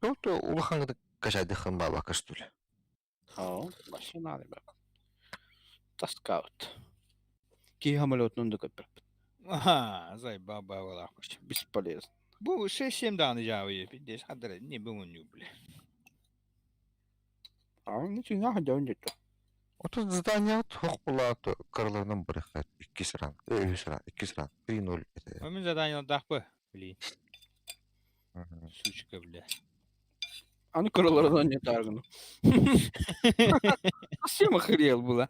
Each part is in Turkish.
Тут улахан кашайдыхан баба кастуле. Машина надо бак. Таскаут. Кихамолет нунду капер. Ага, зай баба вала. Бесполезно. Bu 6-7 tane cevabı bir hadere ne bu onu bile. Ничего, я ходил где-то. Отут здание тоқпулат кырларынан бирихат 2 сыран. 3 сыран. 3-0 это. Ömür zaten yandak bu. Bileyim. Suçka bile. Они крылардан не таргну. Совсем охренел было.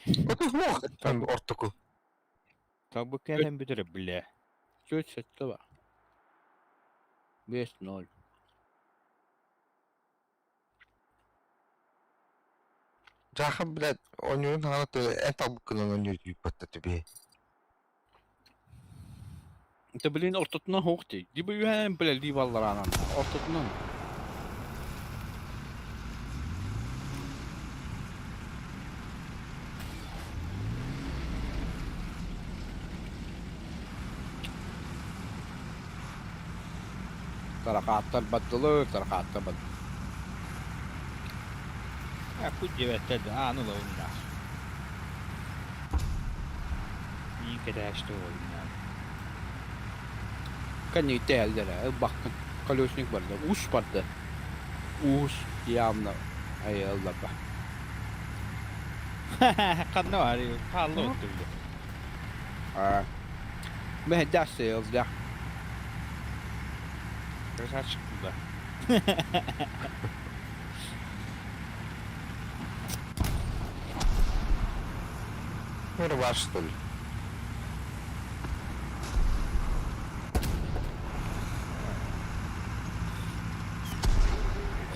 Отут лох там ортоку. Tabi kendin bitir bile. Чуть этого. 5-0. Жахан блядь, онюн ханат это букнан онюн юпатта тебе. Это, блин, ортотна хохти. Ди бүйен, блядь, ди балларанан. Ортотна. Tarakaatlar battılır, tarakaatlar battılır. Ya kudyevetler de anıl oyunlar. İyi kadar işte oyunlar. Kan inte heller, backen. Колесник vardı, uç vardı. Uç, явно. Ay Allah be. Kanne var ya, pahalı oldu bile. Men där sales där. Biraz çıktı da. Мир ваш, что ли?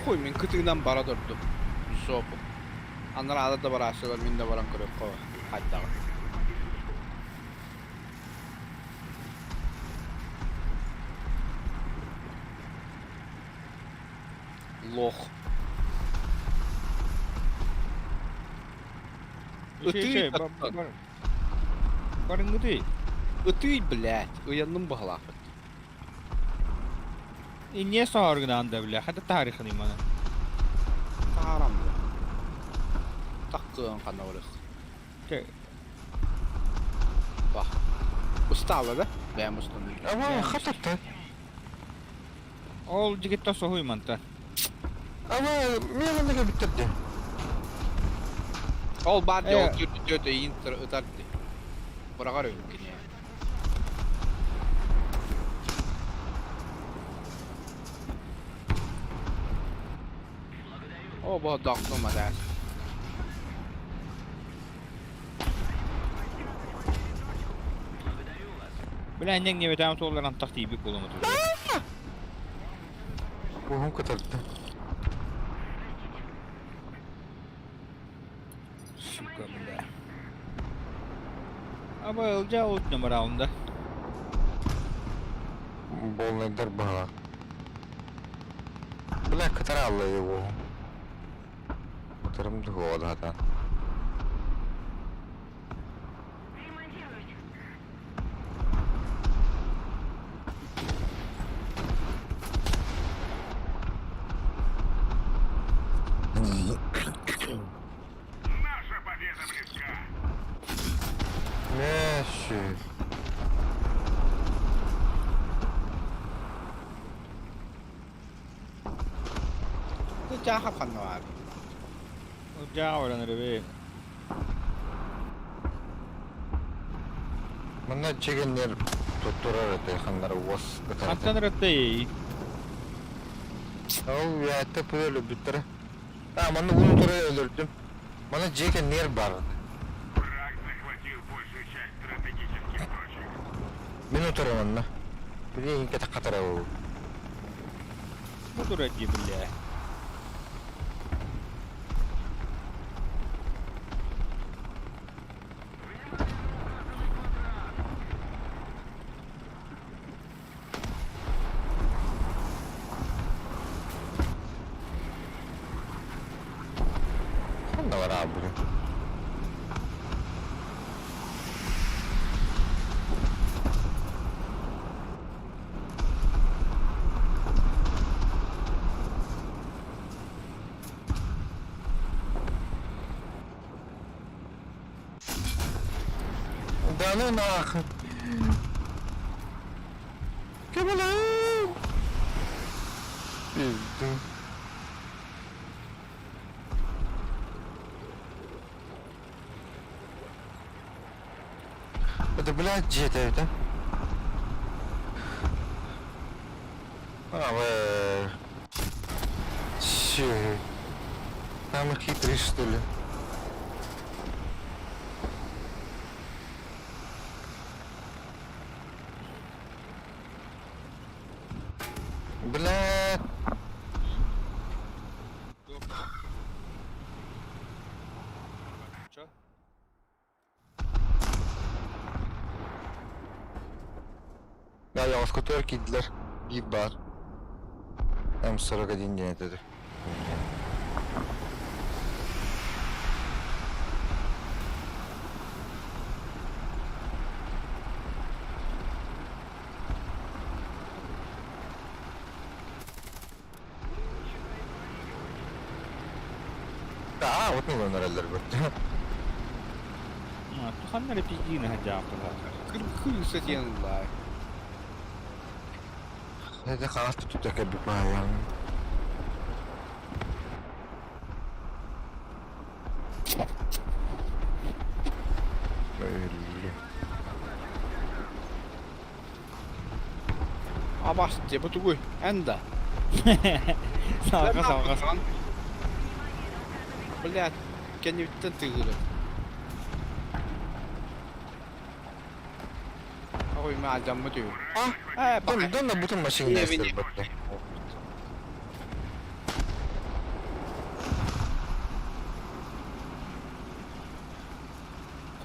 Хуй, мен кытыгынан бара durdu. Sopu. Anlar da bara aşağılar, min de baran kırıp kova. Hatta. Лох. Şey, barın değil. Ötüy, блядь. Uyandım bağlaq. Niye sorgudan da bile? Hadi tarihini bana. Haram ya. Takkığın kanına orası. Şey. Bak. Ustavla da. Ben ustam. Ama хататта. Ol jigitto sohuymanta. Ama мен неге bitirdi? Ol бар жол өтө интер өтөрдү. Бурагар өңкүн я. О, бо дактыма да. Bilen ne vetam tollaran taktiği bir kolumu tutuyor. Ruhum katardı. Suka bile. Ama ölce ult numara onda. Bolnaydır bana. Bırak katar Allah'ı bu. Katarım da o da. Мышь. Ca kapan var. Ocağı öğrenir be. Bana çekenler tutturar ete kanlar was katar. Hatta nerede? Oh ya tepe öyle bitir. Ha bana bunu turaya öldürdüm. Bana çekenler var. Враг захватил большую часть стратегических точек. Minut aramanla. Bir de inke takatara o. Bu durak gibi bile. Ne var abi bugün? Да ну нахуй. Кабалам. Пизду. Это, блядь, где-то это? Че? Там их хитрый, что ли? Блядь. Чё? Да, я вас кутерки для ебар. М41 нет это. Да, вот не на реллер бы. Туханнары пиздины хадяптылар. Kırkırsa diyen var. Это хас тут такая бипая. Abas diye bu tuğuy. Enda. Salqa. Блядь, кеневиттен тыгыры. Ой, мадам мı diyor? А? Да на bütün машине Evini. battı.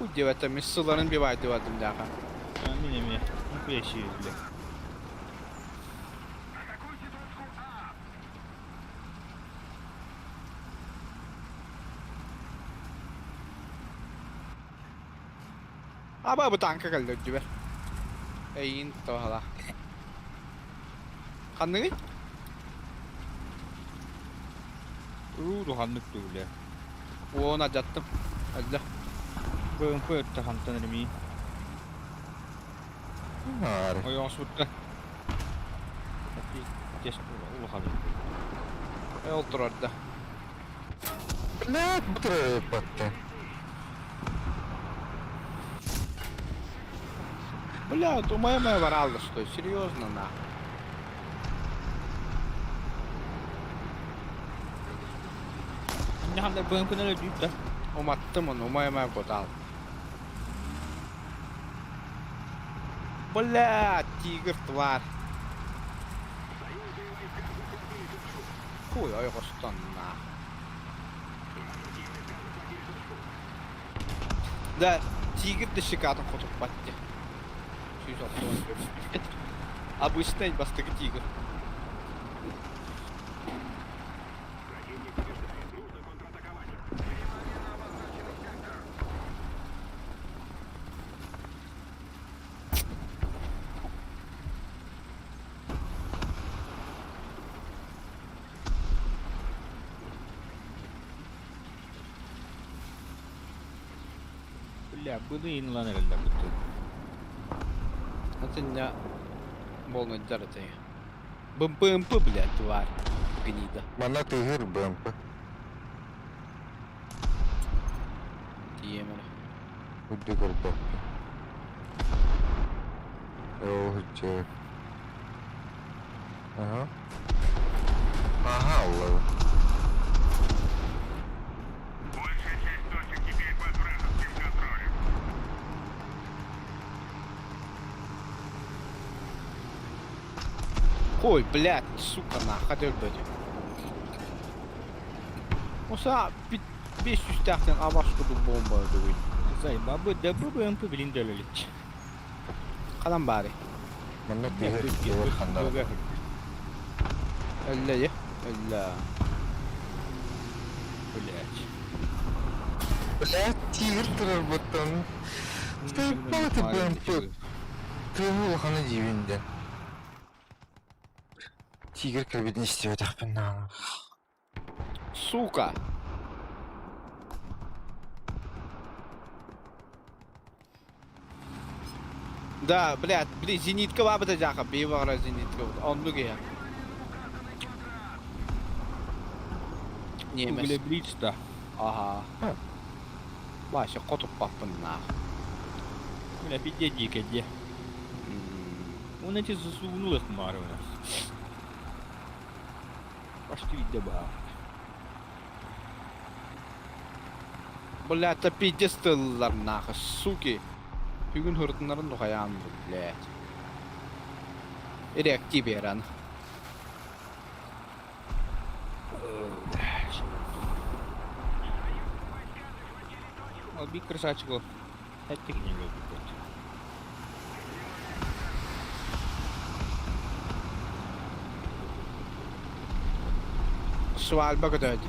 Bu devette misılların bir vardı vardım daha. Не. Нихуя себе, блядь. Aba bu tanka geldi gibi. Eyin tohala. Kanını? Туханнык түгілі. Ona jattım. Hadi. БМП тахантан элеми. Аре. Ой, асутта. Тес улханы. Otur orada. Блядь, бутыры battı. Блядь, у моей ворала, что серьезно на. Ne hamle БМП nereye büyük lan? Umattım onu, umaya kodal. Блядь, тигр, тварь. Хуй, ой, гостон, на. Да, тигр до щекатом фото патти. Обычный бастык тигр. Бля, bunu yayınlan herhalde bu. Это не волны дерты. БМП, блядь, тварь. Гнида. Bana tığır BMP. Дьемер. Уйди горбак. Ох, Ага. Ага, Allah. Большая часть точек теперь под вражеским контролем. Ой, блядь, сука, на, хотел бы. Osa 500 tane avaşkudu bomba ödüğü. Zayıba bu da bu БМП bilindirlik. Kalan bari. Bana tığır kanlar. Elle ye. Elle. Блять. Блядь, тигр тırırbattan. Стоял ты BMP. Tığır хана дивинде. Тигр кабинет стивет ахпенна. Сука. Да, блядь, блин, зенитка var bir jaqa, bir var zenitka. Onluk ya. Niye Google Bridge da. Aha. Başa qotup baktım na. Bля, пиздец, где. Он эти засунул их мару у нас. Почти добавил. Блядь, это пиздец тылlar nahı, suki. Bugün hırtınların dokayandı, блядь. Reaktiv eran. Алби красавчик. Это ты не любишь. Sual bakıdadır.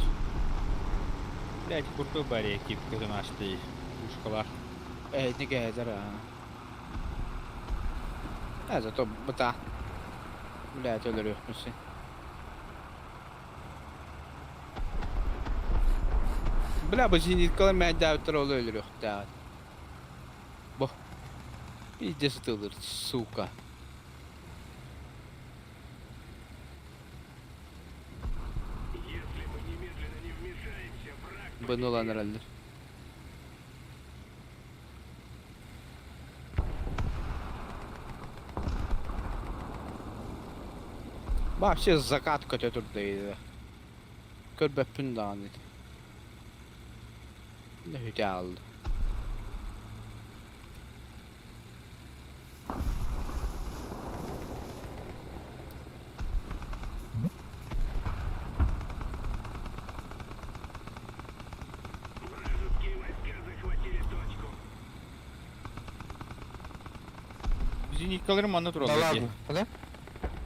Блять, крутой барик, типа, когда наш ты ушкалар. Ne gezer ha. Ha, zato bata. Блядь, ölür yok musun? Бля, bu zenitkalar mən davitler olu ölür yok davit. Bu. Пиздец тылır, сука. Bunu olan herhalde. Вообще закатка тут değil. Kör bepün dağınıydı. Ne hüde aldı. Зениткаларым аны Да туралы. ладно, да?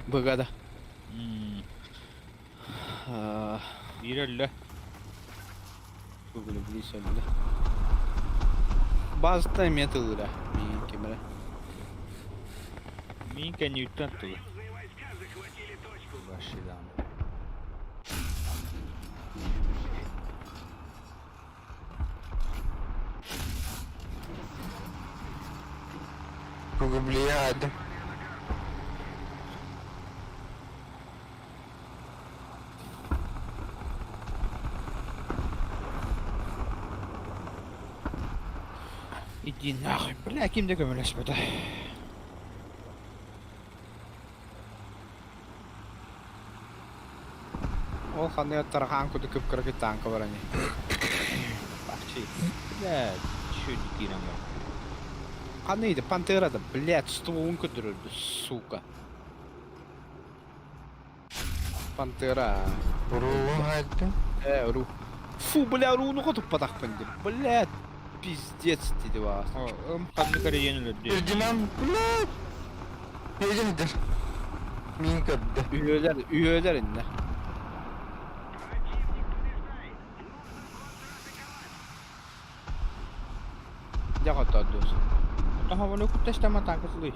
Bugada. Бирелле. Google Bridge öyle. Bazı da metılır ha. Bir kamera. Минка не утанту. Ваши дамы. Блядь. Иди нахуй. Бля, kimde gömüleşmedi. O kanıya tarhan kudu kıpkırık tankı var hani. Бахчи. Бля, чё дикий нам. Kanıydı Pantera da блядь стволun kudururdu suka. Pantera. Рух hadi. Рух. Фу, бля, руну kutup patak pendir. Блядь. Пиздец dedi var. Ханны карьену лөдді. Erdiman, блядь. Nedir? Min kaddı. Üyeler inne. Ya hatta diyorsun. Aha, bunu kutlaştama tankasılı.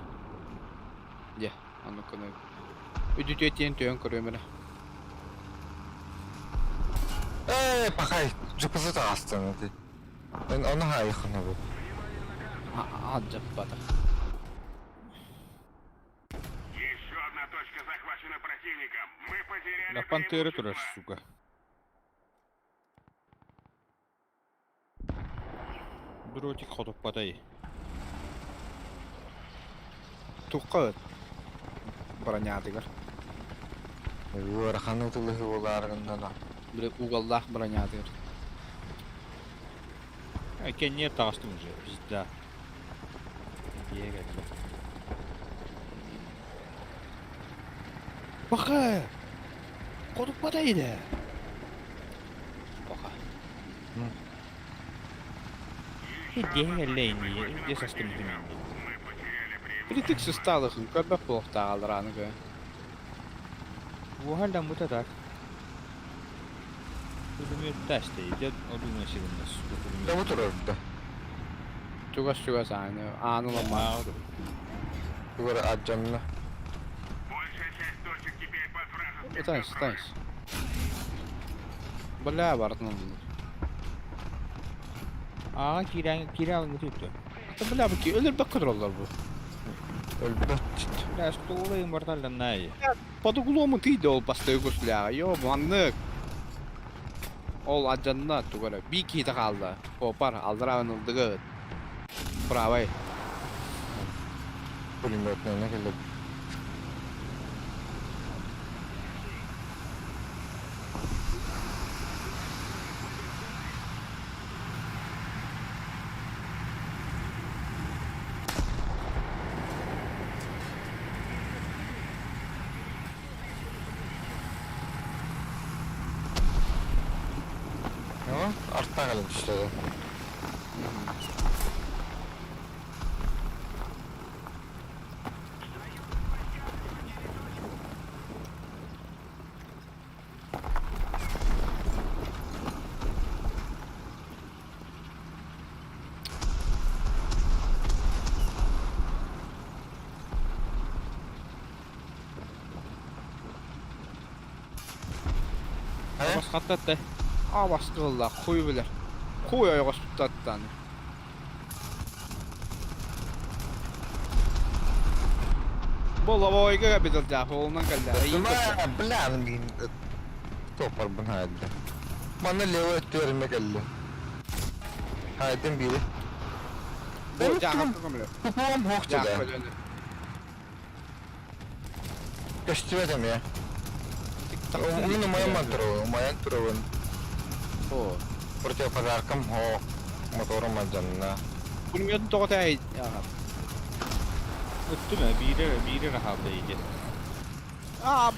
Ya, anı konu. Üdütüyetiyen tüyen kuruyor bana. Pakay. Cıpızı da astın hadi. Ben onu hayıkına bu. Hadi bada. Еще одна точка захвачена противником. Мы потеряли На пантеры преимущество. тураж, сука. Дротик ходок батай. Tukka. Bronyadılar. Варханы тулығы оларғында да. Bir ugallah bronyadılar. Кен не тастым уже, пизда. Бегать. Баха! Ходок батайды. Baka. Где лейни? Где со стримами? Мы потеряли преимущество. Politiksiz tağlıqın körbək boğ dağılır anı gö. Bu halden bu kadar. Ödümü test edeceğiz. Ödümü silinde su. Да вот orada. Tugas aynı. Anılama. Var acamla. Большая часть точек теперь под вражеским Итайс. контролем. Bля barıtın. Aa kiran tuttu. Ata bля bu ki ölür bak kadrollar bu. Өлбөт. Бля, стулы мортален най. Под углом ты дол постойгус бля. Ёбаннык. Ол аджанна тугара. Бики та калды. Попар алдырабын дыгы. Правай. Пулеметный не келіп. Артта қалын түстеді. Басқаттатты. Басқылда қой білер. Қой аяға сұттаттан. Бұл авайға бедір жапы олынан кәлді. Бля, мен топар бұн хайды. Маны лево өттеріме кәлді. Хайдың бері. Бұл жағын тұғымлы. Kupon hoogte Жақы där. Köstüvedem ya. Onu mayan turun. О. Противопожаркам ho motorum ajanna. Пулеметін тоғытай. Üttüme biri rahatlayıcı.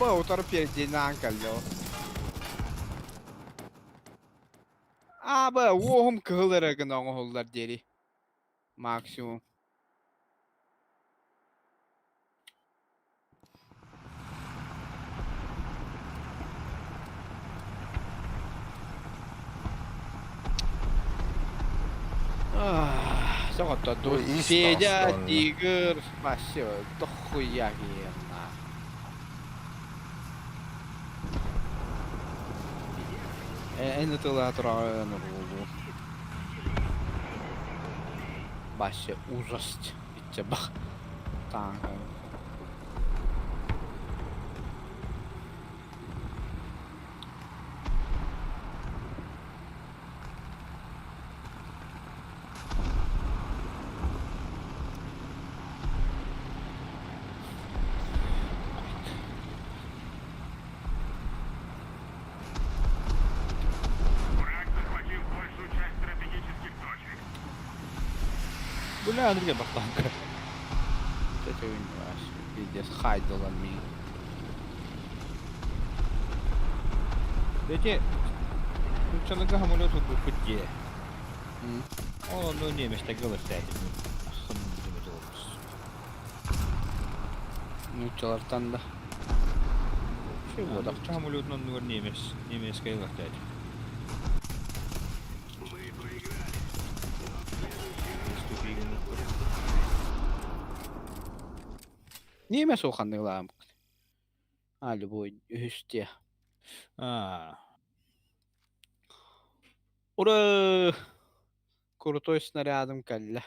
Бұл отырып перденен кәлді. Бұл оғым кығылыр әгін оңғылдар дері. Максимум. Соғытта Ой, ис Федя, бастан. Тигр, вообще, дохуя герна. Әні тыла тұрағын ұлу. Вообще, ужасть. Итче бақ. Таңғы. Враг захватил большую часть стратегических точек. Бля, Андрей Бахтанка. Это вообще, пиздец, хайдал он меня. Peki, uçanıga hamurlu tuttu kutye. Onu nimestä kılıstaydı. Hımdımız olmuş. Нучалартан да. Şey bu da hamurlu nur nimes kılıstaydı. Неме соқандығыларым. Любой үсте. Ура! Крутой снарядом калля.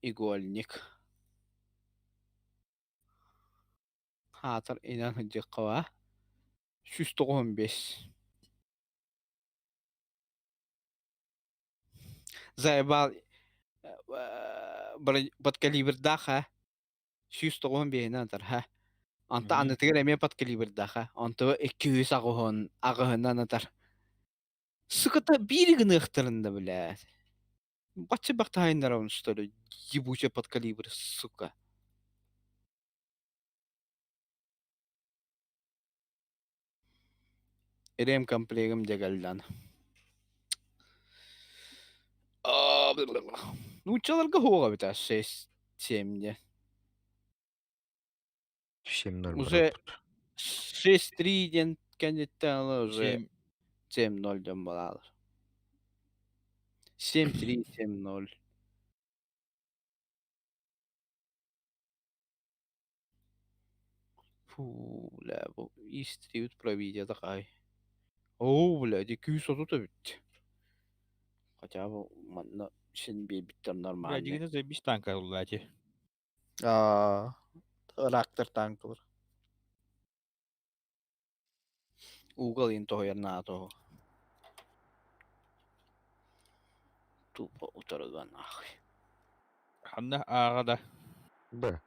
Игольник. Хатыр инан хыджыққыва. 195. Заебал. Подкалибрдаха. 195 натар, ха. Анта анытыгыр эме подкалибрдаха. Анта 200 ағыһынан атар. Сыкыта биригін ықтырында, блядь. Бачы бақтайындар он, что ли? Ебучий подкалибр, сука. Рем комплегом дегальдан. Ну, человека хора бит, 6-7. 7-0. Уже 6-3 ден кандидаталы уже 7 7-0 ден балалар. 7-3, 7-0. Фу, бля, бұл истриют провидя такай. О, бля, 230 бит. Хотя бы манна сен бебиттер Bля, нормально. digine de bir tanka ulladı. Reaktör tanklar. Google into yerna to. Tupa utargan ah. Hanna ağada. Да.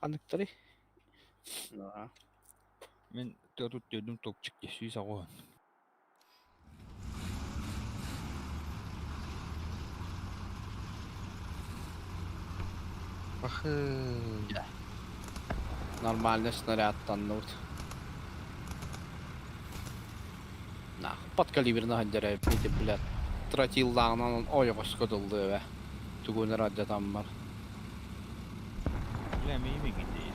Anıktırı. Men tutuyordum tokçuk yaşıyor sağ. Ахы. Нормально снарядтан вот. На, подкалиберный хандера, блядь. Тратил лағынан ойға скотылды бе. Түгіні радиатан бар. Bilemeyim mi gidiyor?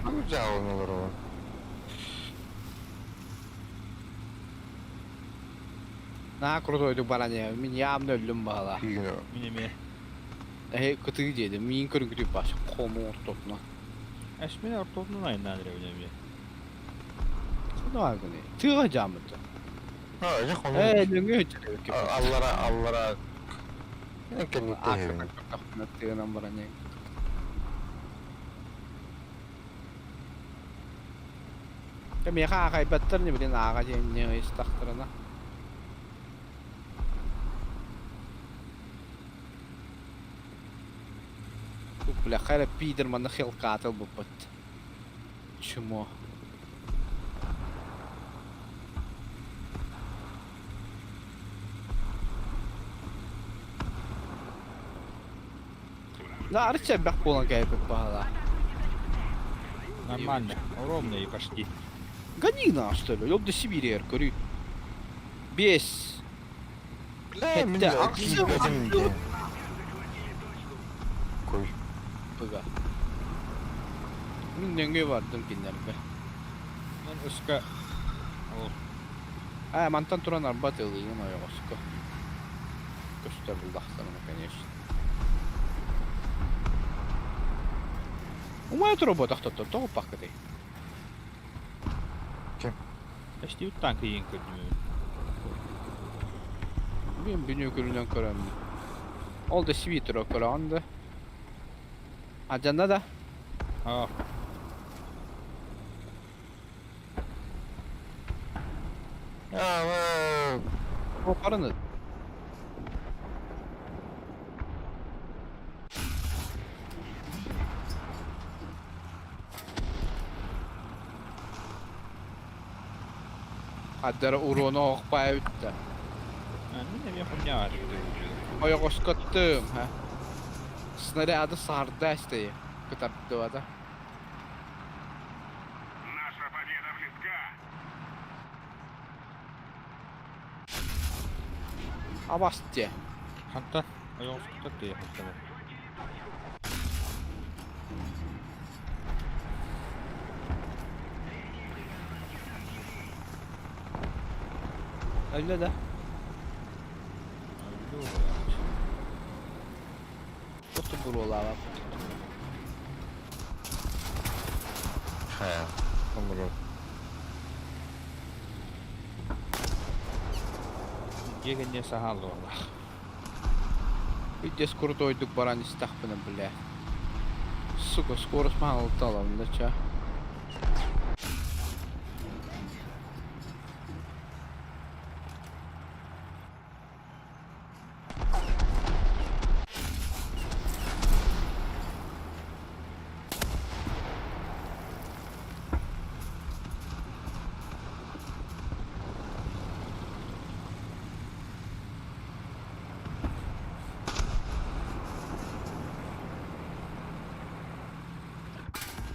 Ну взял он ворова. На, крутойдuk bana ne? Min yağımda öldüm bağla. Фигня. Minime. Kıtı dedi. Min kırın kırıp baş. Komu ortopna. Esmine ortaokulun ayından önemli. Ne var bu ne? Tığacağım mı? Ha, ya konu. Lüngü hüccere. Allara. Ne kendi tehevin. Tığınan bana ne? Cái miếng khai khai bật tất nhiên là cái gì nhớ structure nó. Бля, хайра пидерман хелкател бы под. Чему? Да, арча бях полон кайф пала. Нормально. Ровные почти. Гони на что ли? Ёб до Сибири, говорю. Бес. Бля, меня один. Koy. Bıga. Min denge vardım kinlerbe. Ben ıska. Mantan turan arba tığılıyım o yosko. Gösterdi lahtanını, конечно. У меня робота кто-то того пакеты. Почти вот танк yiyin kötü. Ben binöküründen körüm. Oldu свитер okrandı. Acanda da. Ha. Ya, O paranı. Haddara uronu okpaya bitti. Ben ne хуйня. Oya koşkattım ha. Снаряды sardı işte. Катарdı da. Наша победа близка. Avastya. Hatta ayağı sıktı ya hatta. Öyle de. Otu buralar var. he. Anladım. Егенне сахал вalla. Видишь, крутой дух барани стахпана, бля. Сука, скорость мало летала, да ча.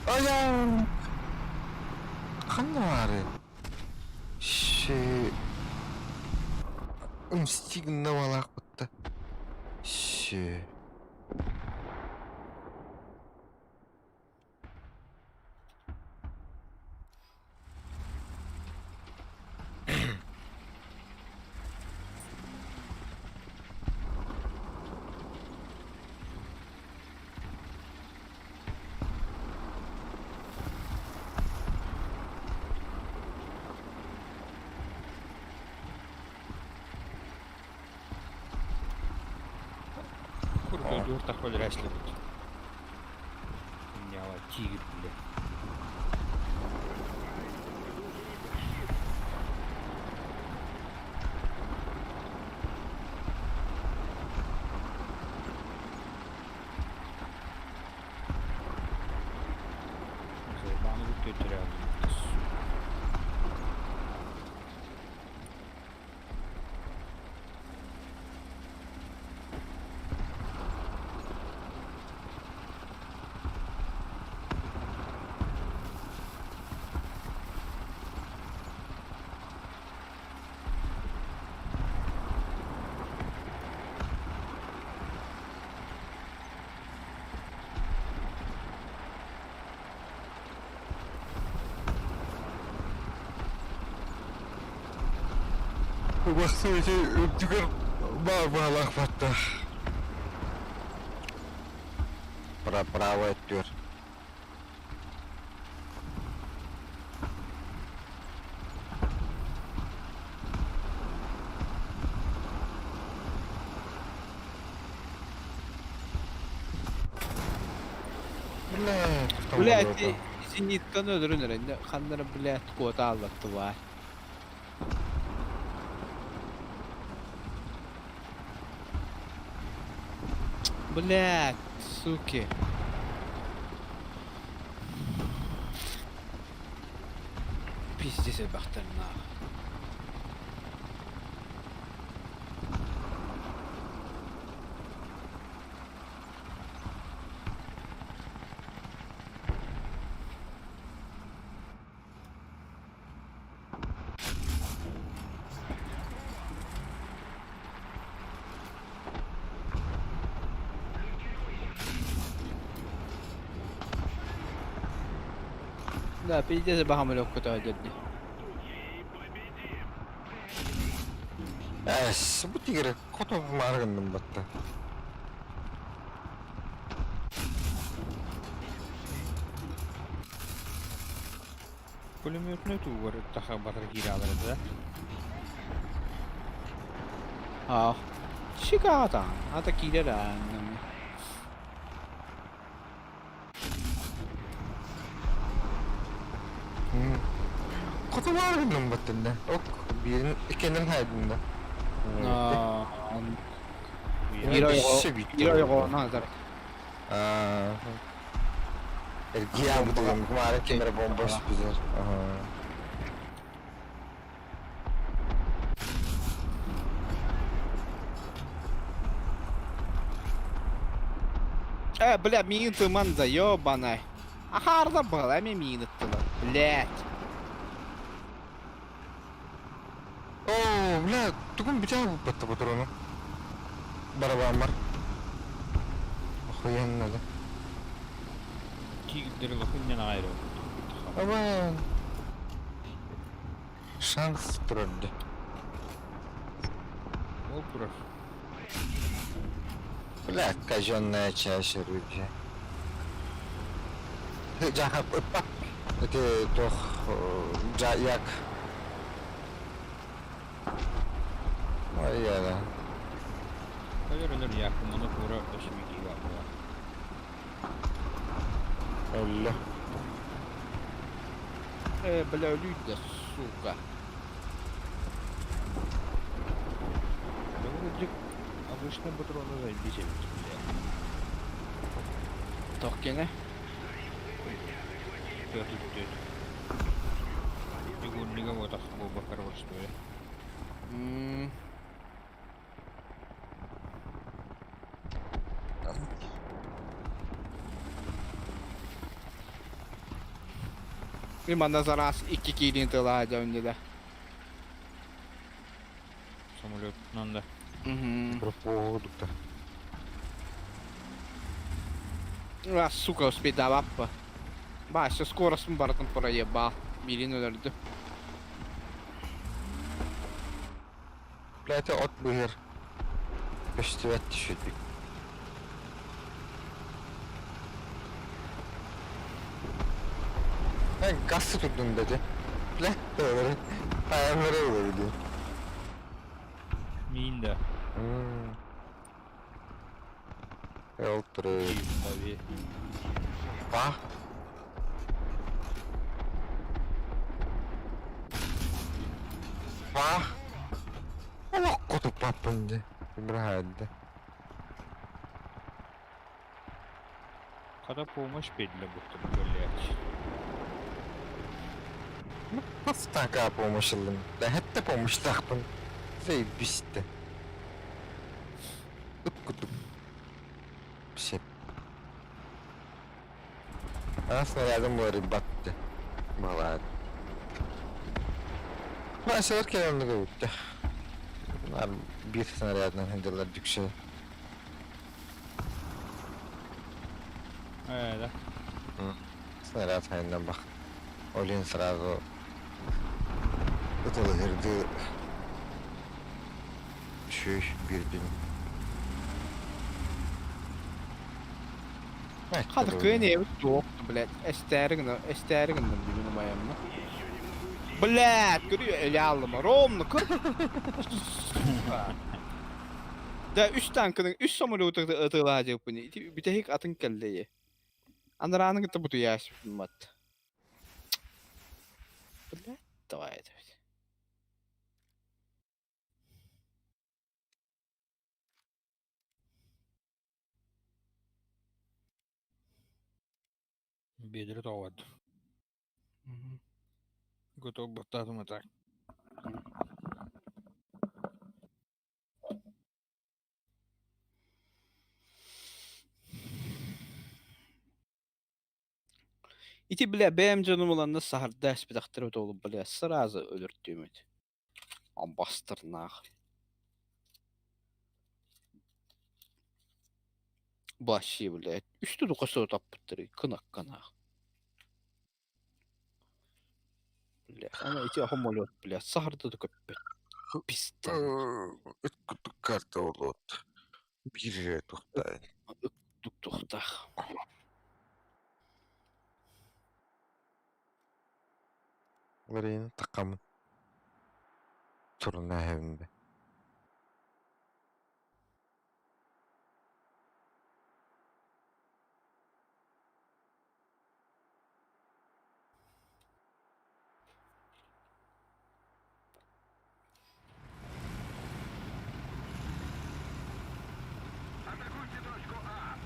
Ayağım. Kan var. Şey. Мстигна валак будто. Şey. 4 так böyle rəslədik. Ya var, tigir bile. Bana bir götürüyor. Waktu itu juga balak patah. Perawat diyor. Блядь, зенитканы öldürünür indi. Kanları блядь koda aldattı var. Блядь, суки. Пиздец, бахтарна. Да, пиздец, бахам легко-то одетли. Bu tigre kotof margındım battı. Пулемётный тугар таха батыр киралары да. А, шикарно. Ата кирера. Kotof margındım battı. Ok, birinin ikinin haydında. Aa, Giro yok nazar. Dia betul kan kemarin kamera bombas besar. Бля, минуты манда, ёбаная. А харда была минуты, блядь. Oh, bля, tukun bıçağı battı patronu. Barabam var. Koyan nerede? Tigirleri lafından ayrı. Aman. Şans durdu. O prof. Bля, казённая часть орудия. Jahat upak. Itu tuh jayak. Oh iya lah. Hayır ölür yakın onu kura şimdi giyiyor. Allah. Бля, люди, сука. Вроде обычно патроны забить. Токене. Фигурника вот особо хорош, что ли. Limanda zaraz 2 kilin tılağıca önce de. Самолетнан да. Про поводу-то. А, сука, успеть до ваппа. Ба, все скорость бартом проебал. Милин öldürdü. Bля, это от быгер. Почти оттишитик. Ben gaz tuttum dedi. Bля, öyle. Ayağımları öyle gidiyor. Мин да. Oturur. Tabii. Bak. Bak. Allah kutup papındı. İbrahim'de. Kada помощь belli bu böyle. Nasıl taka помощылым? Да hatta помощь takpın. Zaybiste. Kutup. Şey. Aslında yardım var battı. Malad. Başlar kenarında gitti. Bunlar bir снарядdan hediyeler düşü. Öyle. Снаряд hayından bak. Olin sırada Atılırdı. Düşüş birbirini. Kadıkı ne yoktu, блядь. Эстеринг'den dibini bayamla. Блядь, görüyor ele aldım. Romlu kır. Da üst tankının üst samolyotu da atılacak bunu. Bir de hiç atın kelleyi. Andıranın gitti bu yaş bilmem. Блядь, давай это. Бедре товар. Готов бататım atak. İti bile benim canım olan da sahar ders bir daktar olup bile sırazı ölürttüğümü. Am bastırnak. Başı bile. Üstü dokası tapıttırı. Kınak kınak. Bile. Ama iti homolot bile. Saharda da köpek. Pistten. Kutup kartı olur. Bir yere tuhtayın. Tuktukta. Vereyim takamın. Turuna evinde. Атакуйте точку А.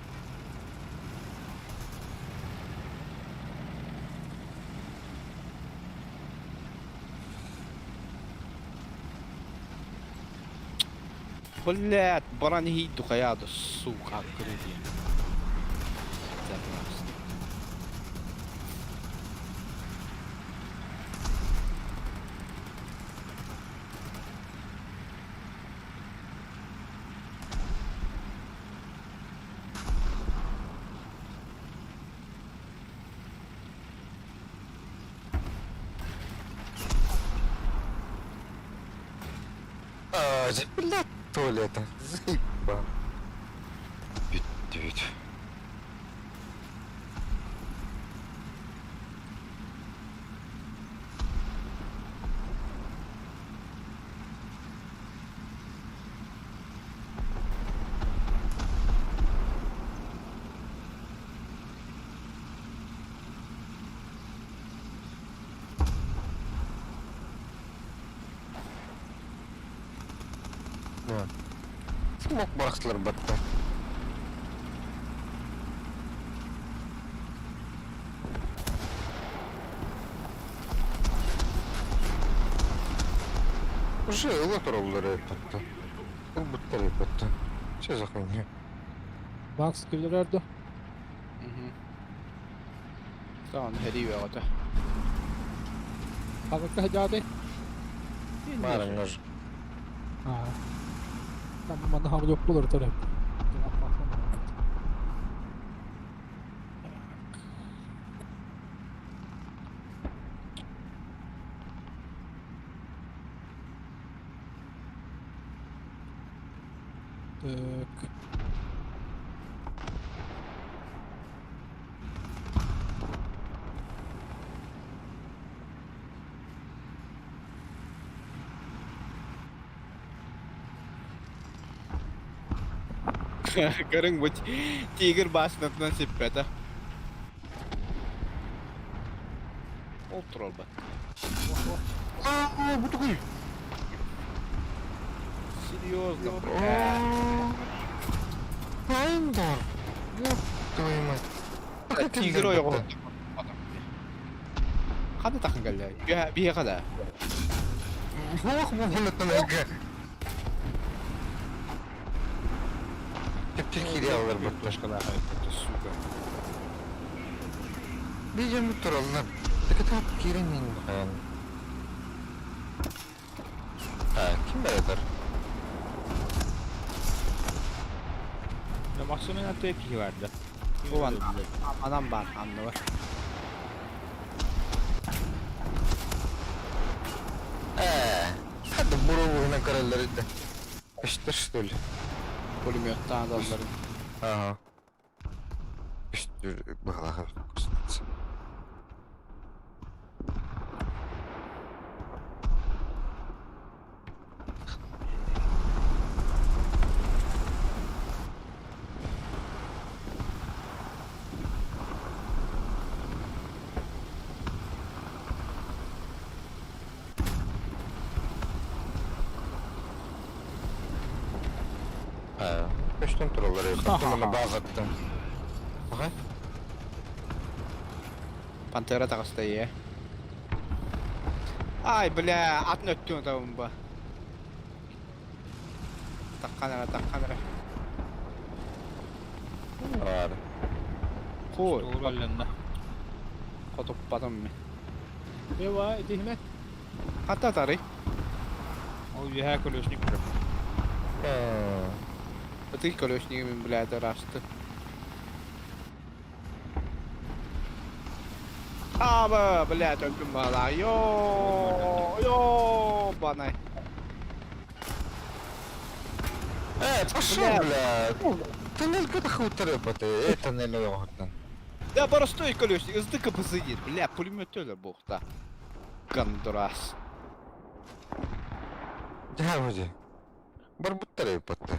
Блядь, баран хийду каяды, сука, крыди. Блядь, туалета. Заебал. Ведь. Смог барахталар батты. Уже лотер олдары батты. Бұл бұттар батты. Че за хуйня? Макс киллерерді. Tamam, hediye var da. Kalmakta hecade. Марам нож. Tamam, bana hamur yok bulur tabii. Tak. Görün bu tiger basınatından sippete. Otur ol bak. Bu tukul. Серьезно, Майндор. Ёб твою мать. Tiger o yok. Hadi takın geldi. Bir kadar. Ох, bu nega. Türkiye'de alır bu. Başka daha hayatı suka. Diyeceğim bu turallar. Tekrar kirenin bakan. Ha, kim beraber? Ne maksimum hatta tepki verdi. Bu adam var anlı var. Hadi vuruna kararları da. İşte что ли? Pulemyottan adamların. Ага. İşte bağlar. Kaçtan turalları yaptım, ona bağlattım. Ага. Pantera takısta iyi. Ay bля, atın öttüğün tamam bu. Takkanara. Var. Koy. Doğru elinde. Kotup batım mı? Eva, edihmet. Hatta tarih. O yühe kolosnik var. Öteki kolosniğimin bля rastı. Abi bля döndüm valla. Yo bana. Пошел, бля. Туннель когда хутор работает, туннель охотно. Ya простой колесник, hızlı kapısı gir. Bля pulemyot öyle bokta. Гондурас. Да, вроде. Барбуттар yapıttı.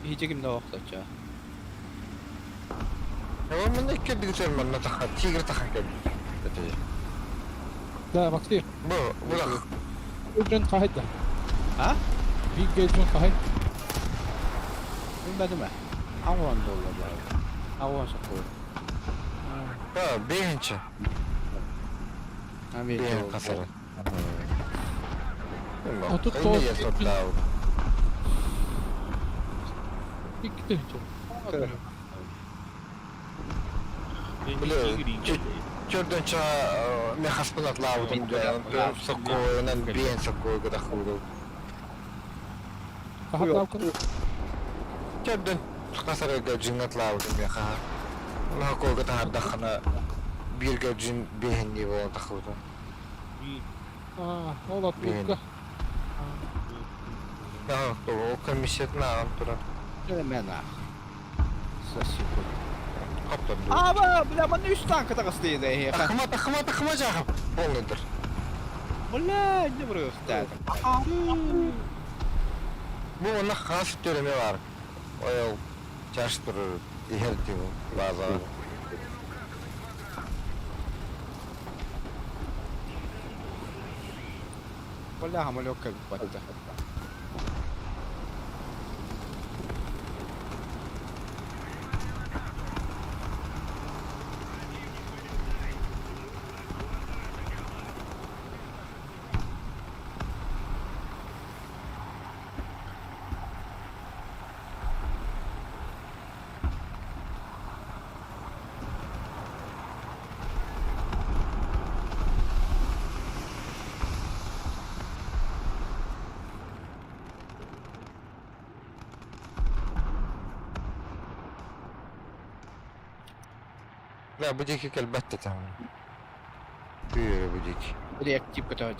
İyice kimde oktaça. هو من هيك بدي تصير من نتخ تيجر تخكل. لا مكتير. بو بلخ. Gejren kahit da. Ha? Big gejren kahit. Bilmedim mi? Avan dolar. Avan sakın. Ha, beğençe. Ha Beğen kasarı. Otur Kayın kol. yazıp Big gejren. Бля, чёртен ча me хаспанат лавутом, да, сокой, нан бен сокой, когда худу. Kahit law ka. Чёртен kasarı gajinat lawutом ya ha. Ma ko gata hadakana bir gajin behenni wo takhudu. Ola tukka. Да, то комиссия на антура. Şöyle mena. Sasiku. Kaptan. Abi bля bana 3 tank takıstıydı ya. Ахмат жахып. Полныдыр. Bля ne vuruyor işte. Bu ona has töreme var. Oil çaştır ihertiyor baza. Bля hamaloka bir battı. لا بديك كالبتة تعمل. ايه بديك. Reaktif kötü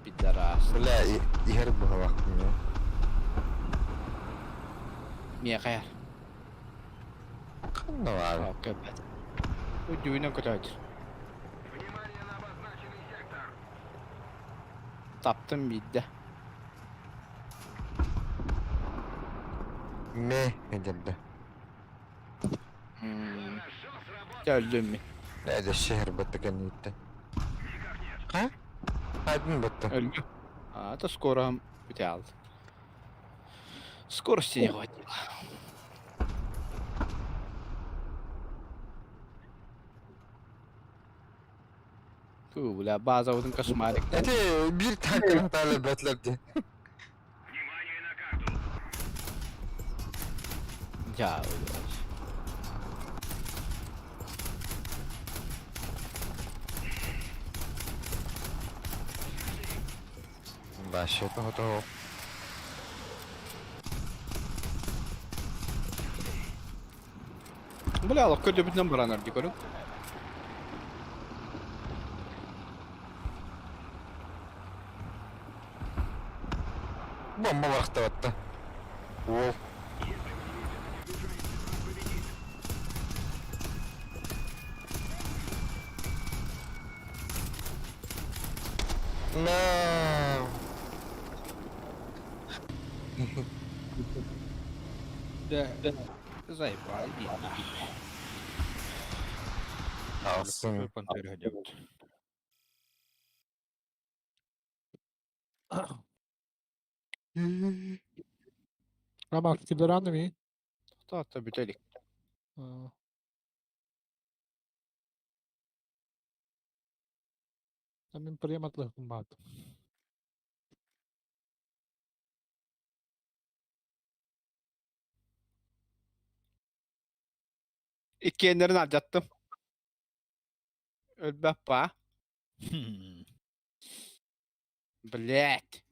Bir daras. لا يهربها وقت منه. Niye kayar? Kanna var. Okey. Bu düğüne kadar. Внимание на обозначенный сектор. Taptım bir de. Me edildi. Geldim mi? Nerede şehir battı kendilikte. Ha? Aydın battı. Öldü. Aa da skoram bite aldı. Skor seni hadi. Tu la bazı odun kasmarık. Hadi bir tankın hatalı betlerdi. Внимание на карту. Ya Başladı o da o. Bula Allah kötü bir numara nerede görün? Bomba vakti battı. Wow. No. De zayıf var değil. Alsın. Пантера ходят. Ama fikirleri anlamayın. Tahta bütelik. Aa. Min приемат легком багато. İki yenlerini harcattım. Ölbep ba. Блять.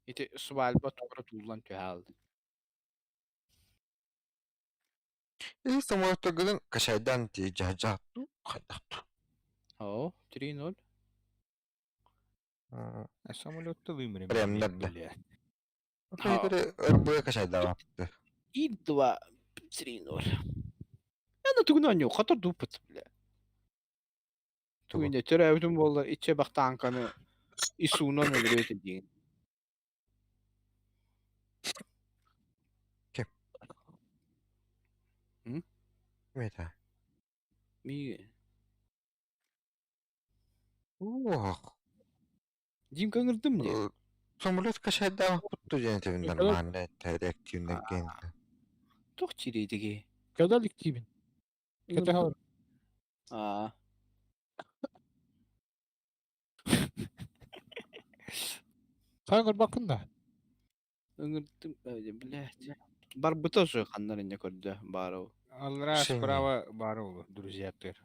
İti sualba tukra tuğlan tühaldi. Самолетта гылын кашайдан ти жажаатту кайдакту. Oo, 3-0. А самолет-то вымрем. Прям надо. Бля. Кайдары РБ кашайда баптı. И 2. 3-0. Я на тугнаню, хатар дупат, бля. Тугне теревдüm болlar, içe bak tankanı. İsunan öldürüyor dediğin. Мета. Mi? Ох. Дим каңырдым не? Самолет кашайда бапту жентевинден Kadar- мане реактивный ген. Çok çireydi. Kadar kimin? Kötü hava. Aa. Kanka bakın da. Ыңырдым öyle блядь. Бар быта же ханнарын не көрдü бары. Алра Шене. справа бару, друзья тыр.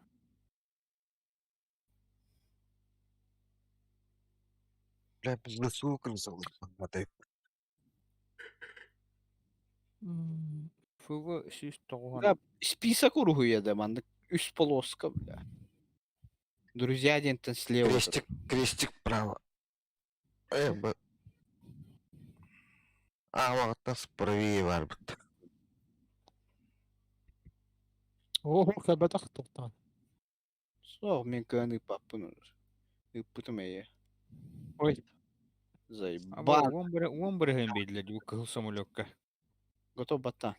Бля, bizde su kırılsalı. Hadi. Фуга сис тоған. Да, список уруху я деманды. Üst полоска, бля. Друзья дентен слева. Крестик, крестик право. Б. А, вақытта справи var бітті. Oo, kabada kıtoktan. Соқ мен каны паппын. Ыппытым эйе. Ой, Заебал. Он бірген бейділер, үкіл самолетка. Готов баттан.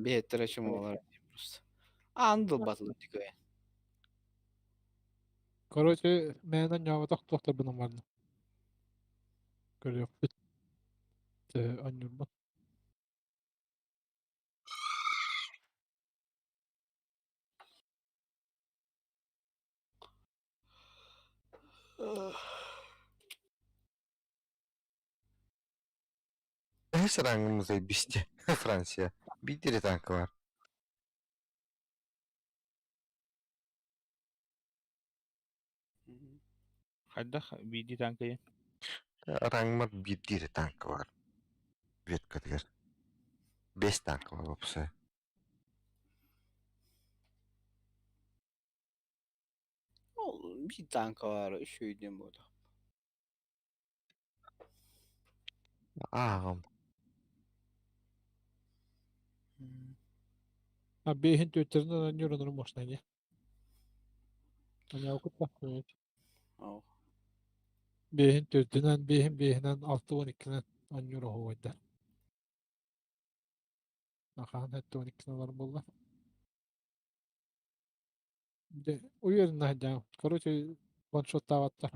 Бехеттер açım olarak просто. Андыл батылы дикая. короче, менен жабата кытоктор bunun vardı. Görüyor. Bitti. Anlıyorum. Her rangımızda bizde. Fransa. Bir diri tankı var. Хайда биди танкайы. Рангмат битти танк var. Ветка тегер. 5 танк var опсы. Bir tanka var şöyle burada. Ağam. А бейхин төттеринен аннюраныр мощный, не? Anya okut bak. Evet. Oh. Beyhin töttiren, beyhinden 6-12'den annyura hovaydı. Nakan hette 12'den var buldu. De o yerine hadi. Короче, one shot davatlar.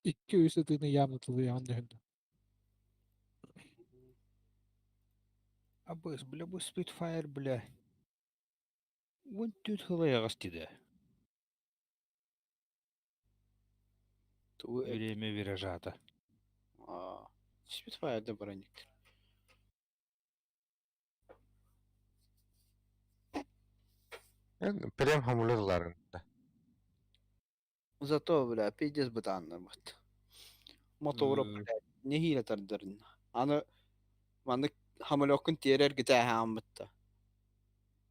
2 üstüne yanıtıldı yandı hündü. Абыс, бля, бы Spitfire, бля. Вон тут хылая гастиде. Tu Время виражата. Aa. Spitfire'da bıraktık. Прям хамулерларында. Зато, бля, пиздец бытанlar бат. Motoru, bля, ne hile tardırın. Anı, mandık hamilokun terer gide ham bitti.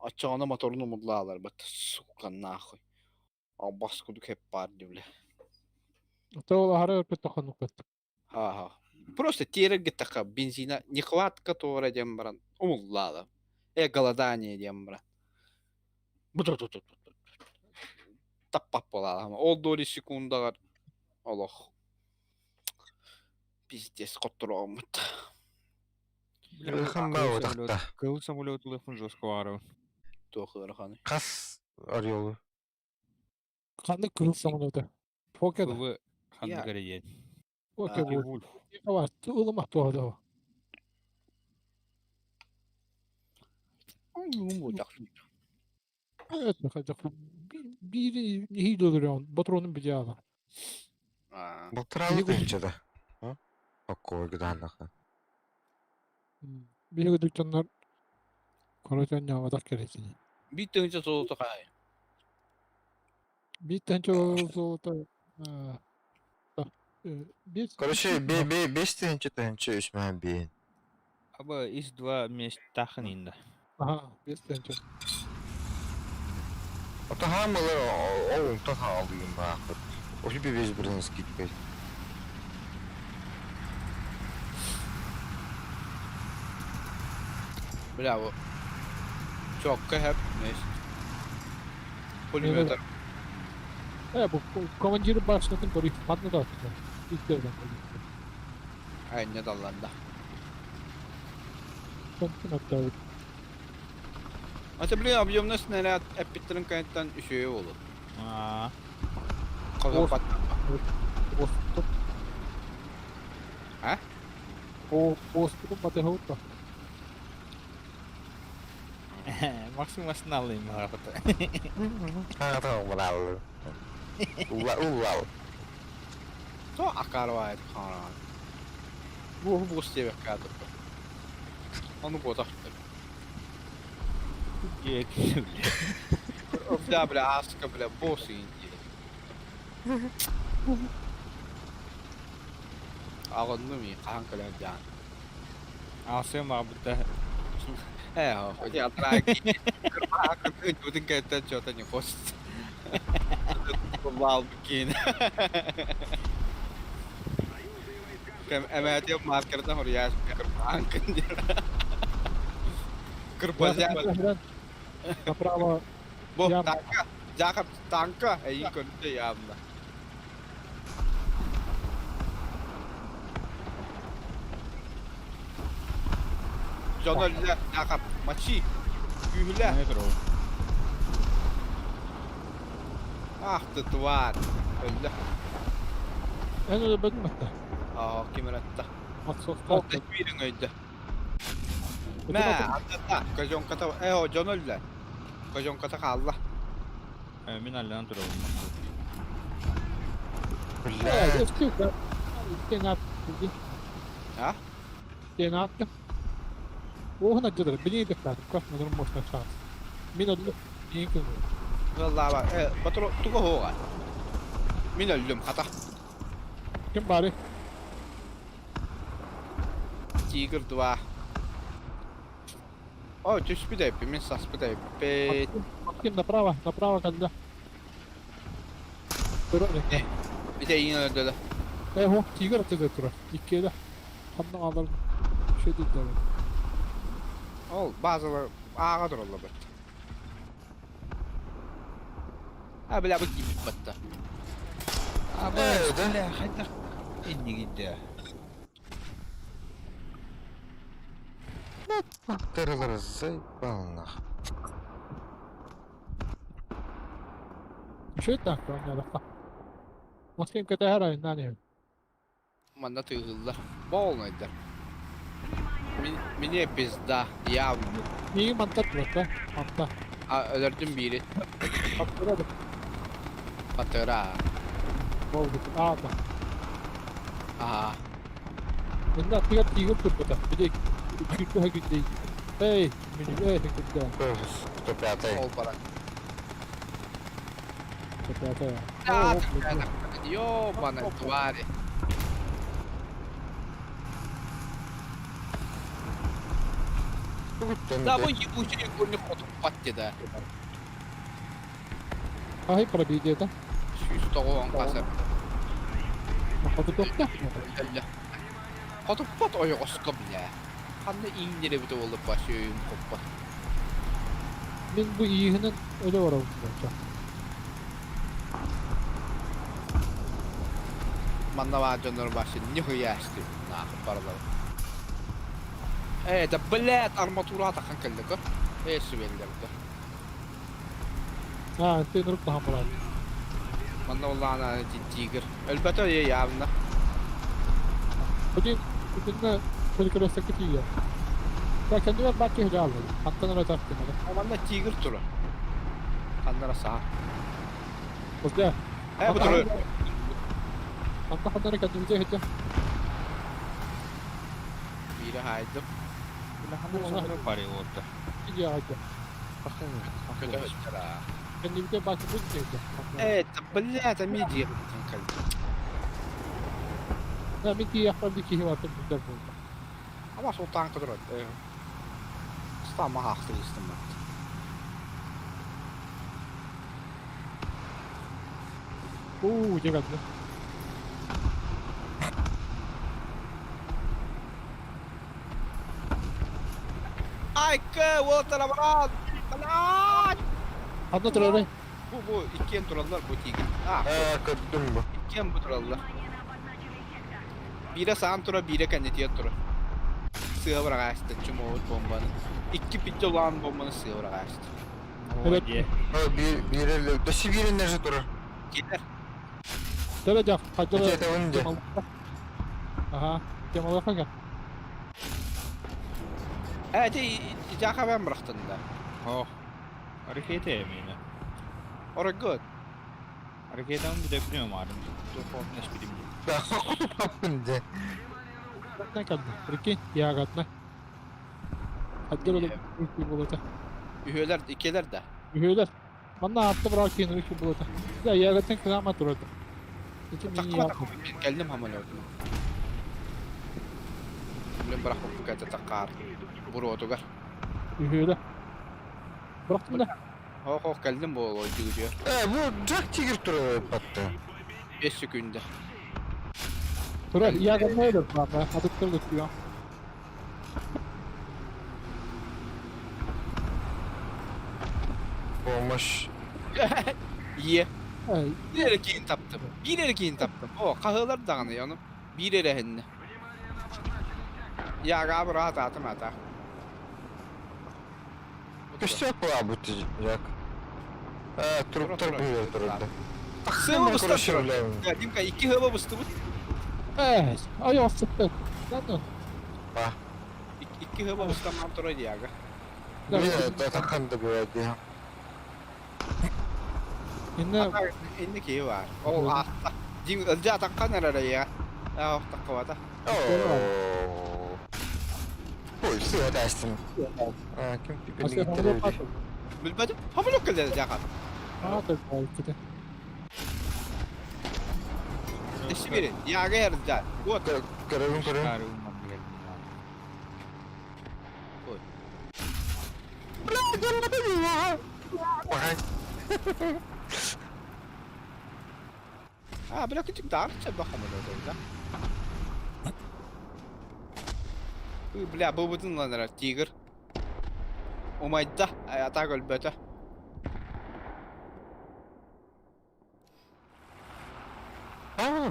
Açağına motorunu mudlalar bat. Sukan nahoy. Abbas kuduk hep vardı bile. То хара опять тоханук бет. Ага. Просто теrer gide бензина. Нехватка тора дембран. Умуllada. Голодание дембран. Tappap olalım ama. Oldu sekunda var. Allah. Пиздец, который омут. Хamba одакта. Кыл самолетлыхын жоскуару. Тохыр ханы. Қас арёлу. Kanı kırılsam onu da. Poke da. Кылы ханды Я. гареен. Poke bu. Вульф. Ne var? Ilımak doğada o. Умутак. Evet bakacak. Biri iyi dolduruyor. Patronun bir cevabı. А. Бұлтыралы дүйінчеді. Оккой гыдаанлаха. Biri dükkanlar Karacan yavadak gerekini. Bir tane soğuk takay. Bir tane çok da bir Короче, 5 тыгынчы тыгынчы үсмән бейін. Аба из 2 мест тахын инде. aha bir tane çok. Ата хамылар оң таха алыйын бақыт. Ошы бебез бірін скитпей. Bravo. Çok hep neyse. Pulver. Bu komandiri başlatın koruyu. Madde da atıyor. İlk yerden koruyu. Aynı dallarda. Komandiri hatta. Mesela biliyor abicim nasıl nereye hep bitirin kayıttan şey olur. Aa. Kazan pat. Postun. Ha? Postun madde havutta. Максим останавливай марапата. Ха таң бұлалы. Улал. То akar var et kana. Bu steve kadı. Onu bodak. Ек. Обда бля аска бля босс инди. Ağınlı mı? Kankalar can. Асем абда. Хотя атраки. Кырпа тудын кайттан что-то не хочет. Вал бикин. Кем эмэти маркердан хорияс кырпа анкын. Кырпа зя. Направо. Bu Yam. tanka. Jakap tanka. Iyi kötü yamla. Jonal'la jakap maçı. Gühüle. Метро. Ah tutuvar. Öyle. En öyle benim hatta. Aa kimin hatta. Maksos'ta. O tekbirin öyle. Ne? Hatta kajon kata. O Jonal'la. Kajon kata kaldı. Мин аллан турабы. Evet, Бля. eski ben. Gene attı. Ha? Gene attı. O hana cadır. Beni yedeklerdim. Kaçmadım boşuna şans. Min ödülü. İyi kılıyor. Vallahi bak. Batro tuko hoga. Min öldüm hata. Kim bari? Tiger 2. О, ты спидай, пимин со спидай. Kim направо, когда. Durun. Bir de yine öldü. Ho, tiger atıyor tura. İkiye Handan alır. Şey değil de. Ol, bazıları ağa dururlar bak. Ha bile bu gibi battı. Abi öyle hadi. İndi gitti. Batterileri zayıflanlar. Şey tak ya da. Masken kete her ayın nane. Manda tığıllar. Bol neydi? Mini pizda ya. İyi mantat var da. Manta. Öldürdüm biri. Kaptıra da. Patıra. Oldu. Aa da. Aha. Bunda tiger tuttu da. Bir de küçük bir gitti. Hey, mini gitti. Topyatay. Ol para. Kete ya. Ya. Yo bana duvarı. Da bu yıkıcı günlük oturup pattı da. Ay para bir de. Şu stoğun kasır. Kapı topta. Öyle. Oturup pat oyu oska bile. Kanlı indire bir de olup başlıyor koppa. Ben bu iyinin öyle var oldu. Manna var canlar başı nihaya açtı. Nah paralar. Da blät armatura takan kaldık. Süvellerdi. Ha, tenir daha para. Manna vallahi tiger. Elbette ya bunda. Bugün de çocuklar sakit iyi ya. Ya kendi ver belki hoca aldı. Hatta ne taktı bana. Manna tiger turu. Kanlara sağ. Hoca. Bu turu. Hatta kendimize hoca. Biri haydi. Sonra pari orada. İyi ya hoca. Kötü hoşlara. Kendimize bakıp bu hoca. Blät midi kaldı. Ya bir ki yapardı ki var tabii burada. Ama sultan kadar. Stama haklı istemem. Hoca geldi. Ay ke, water aman. Aman. Anlatır öyle. Bu ikiyen turallar bu tiger. Kıttım bu. İkiyen bu turallar. Bire sağın tura, bire kanditiye tura. Sığ bırak açtı çumoğut bombanı. İki pitte olan bombanı sığ bırak açtı. Evet. Bir dışı bir enerji durur. Gider. Derece hacılı. İçeride önce. Aha. Kemal Afaga. Evet, icaka ben bıraktın da. Oh. Hareket yemine. Orada good. Hareketten bir de biliyorum abi. Dur korkmuş birim. Önce. Ne kaldı? Ricky. Ya gatna. Hacılı olup bir bulata. Ühöler, ikiler de. Ühüler. Bana hafta bırakayım Ricky bulata. Ya ya gatna kıyamet orada. İki mini Takma ya. takma. Geldim hemen orada. Bilmem bırakıp bu kadar takar. Buru otugar. Ühüler. Bıraktım da. Oh geldim bu oydu gidiyor. Bu Jack Tiger turu battı. 5 sekünde. Tura ya gatna öyle bana. Adık kırdık diyor. Olmuş. İyi. Hey. Bir erkeğin taptım. Bir erkeğin taptım. Kahılar dağınıyor onu. Bir erkeğin. Ya galiba rahat atım hata. İşte bu abi Jack. Turup buyuyor dururdu. Sığma bıstı şurada. Ya Dimka 2 hava bıstı bu. Evet. Ay asıktı. Lan. 2 hava bıstı mantoraydı ya. Bir de takandı böyle ya. Yine İndi ki var. O altta. Dim önce atakkan nerede ya? Ya takvada. Bu suya dersin. Kim Asya birbirini havada getirebilir. patladı. Bilmedim. Hamilok geldi ya kan. Aa da belki de. Eşi verin. Yaga yarıca. Bu Görevim. Çıkarılmam geldim Oy. Bakay. Ha, bırak küçük daha küçük bakalım orada. Bu bütün lanlar tiger. Umayda atak ölbete.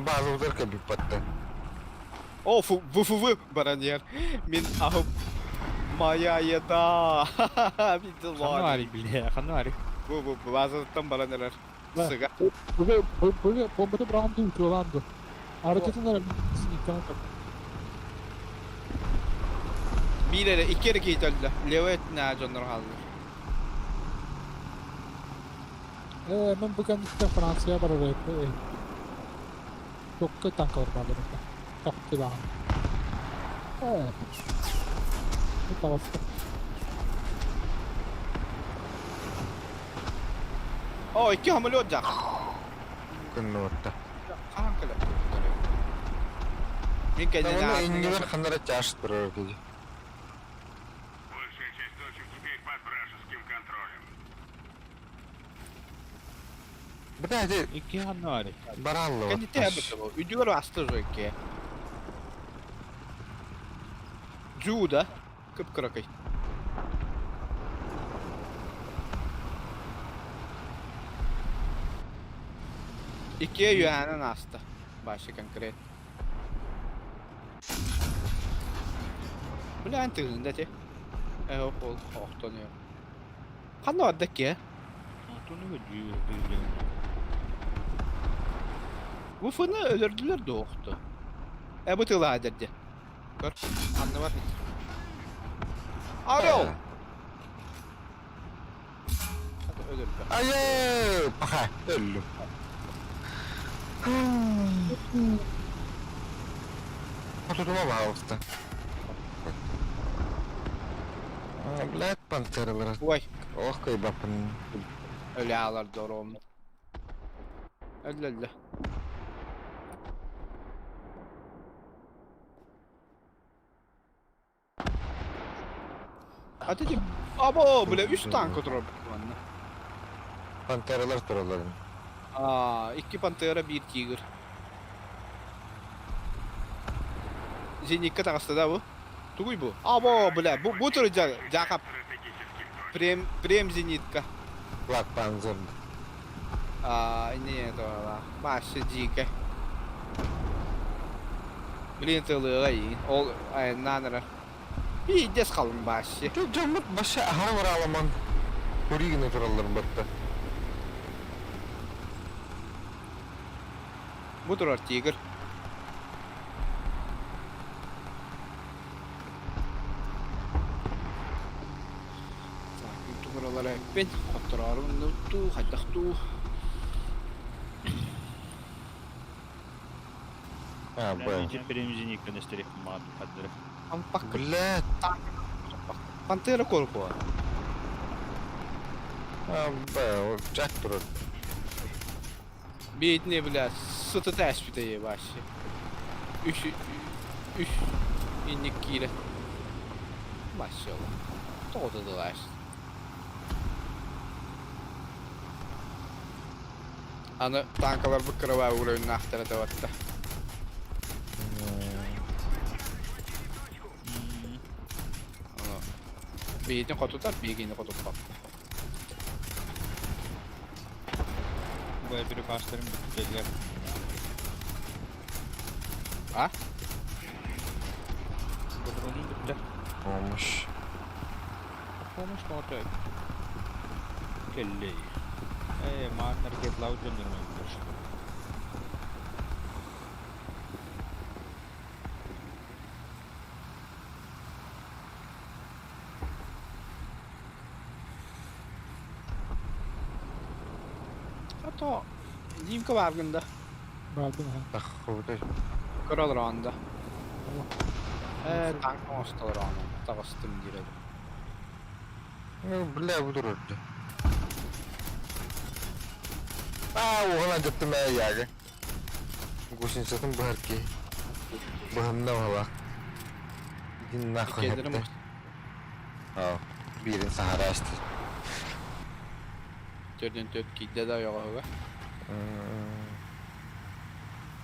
Bazı uzar kabul patta. Oh, bu baran yer. Min ahıp maya da. Bir var. Kanari bile, kanari. Bu bazı tam baran neler. Ne? Sıga. Böyle bombada Brown'da uçuyorlandı. Hareketin var. Sinirken Bir yere iki yere giydirdiler. Levet ne canlar halde. ben bugün işte Fransa'ya bararak çok kötü tank var burada. Çok kibar. Evet. Bu tarafta. Oh, iki hamile olacak. Kunnotta. Kanka. Min kendine Tamam, ağzını enginar kanara çarşıt durar kedi. Большая часть точек теперь под вражеским контролем. Bu da hadi İki kanari. barallı Kendi tehbeti bu. Üdüyor bastı ki. Juda. Kıpkırakay. İkiye yönen astı. Başka konkret. Bu ne antığında te? Hop ortanıyor. Kan orada ki? Altını ödüyor böyle. Bu fını öldürdüler doğdu. Bu tığla aderdi. Gör. Anne var. Alo. Hadi öldürdü. Ayy! Bakay. Öldüm. Oturuma bağlıkta. Black Panther'lar. Vay. Oh kay bakın. Öyle ağlar doğru. Öldü. Hadi abo bile 3 tank oturup bana. Panther'lar turaların. İki pantera bir tiger. Zinikka takasta da bu. Tuguy bu. Abo bile bu tür jakap. Prem zenitka. Black Panther. Ini tuolla. Başı jike. Bilin tılığı iyi. Ol nanara. Bir des kalın başı. Çok camlık başı ahar var alaman. Huri yine turaların battı. Bu tür tiger. Buralara ben oturarım nutu haydaktu. Ha bu. Бля, перемзи никто не стерег мат подрыв. Ampak Блядь. pantera korku. Ha be o Jack durur. Bir ne bile sıtı tespit ediyor başı. Üç inlik giyre. Maşallah. Doğdadılar. Ana tankalar bu kırava uğrayın nahtara da vatta. Birini kotutar, birini kotutar. Böyle biri başlarım bittiler. Ha? Kudurunun bittiler. Olmuş. Olmuş mu ortaya? Kelleyi. Mağın hareket lavucu dönüyormuş. Hatta Dimka vargında. Verdin ha. Bak burada. Kral randa. Tank monster randa. Tavastım direkt. Bля bu dururdu. Aa oğlan gitti ben ya. Гусеницатын баарки. Быһынна бала. Дин нахуй Кедерим хепте. Birinin sahara açtı. Törden tört kidde da yoga.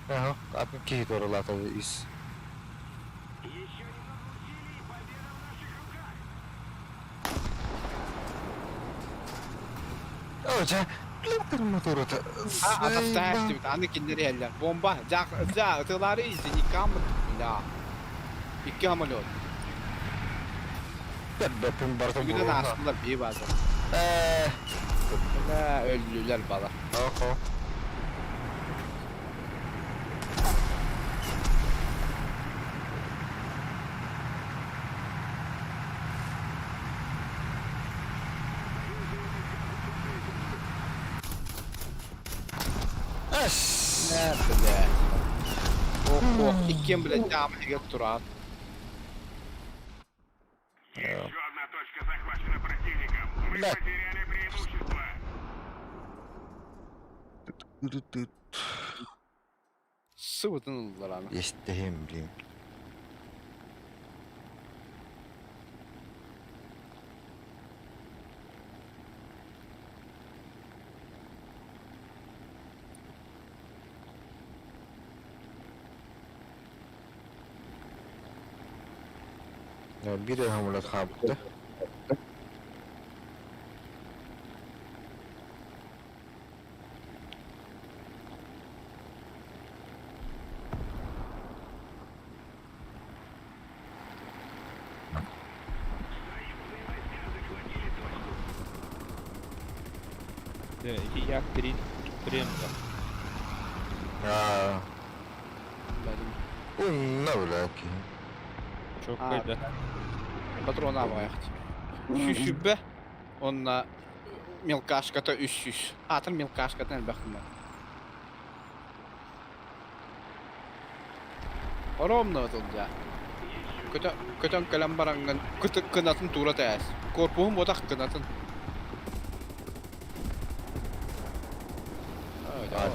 Ага, atın ki doğru latadı is. Еще немного усилий, и победа в наших руках. Oca, lütfen motoru da. Atasta işte bir kinleri heller. Bomba. Ja, atıları izin yıkan mı? La. İki amalot. Beppim barda Bir de aslında bir bazen. La öldüler bala. Oho. Ne bile. Oh, ikim bile camaya turar. Еще одна точка захвачена противником. Мы Бля. потеряли преимущество. Sıvıdın oldular abi. Estehim bileyim. Ya biri hamulat kaptı. İki yak green krem var. Aa, Benim. bu ne böyle ki? Çok Ha. kaydı. Patrona bayaqdı. Şüşübbe. Onunla milkaşkata 300. Atır milkaşkatan baxım ben. Orom ne oldu? Kötön kalem barangan kütük kınatın tuğra təyəs. Korpuğum bodak kınatın.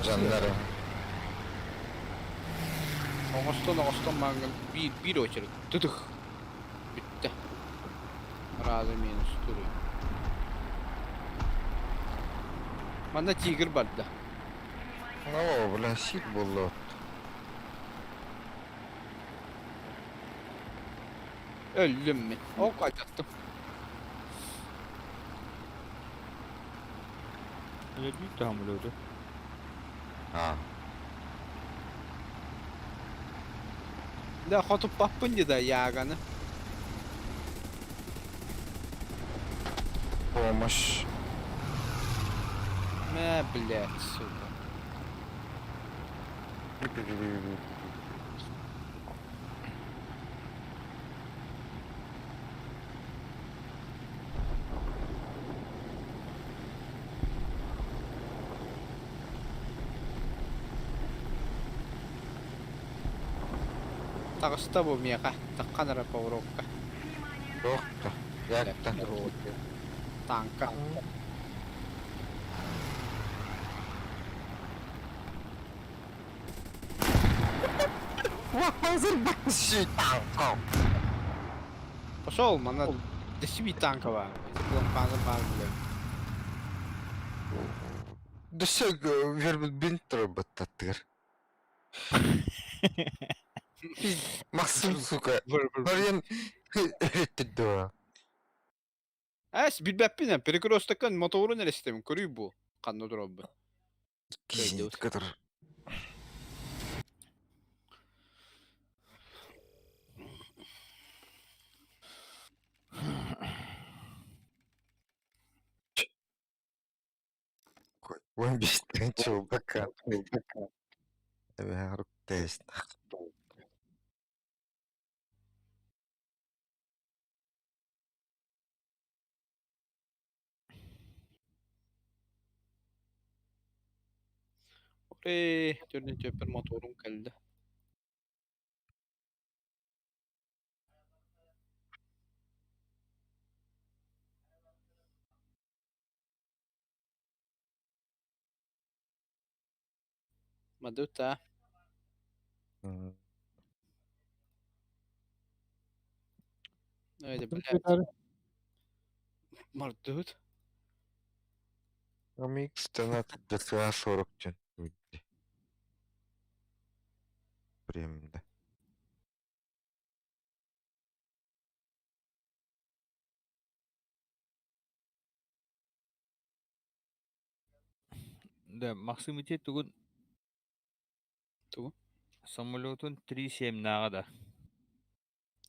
Canlarım. Ağustan mangan bir очередь. Tutuk. Bitti. Razı minus turu. Manda tiger badda. Ne o böyle sil buldu. Öldüm mü? O kaçattım. Öyle büyük tahammül oldu. Ha. Да хоту папынды да яганы. Помощь. Блядь, сука. Тағыста бұл меға, таққан ара пауыроққа. Yok da. Yakta. Танка. Hazır bak şey tank. Пошел, мана. Да себе танка var. Лампаны бар блядь. Düşük verbal bin tırbatı tır. Maksim suka. Varian öğretti. Әс, билбәппинен, перекрестоккан моторун элестемин, көрүй бу. Канны дробы. Кизин который. Он бесит чувака. Я тест. Törden töper motorum geldi. Maduta. Öyle Bir bile tane mardut. Amix Донат до 40 тен. Премда. Да, максимитет тугун Тугу. самолетун 37 нагада.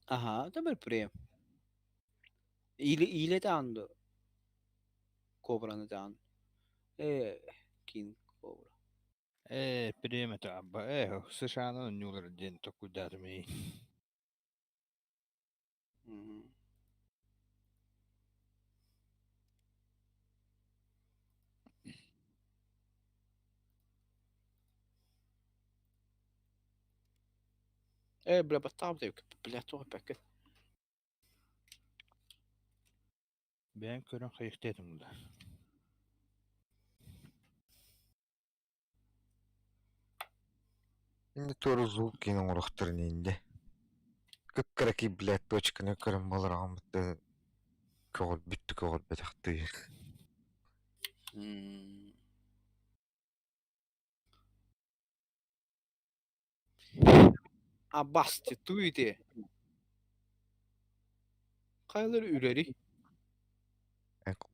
Aha, da bir prem. İle de andı. Kobra'nı da andı. King Cobra. Према табба. Сышана нюлар ден току дарми. Hı. Bla battab da yok. Bla tuğa paket. Ben körün kıyıktedim da. Инде тоже звук кино урахтырын инде. Какараки, блядь, точканы көрім болар амытты. Көгіл бүтті көгіл бәтіқті. Basti tuydu. Kaylar üreri.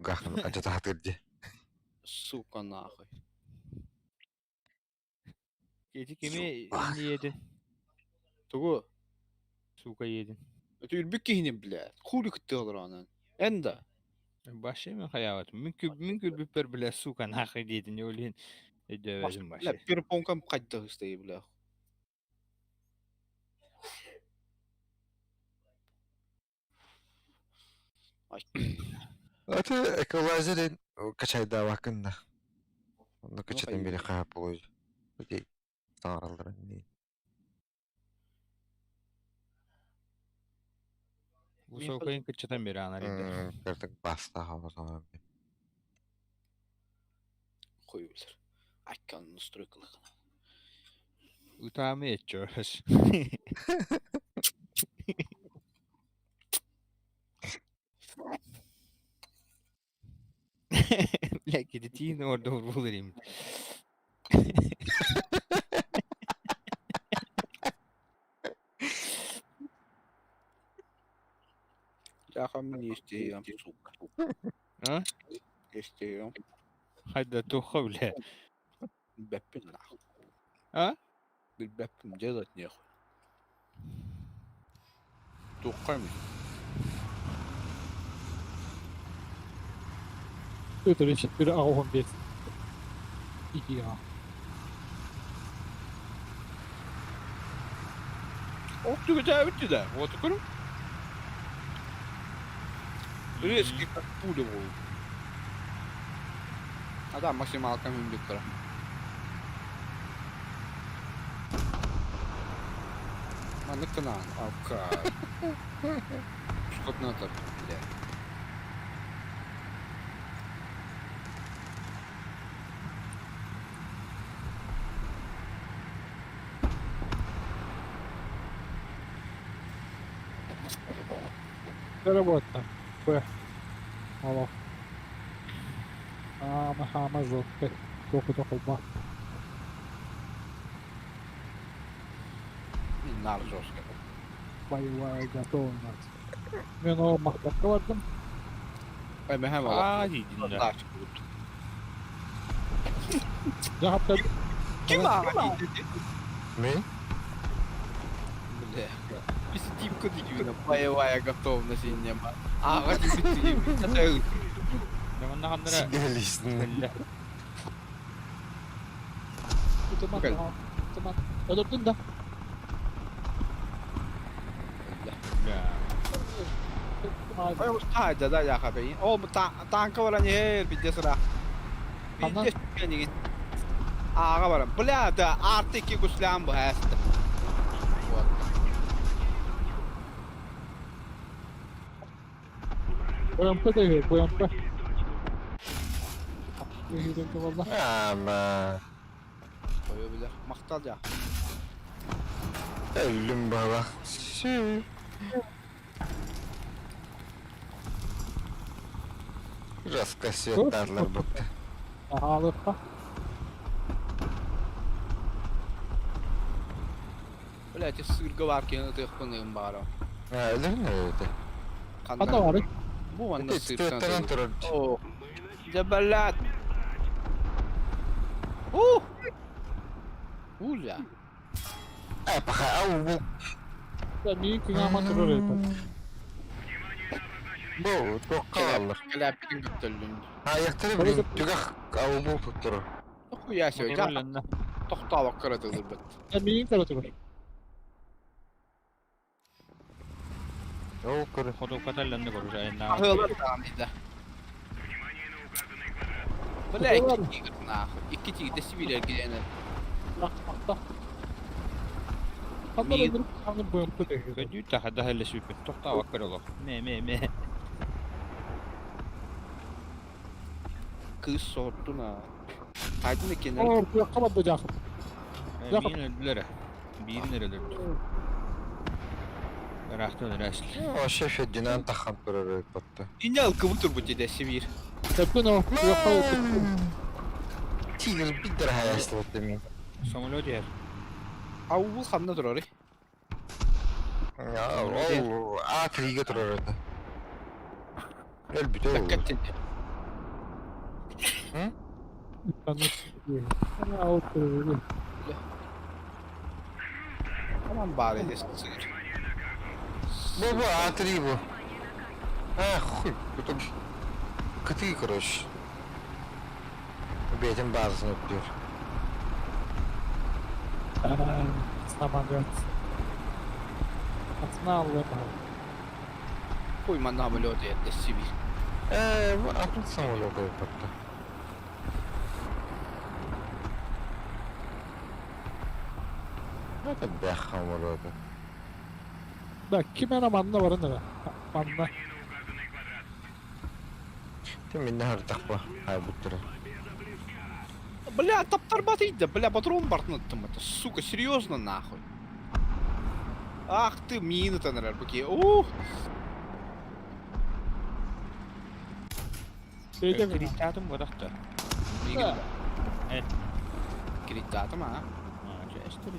Қақын ажа тағдырды. Suka nahı. Geci kimi indi yedin. Tuğu. Suka yedin. Ötür bir kihini bile. Kulu kıttı olur onun. Enda. Başı mı hayavat? Mümkün bir bile suka nakı yedin. Yolun dövedim başı. Bile bir ponkam kaçtı hıstayı bile. Ay. Аты эколайзерин качайда вакында. Оны качадан бері қағап болой. Өтей саңаралдырын не. Bu sokayın kıçıdan beri anar indi. Кірдік баста хава саңар. Koyuyorlar. Akkanın üstürükle. Utamı edeceğiz. Belki de tiyini orada vurgulayayım. Я хамни isteyeyim. Suka. Ha? İsteyeyim. Hadi tuha bile. Beppin lah. Ha? Bir beppin cezat ne? Tuğay mı? ötürü eşit bir A15. 2A. Oktu güzel bitti de. Otukurum. Eski bu da bu. Adam maksimal kan hündük kara. Manlık kanan. Avka. Скот на так. Работа. Б. Мало. Махама жестко. Только холба. Nar жестко. Боевая готовность. Мен o maqtatga vardım. Ay ben hem Aa yedin de. Cevapta Kim ağa dedi? Мен? Бля. Biz tip кодигюна. Боевая готовность инема. Аға дебитейim. Tatay. Yaman kandıra. Сигалистин. Belle. Bakın. Tamam. Öldürdün de. Ya. Ay usta da ya kabeyin. O bu tanka var hani bir de sıra. Tamam. Bir de yani. Ağa var. Bля da artık ki kuslam bu hasta. BMP değil, BMP. İyi de valla. Ама. Koyuyor bile. Maktal ya. Öldüm baba. Раскассетарlar baktı. Ağlıkta. Блядь, sırgı varken tıkpınığım bari. Ha öyle mi öyle? Hadi var. Bu anda Tütütten sırttan durur. Oh. Ceballat. Ya. Apa au bu. Ben niye kıyama durur yapar. Bu çok kalır. Kelepçin götürdüm. Ha yaktırı bir tügah au bu tutturur. Toku ya şey. Motorlarına. Tokta bak karadır bet. Ben niye kara durur. Yok kuru. Foto katarlarını koruş ayından. Ahılar tanıydı. Böyle iki tigir nahı. İki tigir de siviller gidene. Bak. Hatta Mi- öldürüp sanırım boyuntu değil. Kötü tahada hele süper. Tokta vakar olur. Me. Kız sordu na. Haydi ne kenara. Oo, bu yakamadı bacak. Yakın. Birini öldüler. Birini öldürdü. Rahatsız olur asıl. O şefe dinan tahan durur battı. İnce alkıvıtır bu dede sivir. Tepkin o. Yakamadı. Tigir bir daha hayaslı demin. Samolo diğer. Avu bu kanına durur. Ya o A3'ye durur orada. Elbette olur. Dikkat edin. Hı? Ben de sıkıyorum. Ama oturuyor. Tamam bari de sığır. Bu A3 bu. Ha хуй. Это коты, короче. Беден bazısını öpüyor. Samanlıyorum. Atına alıyorum. Koyman namı lodu yerde sivir. Bu akıl samolo battı. Ne de beham oldu. Bak kime ramanla varın da. Manla. Ты меня такой, ай бутера. Бля, топтарбатыйда, бля, патрон бартнуттым это, сука, серьезно нахуй. Ах ты, мины-то, наверное, какие. Ух! Şeyde mi? Kritatım var da. Ha. Evet. Гритата, ма. Честно.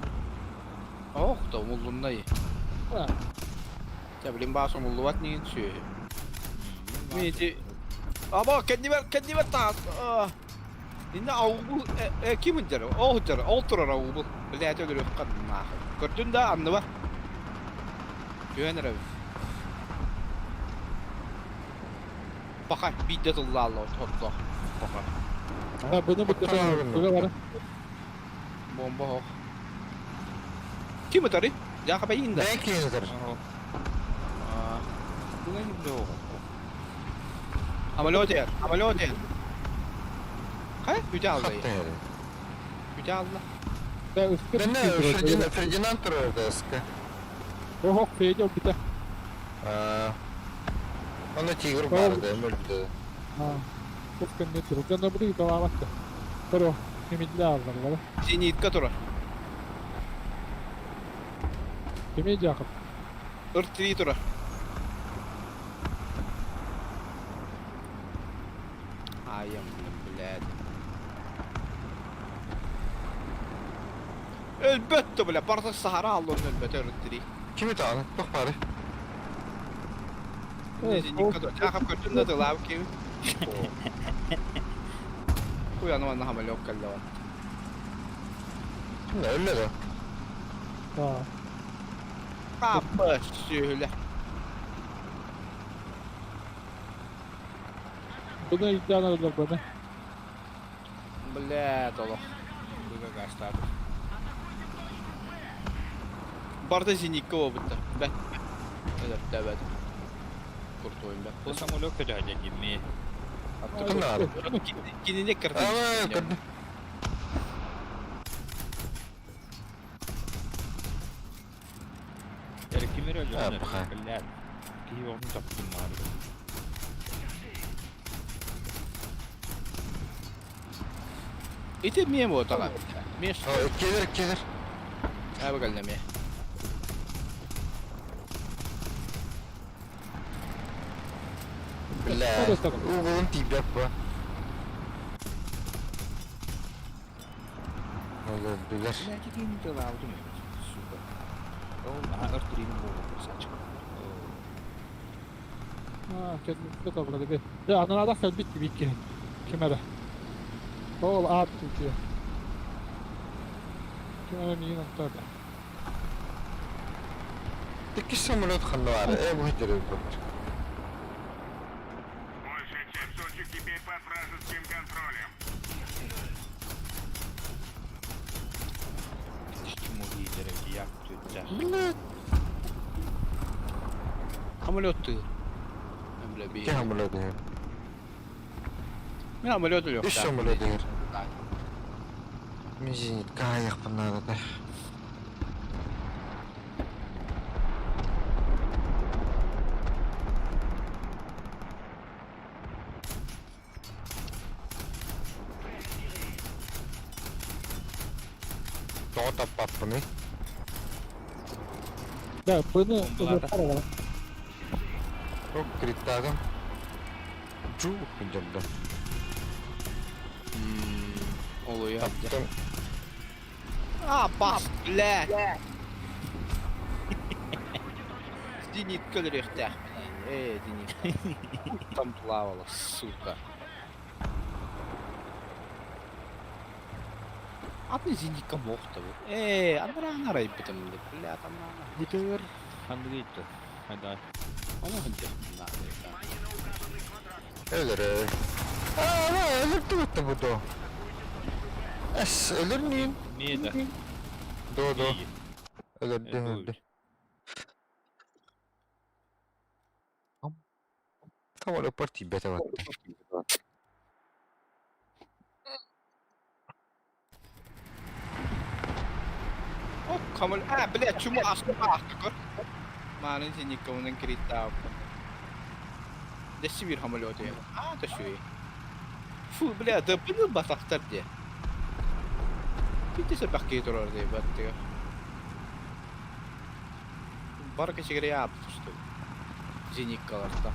Ох, да умулундай. Ha. Я, блин, бас умулуват не инчу. Видите? Ama kendi ver taas. Yine avul kim indir? Otur avul. Bilete görüyor kadınlar. Gördün de anne var. Güvenir abi. Bakar bir de Allah topla. Bakar. Ha bunu bu kadar. Böyle var. Bomba ho. Kim atar? Ya kapı indi. Belki yeter. Bu ne gibi o? Ameliyat yer. Ha? Güzel Hatta değil. yani. Güzel. Ben üstte Ben ne Ferdinand dururdu eski. O feyde bir de. Onda tigir vardı, öldü. Ha. Bu ne tür? Ben de burayı devam etti. Pero kimidli aldılar böyle. Zenit katura. Kimidli yakıp. Irtri tura. Ayam blad. Elbette bile barda sahara aldın elbette ırtri. Kimi tanı? Bak bari. Ne zenit katura. Çakap gördün de lav kim? Uyanım anna hamle yok kaldı var. Şimdi öyle de. Ha. Kapı şöyle. Bunu iddialar alırlar bana. Blad oğlum. Bu da gastar. Barda zenit kova bitti. Ben. Evet. Kurtuyum ben. Bu samolo kötü hacı gibi. Bunlar. Kendine kırdı. Ama kadın. Yani kimler öldü? Ha, bakar. Kıller. Ki onu taptım abi. İte miye mi o tabi? Miye Gelir. Ha bakalım ya. Бля, уголын тибек ба. Olabilir. Belki de aldım. Süper. Daha örtülüğünün bu olursa açık. كده ولا ده لا انا ادخل بيتي بيك كاميرا هو اب كده كاميرا مين طالع Dikiş samolot خلوه على bu hicret bu. Большая часть Сочи теперь под вражеским контролем. Чему лидеры yaptı cah. Ameliyat diyor. Öyle bir. Ki hamile değil. Ne ameliyat yok. İş hamile değil. Mizin kayak bunlar da. Doğru da patlamış. لا bunu Çok kritikten. Çok güzeldi. Oluyor. Taptım. Bas. Bля. Зенит көлрехтә. Зенит. Там плавала, сука. Adını Zendik'a mokta bu. Anlara arayıp bitim de. Bля там надо. Gitar. Handrito. Hadi. Ama hınca. Ölür. Ölür tuttu bu da. Ölür müyüm? Niye de? Doğdu. İyi. Öldü öldü. Tam öyle parti bete baktı. Kamal. Bля, чему aslında kır. Malin Zendik'a onun krita. Desi bir hamle diyor. Da şu. Fu bля, da bunu bataktar diye. Bir de sebek getiriyor diye bakıyor. Barka çekere yaptı işte. Zendik'larda.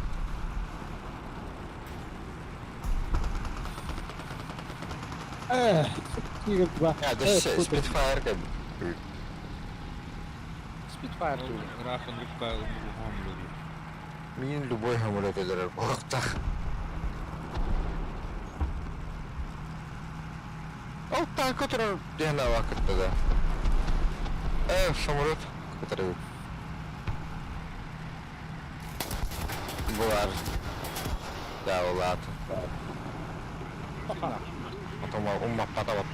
تيجي بقى Ya da Spitfire gibi. Spitfire diyor. Rahatın rükkâ hamle diyor. Min любой hamle edilir bu hafta. O tank oturur diyene vakitte de. Samolot oturuyor. Bu var. Ya olat. Atama umma pata battı.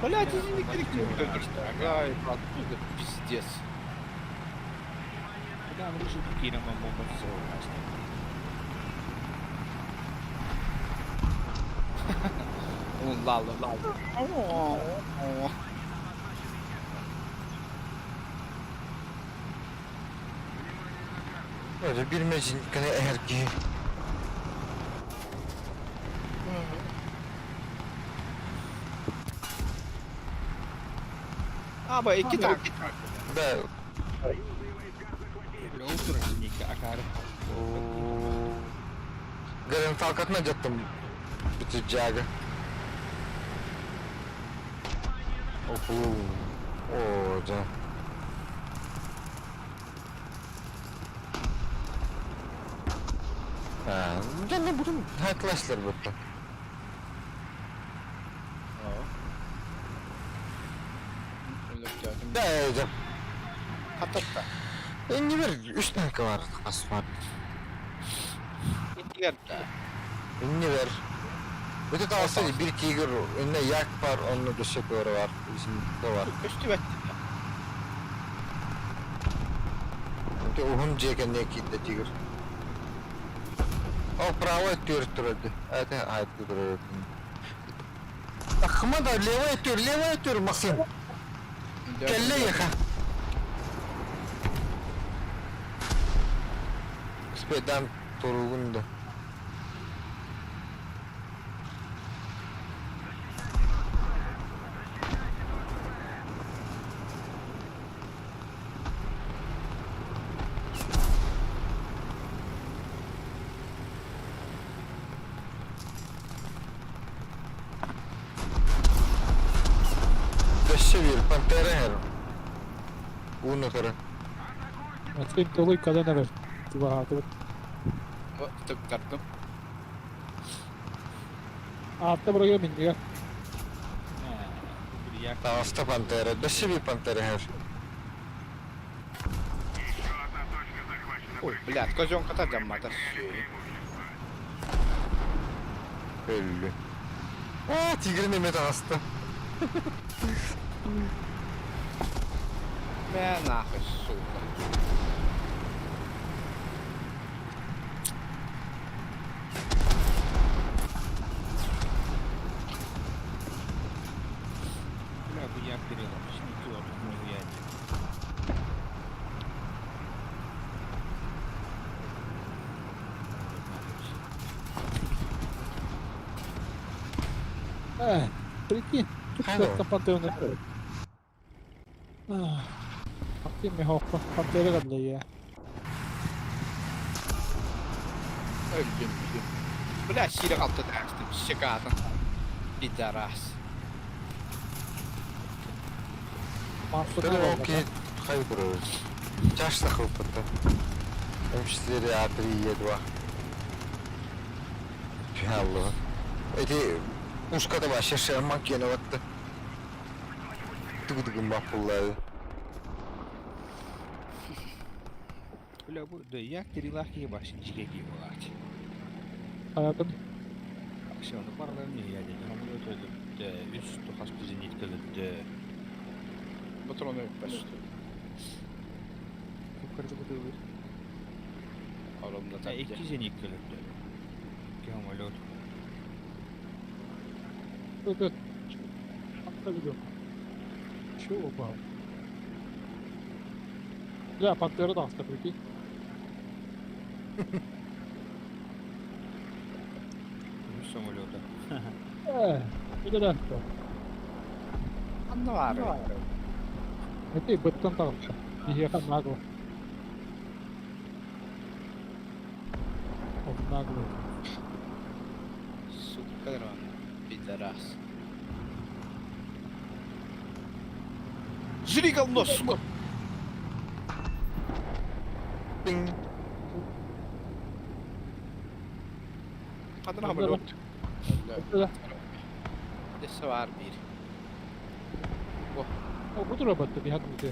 Бля, ты Зендик'lik diyor işte. Gayet haklı. Пиздец. Daha bunu şu fikirle bombası olmaz. Lalla. Öyle bilmezsin ki eğer ki. Ama iki tank. Da Oturun nikah akar. Garın falkatına cattım. Bütün caga. Oo can. Canım bunun hacklaşlar burada. Da hocam. Hatta. Şimdi bir 3 tank var asfalt. İntigarda. Şimdi ver. Öte tavsiye bir tiger önüne yak var onun döşek doğru var. Bizim de var. Üstü bekle. Öte uhun ceken ne kitle tiger. O bravo ediyor durdu. Evet ait duruyor. Akma da leva ediyor Maxim. Kelle yaka. Sepeden turgunda. Дощевир, пантера хер. Унухара. Стрим толый когда навер. Багато. Tıktırdım. Altta buraya bindi ya. Bir yak. Таста пантера, дощевир пантера хер. Еще одна точка захвачена Ой, блядь, козёнка там мата. Ölü. Aa, tigrin emeti hasta. Ben nahı suka. Бля, bu yak перелом. Şimdi gördüm bunu yani. Prikинь. Hello. Тут пантера навер. Aktif mi hoppa? Pantera kadar ya. Öldüm. Блядь, сири kalktı dersim. Şıkadın. Bir daras. Mahsuda Тэлэ var. окей, хай көрөө. Чааштай хөвпөтө. Эмчлэр яадры едва. Пиалло. Эти ушкада башаша макина ватты. Тугудугун бапуллады. Bля, bu da yak перелахи başın çiğeki olacak. Hayatım. Akşamda paralar ne yani? Hamur ötürdüm. Üst tuhas bizi nitkaladı. Patronu başladı. Yukarıda bu da olur. Alımda Ha, tabii. iki nitkaladı. Ki hamur ötürdüm. Dur. Altta gidiyor. Şu oba. Ya pantera da hasta prikинь. Bu samolyoda. Ne kadar hasta. Anla var. Это беттон там. Ехал нагло. Он нагло. Süper onu. Bir daras. Zırıgal nasıl? Пинг. Kadın hamur yok. Да. Desi var bir. O bu robotta bir hadım diye.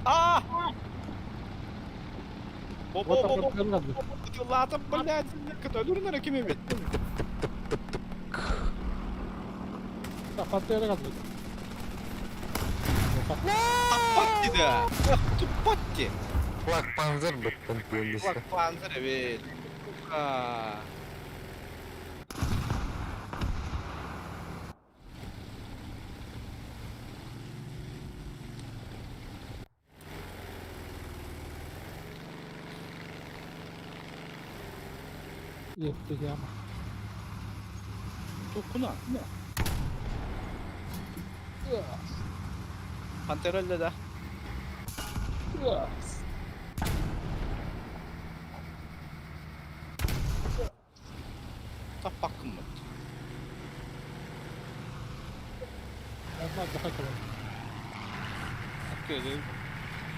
Ah! Вот Бо-бо-бо-бо. там пантера надо. Ладно, блядь, кто дурно раками бит. Да, пантера надо. Патти да. Ах ты патти. Лак панзер быттын пендisi. Bak panzer evet. Ha. Yetti ya. Dokuna. Panterelle de. Ta bakın mı? Olmaz daha kolay. Hakikaten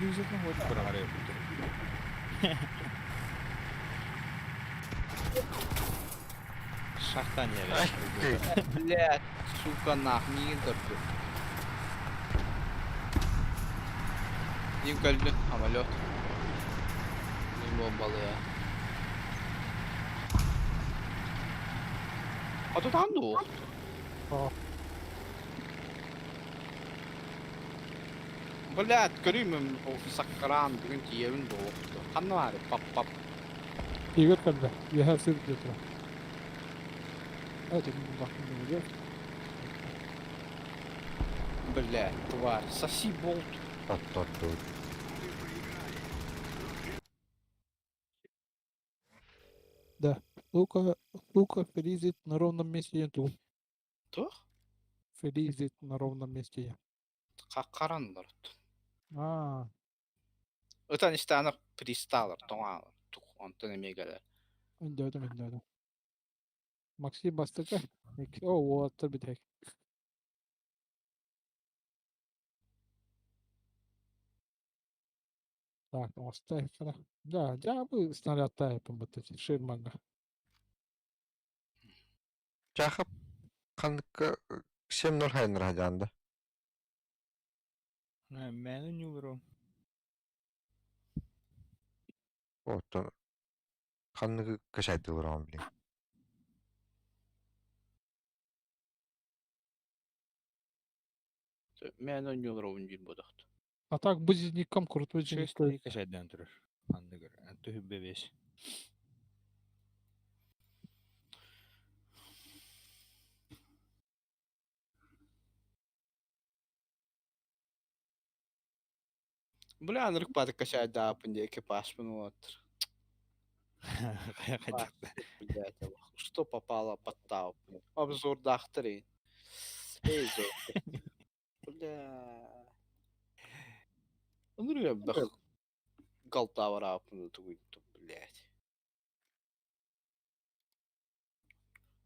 yüzüne hoş bir araya buldu. Шахтан я Ай, ты. Блядь, сука, нахуй дырды. Дим көлді, самолет. Не бомбалы ya. Adı tanıdı o. Aa. Блядь, göreyim mi o sakkaran bugün yerin doğdu. Kanı var ya, pap pap. Игорь когда? Я сын где-то. Это не бахнул идет. Блядь, тварь, соси болт. Патпату. Да. Лука фризит на ровном месте нету. Tuh? Фризит на ровном месте я. Kakkaranlar. А, Öten işte ana pristalar, toğalar. Tuh, ondan emeğe gelir. Öndödüm. Максим бастыка. О, вот битек. Так, оставь. Да, я бы снаряд тайпом вот эти ширманга. Чахап ханка 7-0 хайнер хаджанда. Мен юлро. Ото ханны кашайды урам блин. Мен ойнуолар ойнуyor бодохт. А так бузником крутой 6-3 кашайдан турар. Андыгар. Төһүббе 5. Бля, анырык баты качай да апынде экипаж вот. Блядь, что попало под тау? Обзор дахтары. Эй, зор. Бля. Ну, я бах. Галтавар апыны тугуй, блядь.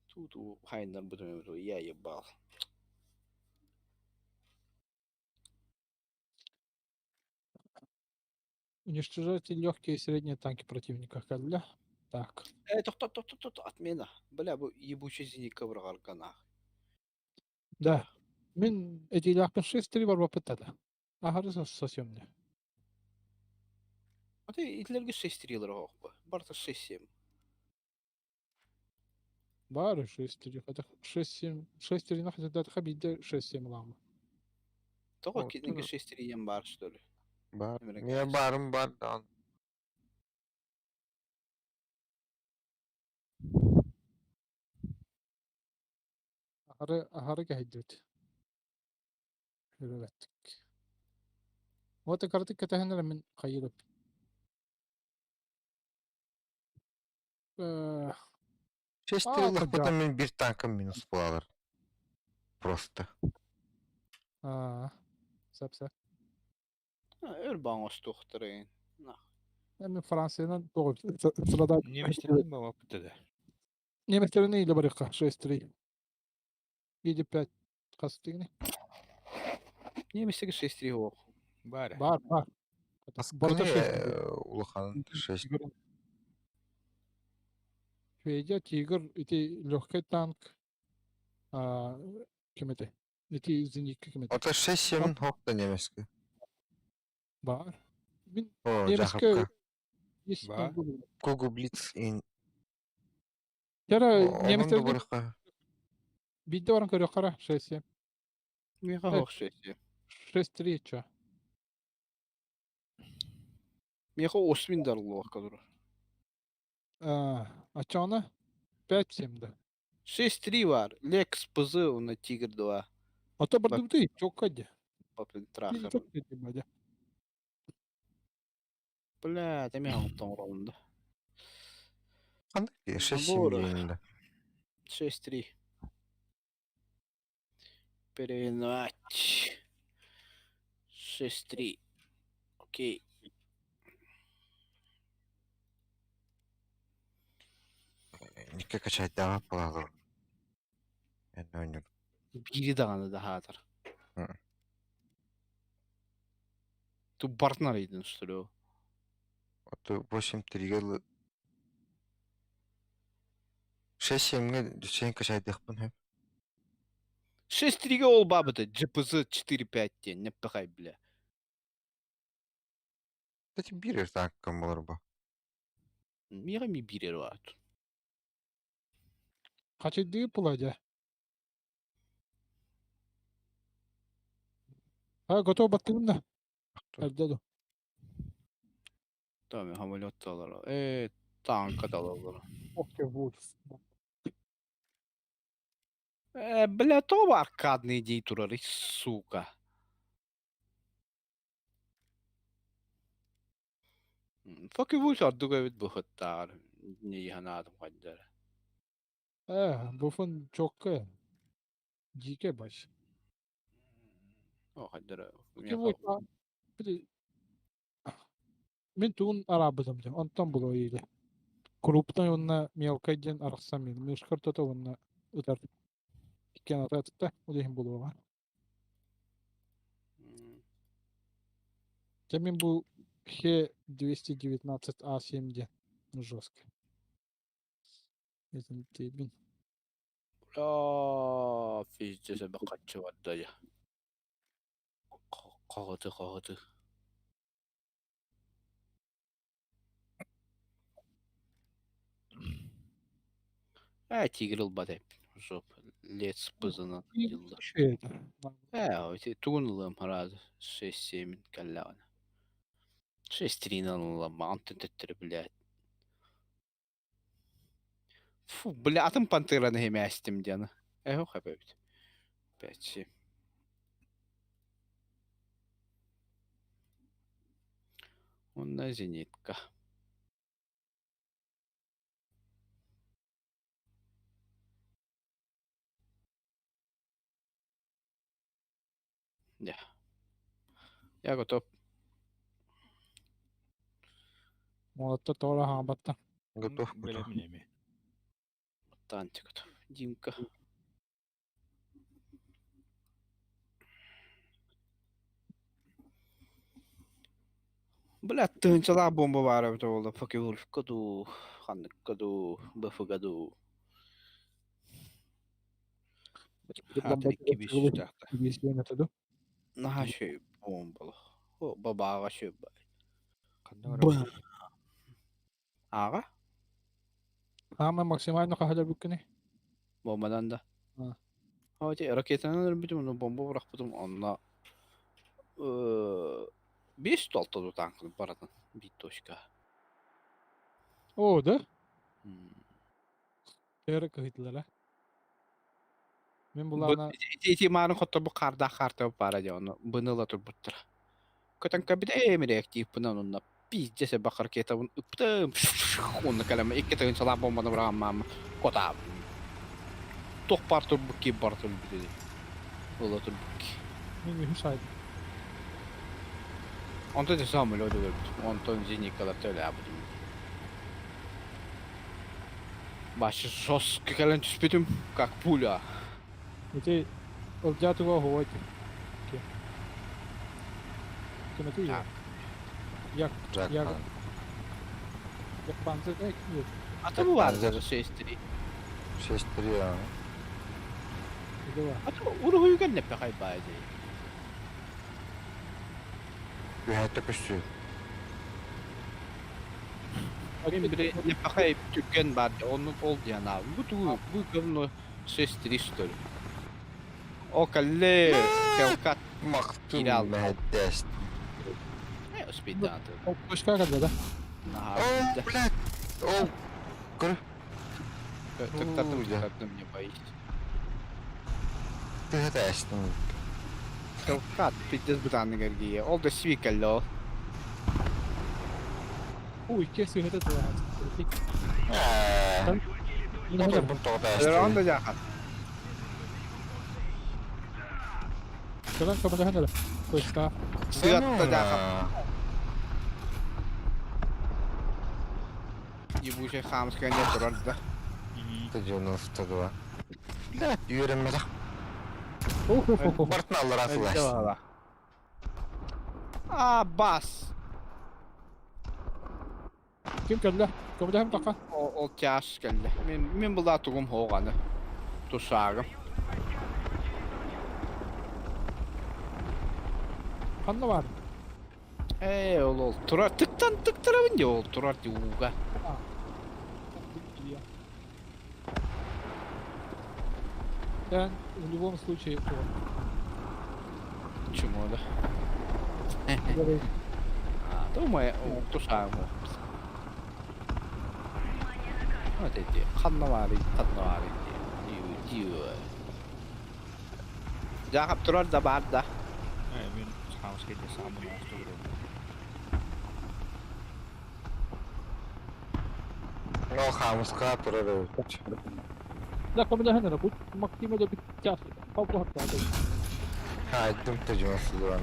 Тут хайнар будем я ебал. Уничтожайте легкие и средние танки противника. Калля. Так. Отмена. Бля, bu ебучий зенитка врага нах. Да. Мен эти ляпен 6-3 бар бапытада. Ахары сосьемне. А ты итлерге 6 трилер охпа. Барта 6-7. Бары 6-3. Хотя 6-7. 6-3 нахуй да хабиде 6-7 лама. Того Вот, кидинге 6-3 бар, что ли? Бар. Американец. Мия барым бар дан. Ахары гайдет. Хөрөттик. Вот картык кетәһеннәр мен кайырып. Э, 6 А, триллах тогда. потом мен bir танкым минус булалар. Просто. Сәп. Örban ostухтырын. Мен Франциянан тоғып. Сырада Неместердин баба пытады. неместерин иле барыкка 6-3. 7-5 кастыгны. Неместеге 6-3 ох. Бары. Бар. Барта 6. Улахан 6. Федя, Тигр, эти легкий танк. Кем это? Эти зенитки кем это? Ота 6-7 хокта немески. Бар. Мен О, немеске жахапка. есть. Бар. Кугу Блиц ин. Яра Онун да неместердин барыкка. бидде баран көрө кара 6-7. Мега ох 6. 6-3 ча. Мега осмин дарлох кадыр. Ачана 5-7 да. 6-3 var. Lex пызы на Тигр 2. А то бардым ты, чокаде. Попин трахер. Бля. Бля, ты меня там ровно. Кандай 6-7 Наборы. дейинде. 6-3. Перенать. 6-3. Окей. Нике качать дага палалар. Мен ойнур. Бири дағаны да хатыр. Hı. Ты партнер едін, что ли? Ота 8-3 6-7 сен качать дыхпын хеп. 6-3 ол бабыды. GPZ 4-5 ден. Не пахай, бля. Кстати, бирер танкым болар ба. Мега ми бирер var. Качыды пуладя. Готов баттым да. Эрдеду. Tamam, ameliyat da alır. Tanka da alır. Окей, вот. Бля, то var arcadный editor, сука. Fuck you, vur ardı evet bu hatta. Neyi hanadım kadar. Буфун чокка. Дике баш. O kadar. Окей, вот. Мен туун арабызым дем. Онтан було ийле. крупной онна мелкой ден арахсамин. Мышкарта то онна утар. Иккен ататта удехин булуга. Темин бу Х219А7 жестко. Это тебин. Физически бакачу ваддая. Кагыты. Тигрил бадеп. Жоп. Лец пызына дилда. Что это? Оти тугунлым раз 6-7 каллана. 6-3 налама антын теттер, блядь. Фу, бля, атым пантераны хемястим дяна. Хапэбит. 5-7. Он на зенитка. Да. Я готов. Вот это тоже габата. Готов. Белемнеми. Танчик готов. Димка. Бля, тынчала бомба бар это олда. Факюль каду. Ханнык каду. Бафагаду. Нахаши бомбал. О, бабага шибай. Кандара. Ага? Самое максимально кахадар буккани. Бомбадан да. А. Оти ракетаны битим ну бомба бырак бутум онна 5 толтоду танкны баратын. Бит точка. О, да? Тերը кахитлала. Мен булана Эти марын хотто бу карда карта бара жана быныла турбуттар. Көтөн кабиде эмиректив бунан онна пиздесе бакар кетабын ыптым. Онна калама эки тыгын сала бомбаны бураган мам кота. Тох партур буки бартур биди. Ола турбуки. мен мехшайд. Он те самый люди говорит. Он то зеникала төле абудим. Баши жестко кален спитим как пуля. Эти олдятого гойти. Кемати я. Як панцир ек нет. А то бывает даже 6-3. 6-3, а. Дела. А то уругуйга не пехай бази. Ühete püssü. Один бре не пехай тюкен бад, он ол диана. Bu говно 6-3 что ли. О калле хелкат Maktım Kiral. mehdest. успеет. Пушка когда, да? О, блядь. О, кыр. Как-то ты мне боишься. Ты это ясно. Хелкат пиздец бутан энергия. Ол да свикало. Ой, кеси это твоя. Ну, Ну, bu toda Раунд ясно. да. Кадан кабада хадала. Пушка. Сыгатта да. Ебучий хамская не турда. Ты 92. Блядь, yürüme tak. Охо-хо-хо. Bartın alır atılır. Бас. Ким кадла? Кабада хам така. Ол тяж келди. Мен булда тугум хооганы. Тушагым. Ханна бар. Ол турар тыктарабын де ол турар диуга. Да, в любом случае. Чему да? Думаю, тушагым. Вот эти ханнавари. Диу. Жагап турар да бар да. Мен хамскеде самын астырым. No hamska durur. Да, кабада хадала. Будь максима да битчас. Папа хатта. Haydım tecrübesi duran.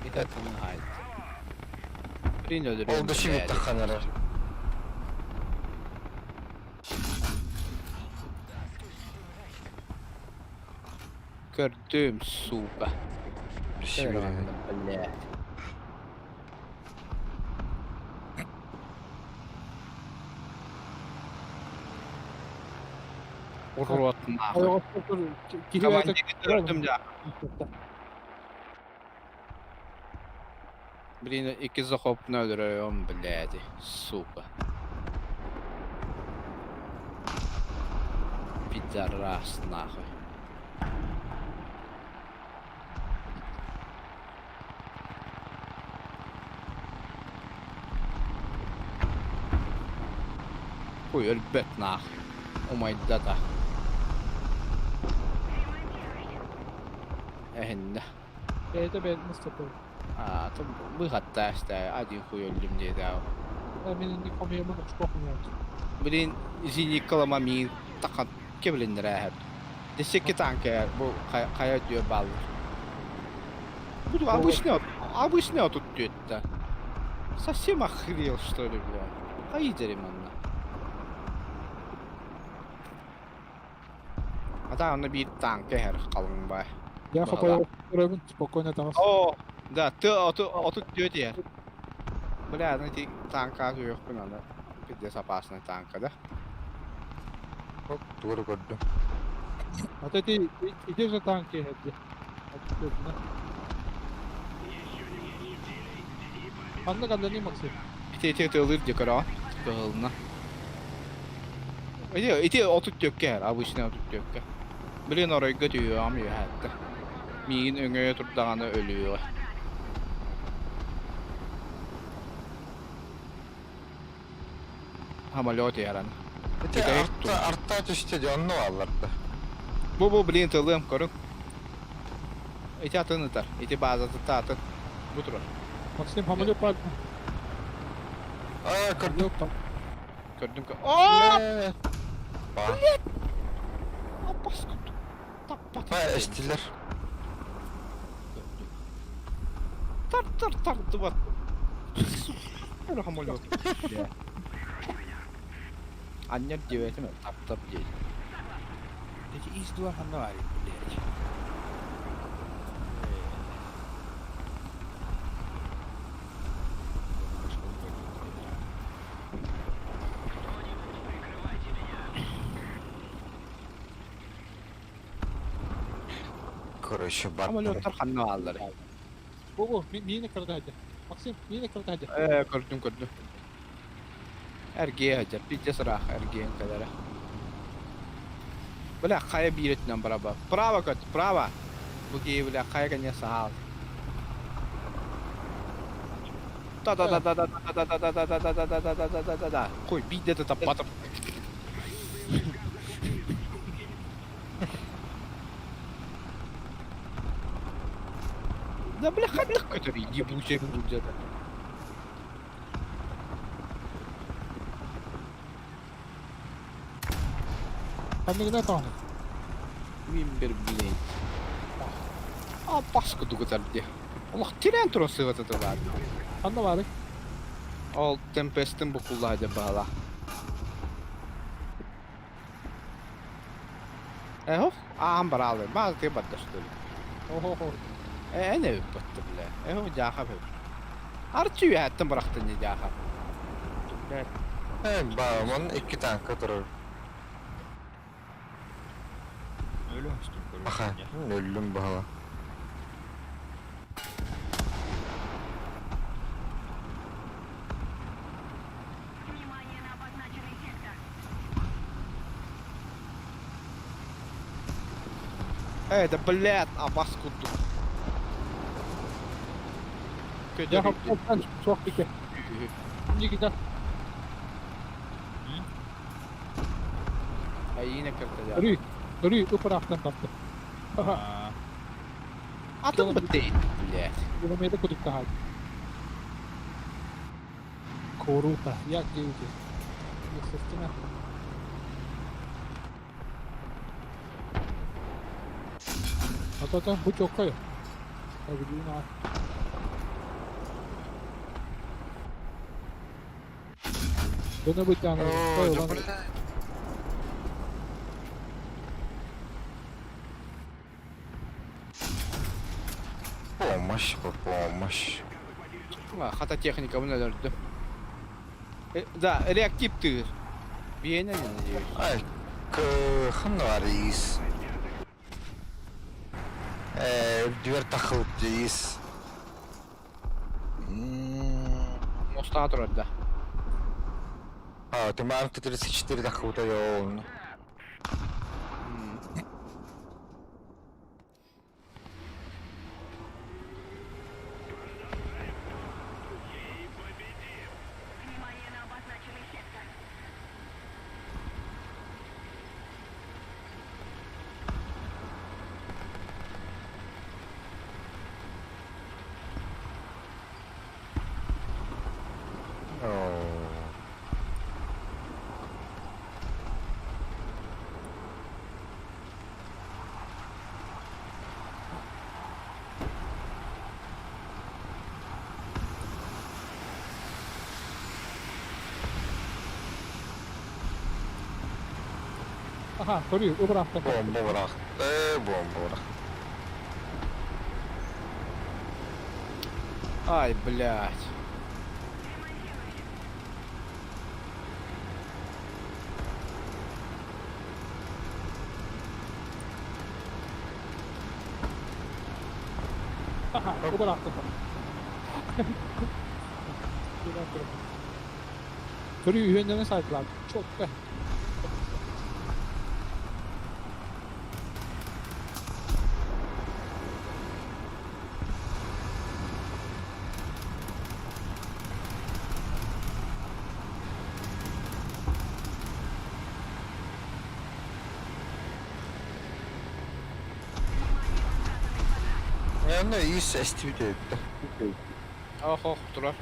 Bir de tanın haydi. Birini öldürüyorum. Oldu şimdi takanları. Gördüm suka. Bismillah. Блядь. Урод нахуй. Ayağı dur. Командир'i gördüm ya. Блин, iki захопно öldürüyorum блядь. Сука. Пидорас нахуй. Хуй, ölbet нахуй. Oh my data. Ehinne. B'de ben Mustafa. Tam bu hatta işte adin хуй öldüm diye daha. Benim de komiyeme çok kokmuyor. Блин, извини, kalama min takat kebilindir her. Desek ki tanker bu kaya diyor bal. Bu обычный тут diyor. Совсем охренел что ли, бля. Haydi manna. Hatta onda bir tanker her kalın bay. Я хапаю уровень, спокойно там. О, да, ты diyor diye. Бля, знаете, танка yok bunlarda. Bir de sapasına tanka da. Hop, doğru gördüm. А ты иди же танки эти. Anla kadar ne maksı? İti alır diyor kara. Kılına. İti otuk diyor ki her. Обычный otuk diyor ki. Bilin oraya götürüyor amıyor hatta. Min öngöye tuttuğunu ölüyor. Hamalot yaran. Artta düştü diyor, onu alırdı. Bu bilin tılığım korun. İti atın atar. İti bazı atın. Bu durur. Максим hamle yapar. Aa, gördüm. Yok tam. Gördüm ki. Aaaa! Bak. Baskut. Tappat. Ha, estiler. Tar duvat. Öyle hamalot. Annem diyor etme. Tap diye. Dedi izduvar hanna var ya. Короче, бат. Hamalotlar hanna alır. Bu mini kırdı hadi. Maksim mini kırdı hadi. Gördüm. Ergeğe hacı. Bir de sıra ergeğin kadar. Bıla kaya bir etlen brava. Brava kat, brava. Bu ki bıla kaya kanya sahal. Da. Koy bir de tapatıp. Да бля, ходок, который ебучий будет. Hamle ne tamam. Вимбер, блядь. А паскуду kadar diye. Allah tren trosu var da. Anla var. Al Tempest'in bu kullaydı bağla. Eho, ambaralı. Bazı diye batıştı. Oho. Ne battı bile. Eho cahap. Artıyor hatta bıraktın ya cahap. He, bağımın iki tanka durur. Öyle açtım korun. Aha, öldüm bağla. Да блядь, а паскуду. Ya haptan çok dike. Şimdi gider. Yine kırdı ya. Rü bu taraftan taptı. Aha. Atın mı değil, блядь. Kilometre kuduk daha. Koruta. Ya geldi. Yesesine. Hatta bu çok kaya. Tabii yine Döne bir tane. Oo, помощь. Хата техника bunu öldürdüm. Da reaktif tır. Bir yene ne diyor? Ay, ханарис. Дверь тахылып дейіз. Mostator orada. Ты марка 34 тахылып yoğun. Aha, soruyor, öbür hafta. Bomba bıraktı, bomba bıraktı. Ay блядь. Aha, öbür hafta. Soruyor, üyendene sahipler. Çok be. Yani iyi ses tweet etti. Oh durar.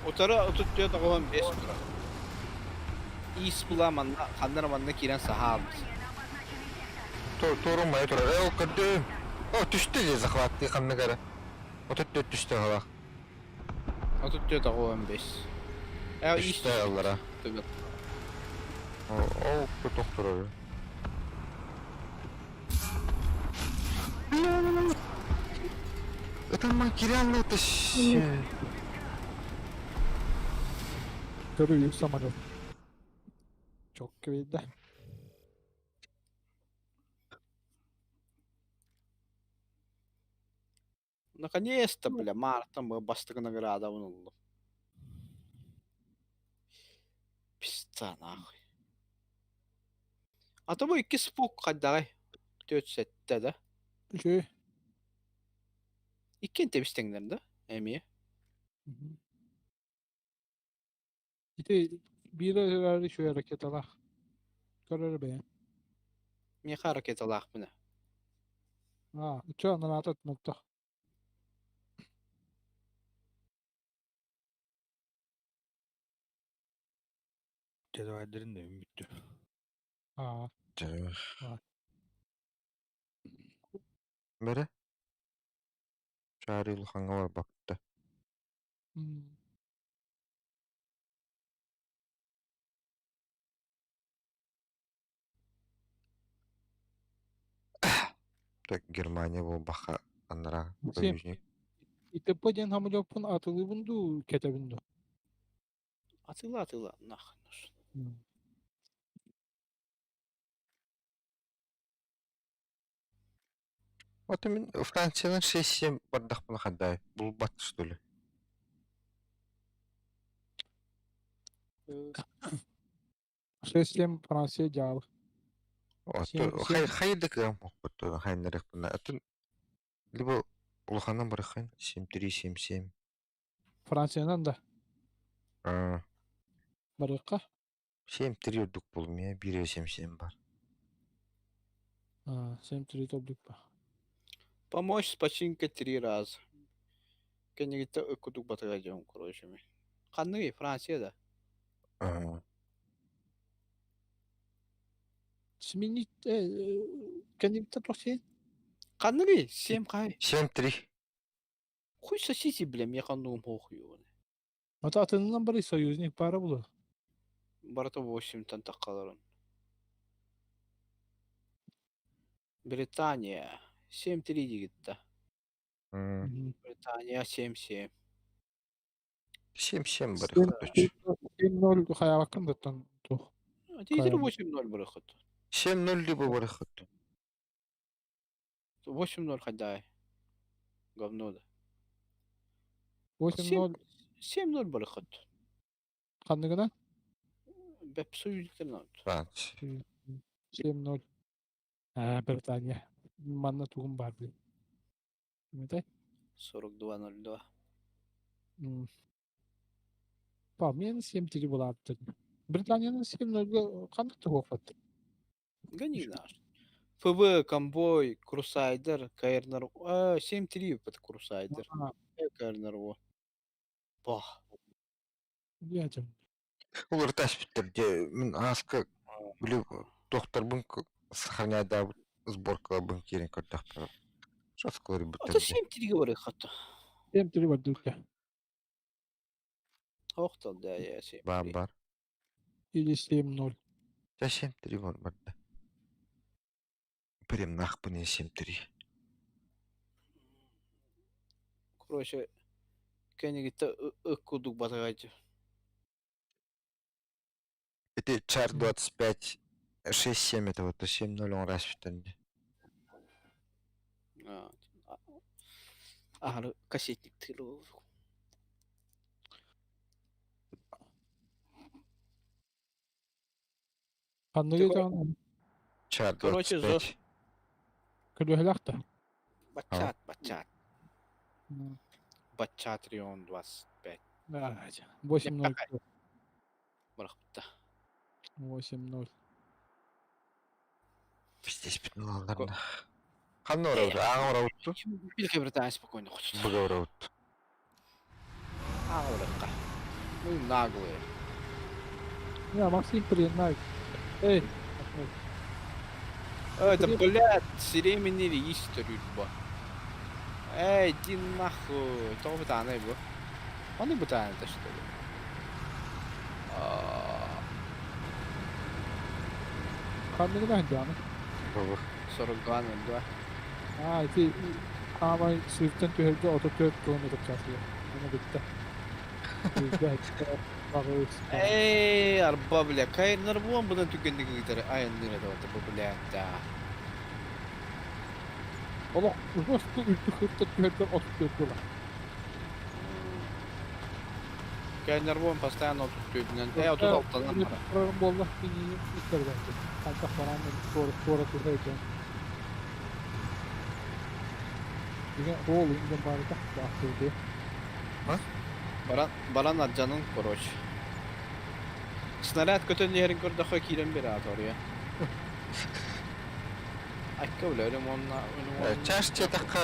Otara otutuyor da kovan 5 durar. İyis bulamanla kandıramanla kiren sahabız. Турмай тұрар. О, кәді. О, түсті де захватты қанны кәрі. Отыт түсті қала. Otutuyor da kovan 5. Түсті аллара. О, көтіқ тұрар. Это материально, это Soruyor, samanı. Çok kıydı. Наконец-то, бля, Марта, мы бастык награда унылды. Писта нахуй. Ата bu 2 spok kadar 4 sette de. Şey. 2 tepistenglerinde emiye. İşte bir arada şu hareket alak. Karar beğen. Niye hareket alak buna? Ha, uçağından atat nokta. Tedavilerin de bitti. Ha. Бәрі? Жарил хаңа бар бақты. Так, Германия бұл бақа анара Сем. көйізіне. İşte bu den hamur yapın atılı bundu ketebindu. Atıla nahnuş. Вот мен Францияның 6-7 бардақ бұны қандай. Бұл бат, что ли? Şeslem Fransa'ya cağlı. Хайдық ғам оқпыты, хайнарық бұна. Атын, либо ұлғанан барыққан 7-3-7-7. Fransa'dan da. Barıqqa. 7-3 өдік болмия, 1-7-7 бар. Ha, 7-3 тоблик ба. Помочь с починкой 3 раза. Кенегите ыкудук батырайдем, короче. Канны Францияда. Сменить кенегите просен. Канны 7 кай. 7-3. Хуй сосиси, бля, мне кануым хохую. Ата атынан бары союзник бары булу. Барата 8 тан такаларын. Британия 7-3 дигитта. Британия 7-7. 7-7 барихат. 7-0 хаябакын даттан тух. Тизер 8-0 бұрықыт. 7-0 либо барихат. 8-0 хадай. Говно да. 8-0 7-0 бұрықыт. қандығына? Бәп сөйліктер науд. Бач. 7-0. Британия. Манна туғын бар бі. Метай? 42-0. Па, мен 7-3 болады. Британияның 7-0 қандықты оқыт? Гони наш. ФВ, Комбой, Крусайдер, Кайрнер. 7-3 это Крусайдер. Кайрнер во. Бах. Ячым. Олар таспиттерде мен аска биле доктор бун сохраняет да сборка бун керен картахтар. Шаскалар Это бутер. 7-3 бұрықыт. 7-3 бар дүрке. Оқтал да я 7-3. Бар. Или 7-0. Я 7-3 бар барда. Прям нахпыне 7-3. Короче, кенегитте ыккудук батагайчы. Это чар 25 6-7 это вот 7-0 он распитанде. Ага, кассетник тырыл. Қандығы жаңын Чар Короче, 25. көлөһіләқті. Бачат. Бачат Рион 25. 8-0. Бұрықпытта. 8-0. Здесь пятнуларна. Ханнора уже, аңорауту. Великобритания спокойно хочет. Быгаураут. Аңырыққа. Ну, наглые. Я, Максим, признай. Эй, Это, блядь, серебряный историю, ба. Эй, иди нахуй. Того бытана, бо. Он и бытана-то, что ли? қандығына жаңы. 42-0. Ити ama sürtten tühelge ototök kilometre çarpıyor. Onu bitti. Эй, арба, бля, кай нарвон бұдан түкендігі гитары. Ай, ныры да оты, бля, да. Ola, uzun sütü ülkü hırtta tühelge ototök yola. Кай нарвон постоянно отут төбінен. Эй, отут алтанан бара. Программ болла, iyi ister bence. Kanka falan da sonra tühelge. Yine oğlu ince bari da baktırdı. Баран аджанын, короче. Снаряд көтөн лерин көрдөкө кирен бери атория. Акка өлөрүм онна. Чаш четака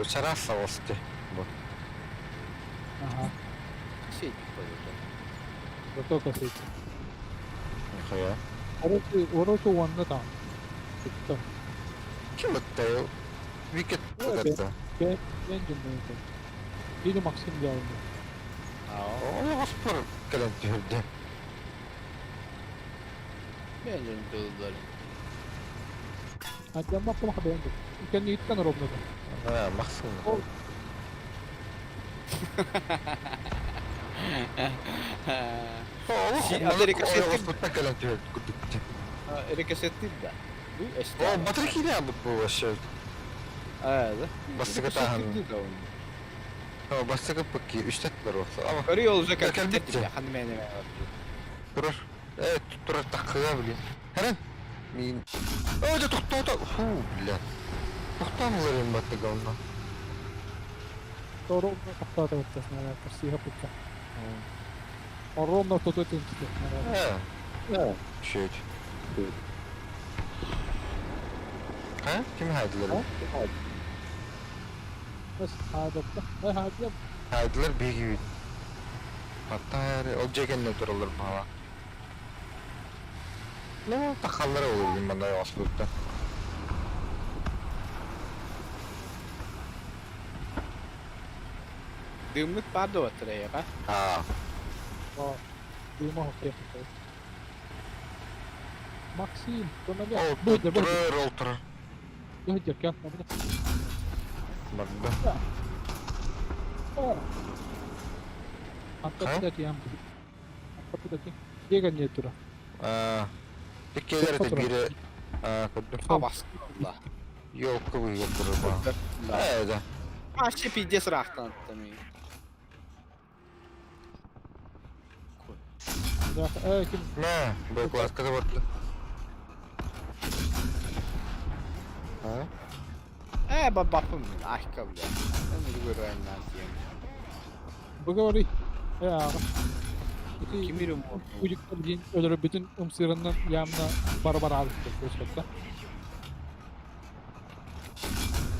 чараса осты. Вот. Ага, Сетик поедет. зато косите. Нихуя. Орочу ванна там. Çıktım. Kim attı? Wicked attı. Ben cümleyim. Yine Maxim geldi. Onu spor kalenti hırdı. Bence dövdülerim. Hadi ama bakma beğendim. Kendi gitken robladı. Ha, maksın. Amerika settim. Spor kalenti hırdı. Amerika settim da. Bu eski. O batarya ne yaptı bu aşağı? Evet. Bastığı tahan. Ha, bastığı peki üçtetler olsa ama. Körü olacak Bakar hareket bitti. ettim. Hani beni Durur. Evet, tutturur takıya bile. Hemen. Min. Öyle tuttu. Hu bile. Tutamıyorum battı gavna. Doğru tahtada etsin. Kasiha pekka. Ronda tutu etsin. He. Şey. Ha? Kim haydiler? Bas hadi. Hadi. Haydiler bir gibi. Hatta yani o cegenle durulur bana. Ne takallara olur bana yavaşlıkta. Dümlük barda oturuyor ha. Ha. Duyma okey. Maxim, bana O gel. Böyle oturur. Böyle gel. Bak da. Antapidaki yan. Antapidaki. Diye niye tura? Tekkeleri de biri Abasla. yok bu yapılır bana. Evet. Aşçı pidye sıraktan attım. Kim? Ne? Böyle kulak kata battı. Babam aşkım ya. Ben de görüyorum nasıl. Bugaveri. Ya. Kimirim o? Çocuklar din ölür bütün umsirından yamna barbar alıştı köşkte.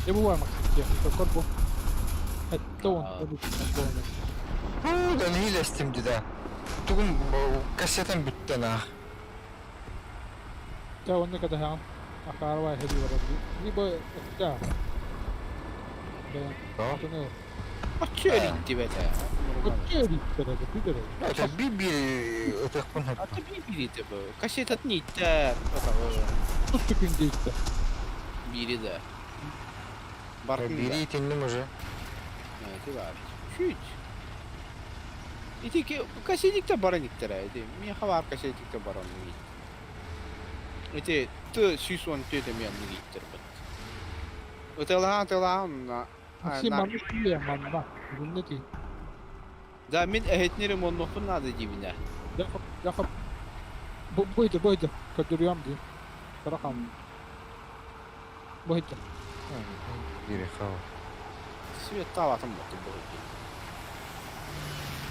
Ne bu var maksat ya? Doktor bu. Hatta on. Ben hile istimdi de. Tugum kasetten bitti na. Ya on ne kadar ham. Akar var hedi var. Ni bu ya. Tamam. Açıyor gitti be de. Açıyor gitti de bir de. Ya bir ötek bunu. Hatta biri de bu. Kaset at nitte. Tuttuk indi işte. Biri de. Biri itindim hoca. Evet var. Hiç. İti kasetikte baran iktiraydı. Mi havar kasetikte baran mı? İti tı süson tüde mi yanı gittir bak. Ötelahan. Aksi manmış değil ya manma. Bu ne değil? Zamin ehetlerim onun okun adı cibine. Yakıp. Buydu. Kaçırıyorum diye. Bırakalım. Buydu. Biri hava. Svet tavatım baktı bu.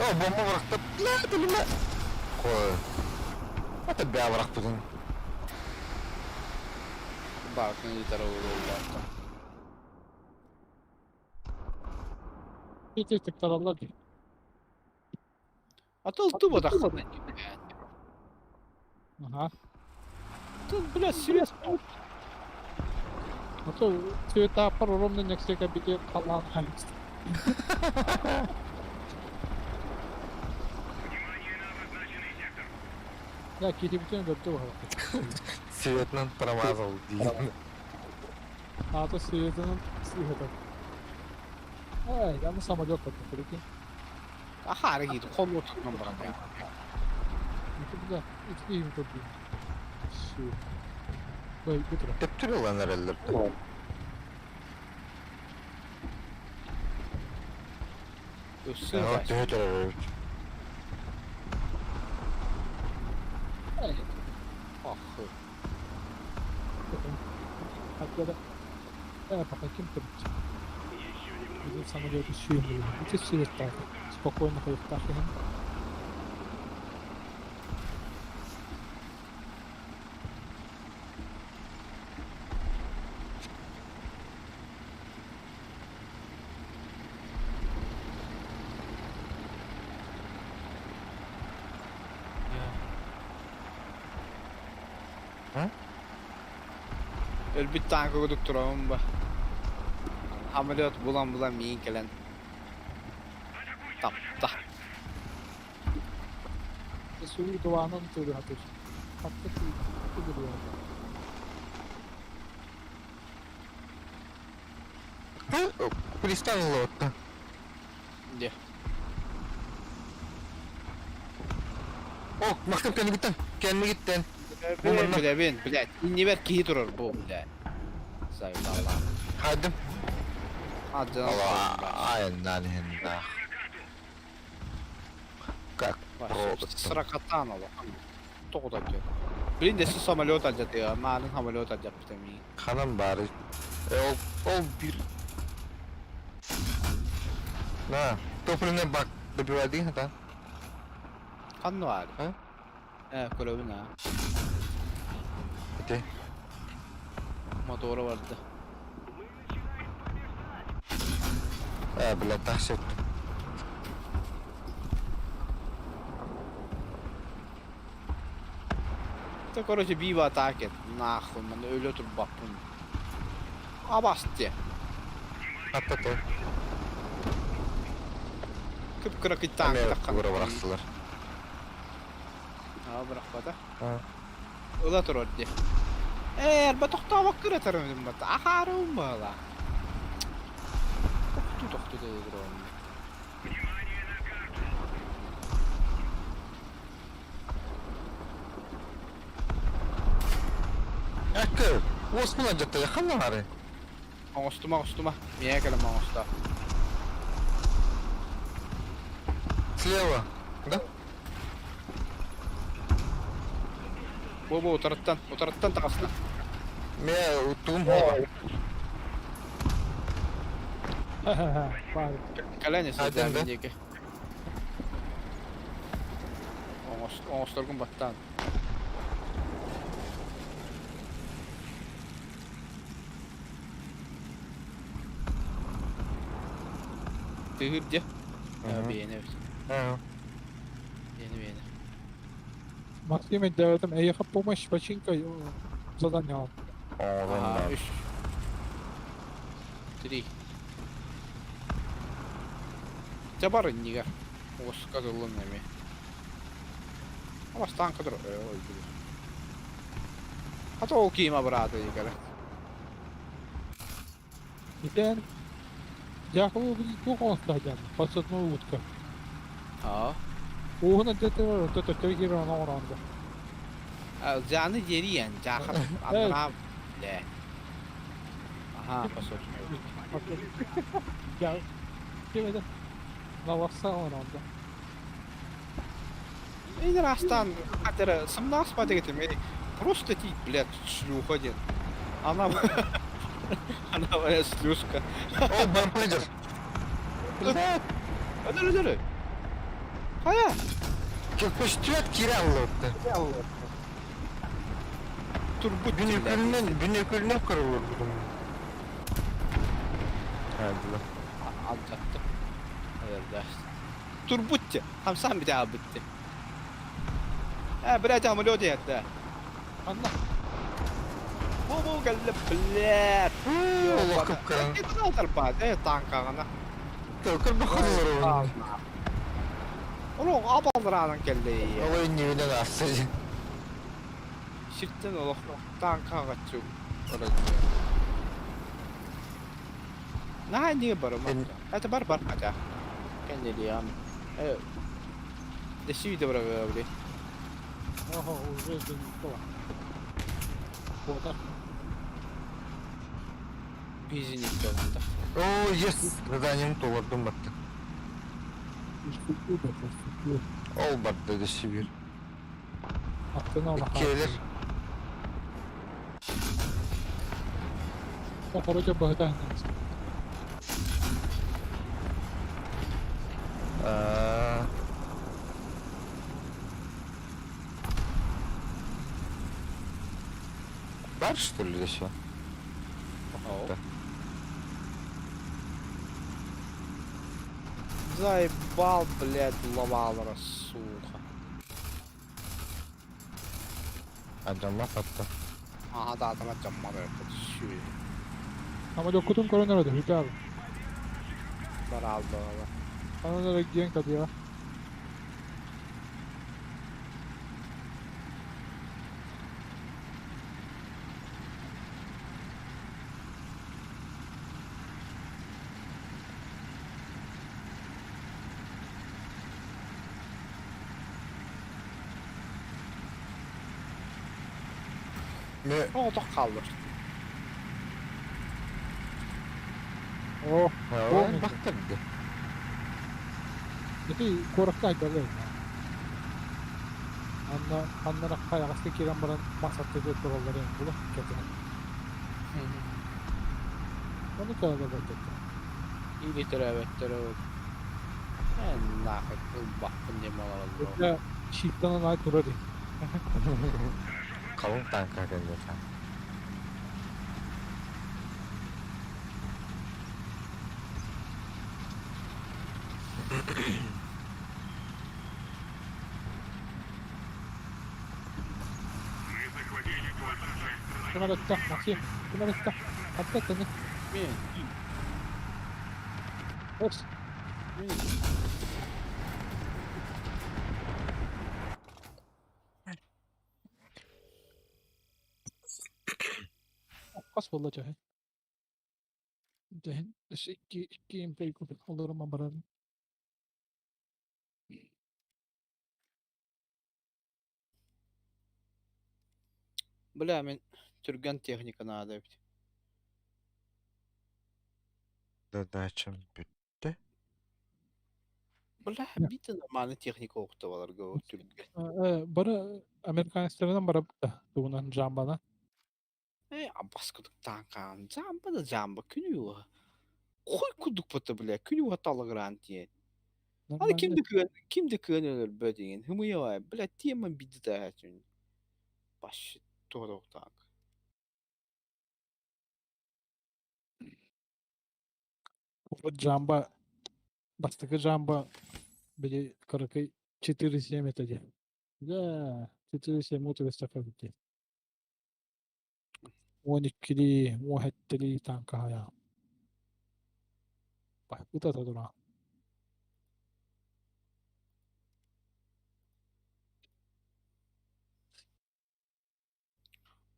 Oh bomba bıraktı. La dilime. Koy. Hatta bir bıraktı bunu. Bakın yeter oldu. Hiç tekrar değil. Atıldı bu da. Aha. Tın bile svet. Atau cerita apa orang yang nyaksikan video kalah habis. Ya kiri bütün gördü var. Светнан промазал. А то светнан светнан. Ай, я на самом деле как-то прикинь. Aha git kolu tutmam bana ya. Это да, это им тут. Şu. Koy götür. Teptiri olan herhalde. Üstü Ya var. tühütür. Ay, Ah. hatta da пока kim tuttu. Bizim самолеты шумели. Это все так. Спокойно ходит так. Bir tane koyduk duralım bak. Ameliyat bulan meyin gelen. Tapta. Suyu duanın türü hatır. Hatta ki duruyor. Кристалл лотта. Де. О, Максим kendine gittin. Блядь. İnni ver ki durur bu блядь. Sayın Hadi. Hadi Allah, aynen henda. Как Sıra kattan ala. Toğda diyor. Birinde siz samaliyot alacak ya. Malın samaliyot alacak bir tane. Hanım bari. O bir. Na, topluğuna bak. Добивай hata. Kan var. Ha? Kulübün ha. Hadi. Motoru vardı. Блядь, тащит. Da короче bir atak et. Nahun ben öyle oturup baktım. Abastı. Atladı. Kıpkırık bir tank Evet, takkan. vura bıraktılar. Ha bırakmadı. Ha. Ola tur orada. Eğer ben tokta bakır atarım dedim ben. Aharım bala. Toktu da durum. Akı. Osmanlıca'da yakın var. Аңостума. Мия келем аңоста. Слева. Да? Бу утараттан тагасына. Мен тум хова. Бар. Каләне Один, да? сездән неге. Аңостыргын баттан. Тыгырде. Бейне. Ha. Бейне. Максим отдает им ехать помощь починкой задание. Oğlum. 3 3 Жабар неге. Осы кадрлын эми. Абастан кадр. Ой. Хата ол кийима барады егер. Итен. Дякую, вы он стадиан. Подсадная утка. А. Угна это коррегировано оранга. Жаны жериен, жахар андына. Да. Ага, посол. Я. Кем это? Лаваса оранга. Эйдер астан, атера, сымнас па дегетем, просто ти, блядь, шлюха один. Она моя шлюшка. O bambancı. Dur. Haya. Köpüştüret kiralattı. Turbut. Binekülüne kırılır bunun. Hadi lan. Alacaktım. Hayır Turbutçu. Tam sen bir daha bitti. Блядь, амулет это. Анна. Bu geldi bled. Allah kıpkırın. Ne kadar bad, tankağına. Kır bakalım onu. Oğlum abaldıranın geldi. Olayın evine nasıl? Şirtten oğlum tankağa çok. Nah ini baru mah. Itu baru aja. Kan jadi am. Desi video berapa beli? Ага, уже не Вот так. Bizini kaldı. Oo yes. Zadaniem to vardım battı. Ol battı da Sibir. Hakkını al. Gelir. Короче, Богдан. Бар что ли еще? Да. Заебал, блядь, лавалора, сука. Adamla patla. Aha da adama cammadı yaptı. Şuy. Самолет кутун коронера да, ребят. Baraldı valla. Коронера генка диyor. Ne? O da kaldı. О, Ha, baktırdı. это корактай да. Анна кайгасы кирен баран максатты деп туралар эми бул кетен. Onu kadar da bakıyor. İyi teravettere oldu. Ben nakit bu baktım diye mal aldım. Ya şiittan ait durarı. Kalın tanka geliyor. Мы захватили большую часть Şuna da tutak Maksim. Şuna da tutak. Hakikaten ne? Bir. Hoş. Kas valla cahe. Cahe. İki impeyi kutu. Alırım abararım. Bile men türgen tehnika nada bit. Задачам bitti. Bile bir de normal tehnika okta var go türgen. Bara Amerikanistlerden bara tuğunan jambana. Baskıdık tankan. Jamba da jamba künüyor. Koy kuduk pata bile. Künüyor hatalı garantiye. Hadi kimde kıyanıyor bödeğin. Hımıya var. Bile diyemen bir de daha için. Başı doğru tank. Bu jamba bastıkı jamba bile karakay 4-7 etedi. Ya 4-7 mutlaka gitti. 12'li, 17'li tanka ya. Bak bu da tadı.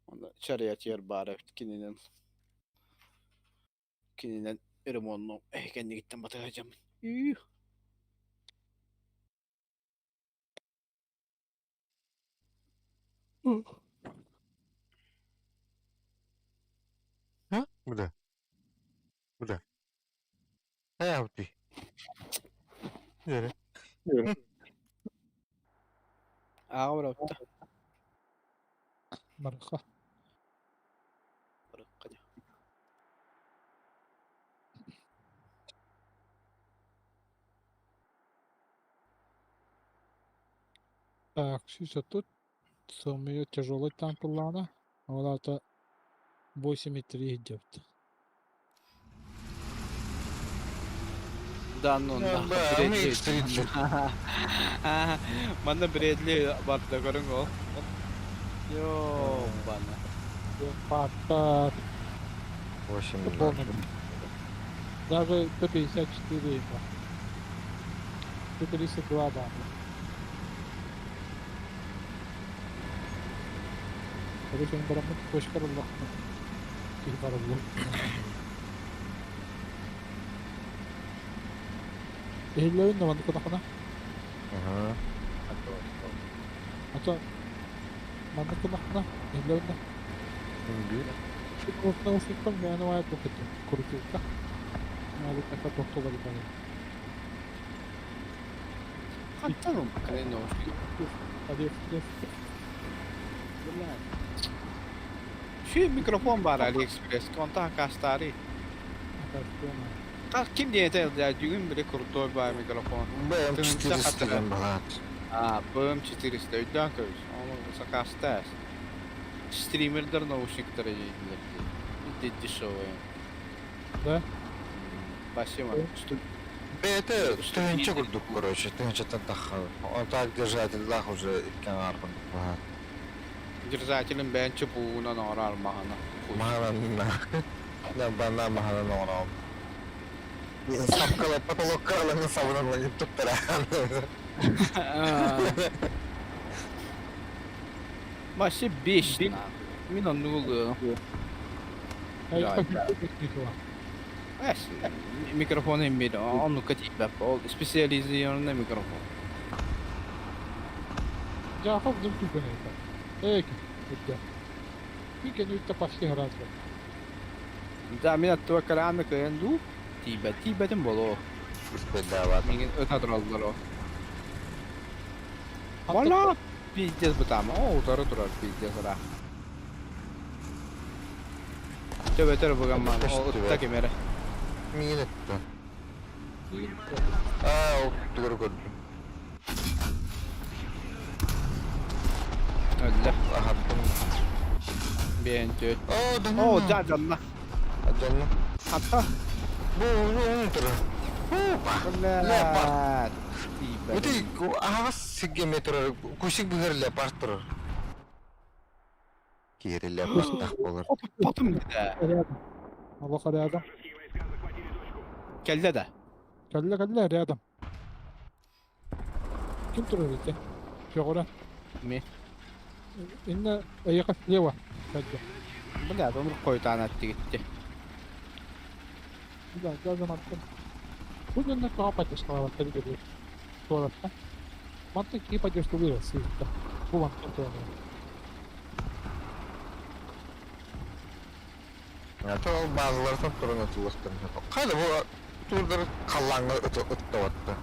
Onda şariat yer bari kininen Ermonlu kendi gittim batıracağım. Ha? Udah. Udah. Ayo Abdi. Iya. Ağır öptü. Baraka. Bırak. Так, сейчас тут самые тяжелые танки Лана. Вот это 8,3 идет. Danonda. Ama ekstrikli. Bana Bradley battı görün o. Yo bana. Пата. 8 Полный. Даже 154 его. 132 бана. Короче, он барамут точка рулахна. Их барабу. Ehlerin de vardı kadar. Aha. Hatta bana kadar. Ehlerin de. Şimdi Şu ortadan ufuktan yani var çok kötü. Kurutuldu. Yani bir kadar doktorlar gibi. Hatta mı bakalım ne olmuş? Hadi yapacağız. Şu mikrofon var AliExpress. Kontak kastari. Kim diyete ya düğün bile kuruttu bir mikrofon. ben Tüm 400 sakat degan bahat. Böğüm 400 ödden köz. Onu sakastas. Streamer'dır наушниктер yediler. Dedi show. Да? Спасибо. Это тыгынча курдук, короче, тыгынча тантахал. Он так держатель лах уже иккен арбан bahat. Держателем бенче буна норар махана. Махана. Да, бана махана норал. Сапкала потолок крылами собрала не туттара. Başı 5 lira. Minon ne oluyor? Hayır, Ya, bak teknik var. Es mikrofon inbir. Onu katip o specializasyonunda mikrofon. Ya fazla bir şey değil. Evet. Bitti. Bir kere ilk defa şey herhalde. Da min اتوكل عنك يندو تيبا تنبلو Bedava. من اتهدر الله والله بيجز بتاعم او ترى بيجز راح تبى بقى ما او تكمل Miinettä. Aa, tukurkod. لا Ahattım. بينجو Oo, dana. او جا جنة Adana. حتى Bu unutur. لا Leopard. تيبا Itu ku awas sige metro kusik buher leopard tur. Kiri leopard tak olur. بطم ده Riyad'ım. Allah Riyad'ım. كلا ده Kelle Riyad'ım. Kim duruyor bitti? Şöyle. مي İnne ayıka leva. Kelle. بلا عمر قويت انا تيجي Bir daha zaman attım. Bugün ne kadar paylaştılar tabii ki. Sonra da. Mantık iyi paylaştırıyor sizde. Bu mantık da. Ya tol bazılardan turun atılıştırın. Hadi bu turdur kallanğı ıttavatты.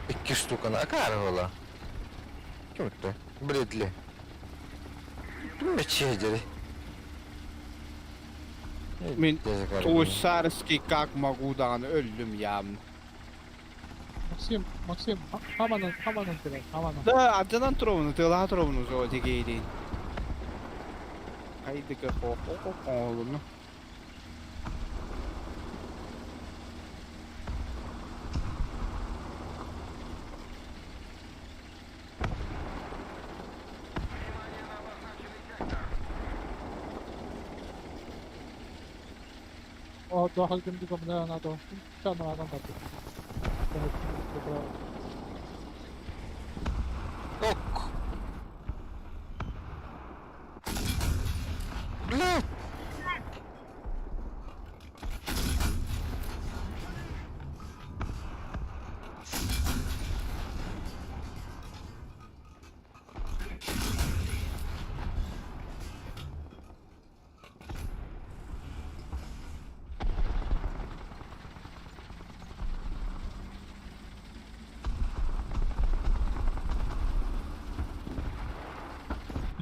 2 штуканы akar ola. Kim öttü? Bredli. Bilme çehderi. Min Tussarski как могу дан öldüm ya. Максим, хаманан керек, хаманан. Да, абжадан туруunu, тыла туруunu жоо дегейдин. Кайдыка коолуну. Дахал кимди комна надо. Чана надо. Ok. Блядь.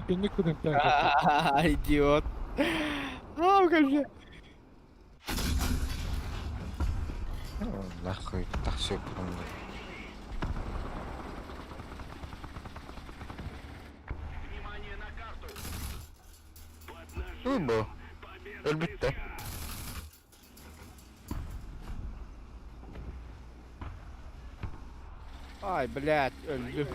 Пенник кудем так. Идиот. Покажи. Нахуй, так все помню. Bu. Elbette. Ay блядь, öldüm.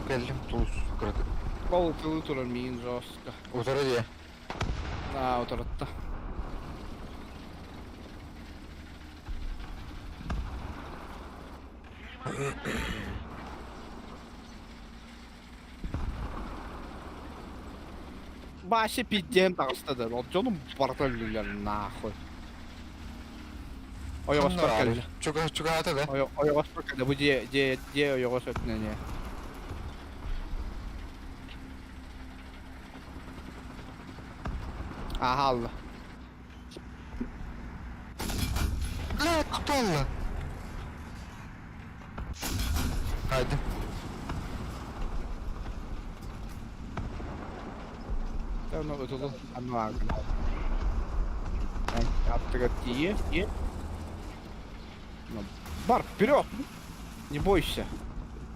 Geldim tuz kırdı. Koltuğu turun min roska. Otur diye. Aa oturutta. Başı pideceğim taksıdadır. O canım bartollular nahul. Oyogos bakıldı. Çok hata da. Oyogos bakıldı. Bu diye oyogos ötünene. Aha Allah. La kutulla. Haydi. Давно ötülü. Anladım. Yaptık diye. Бар, вперед! Не бойся.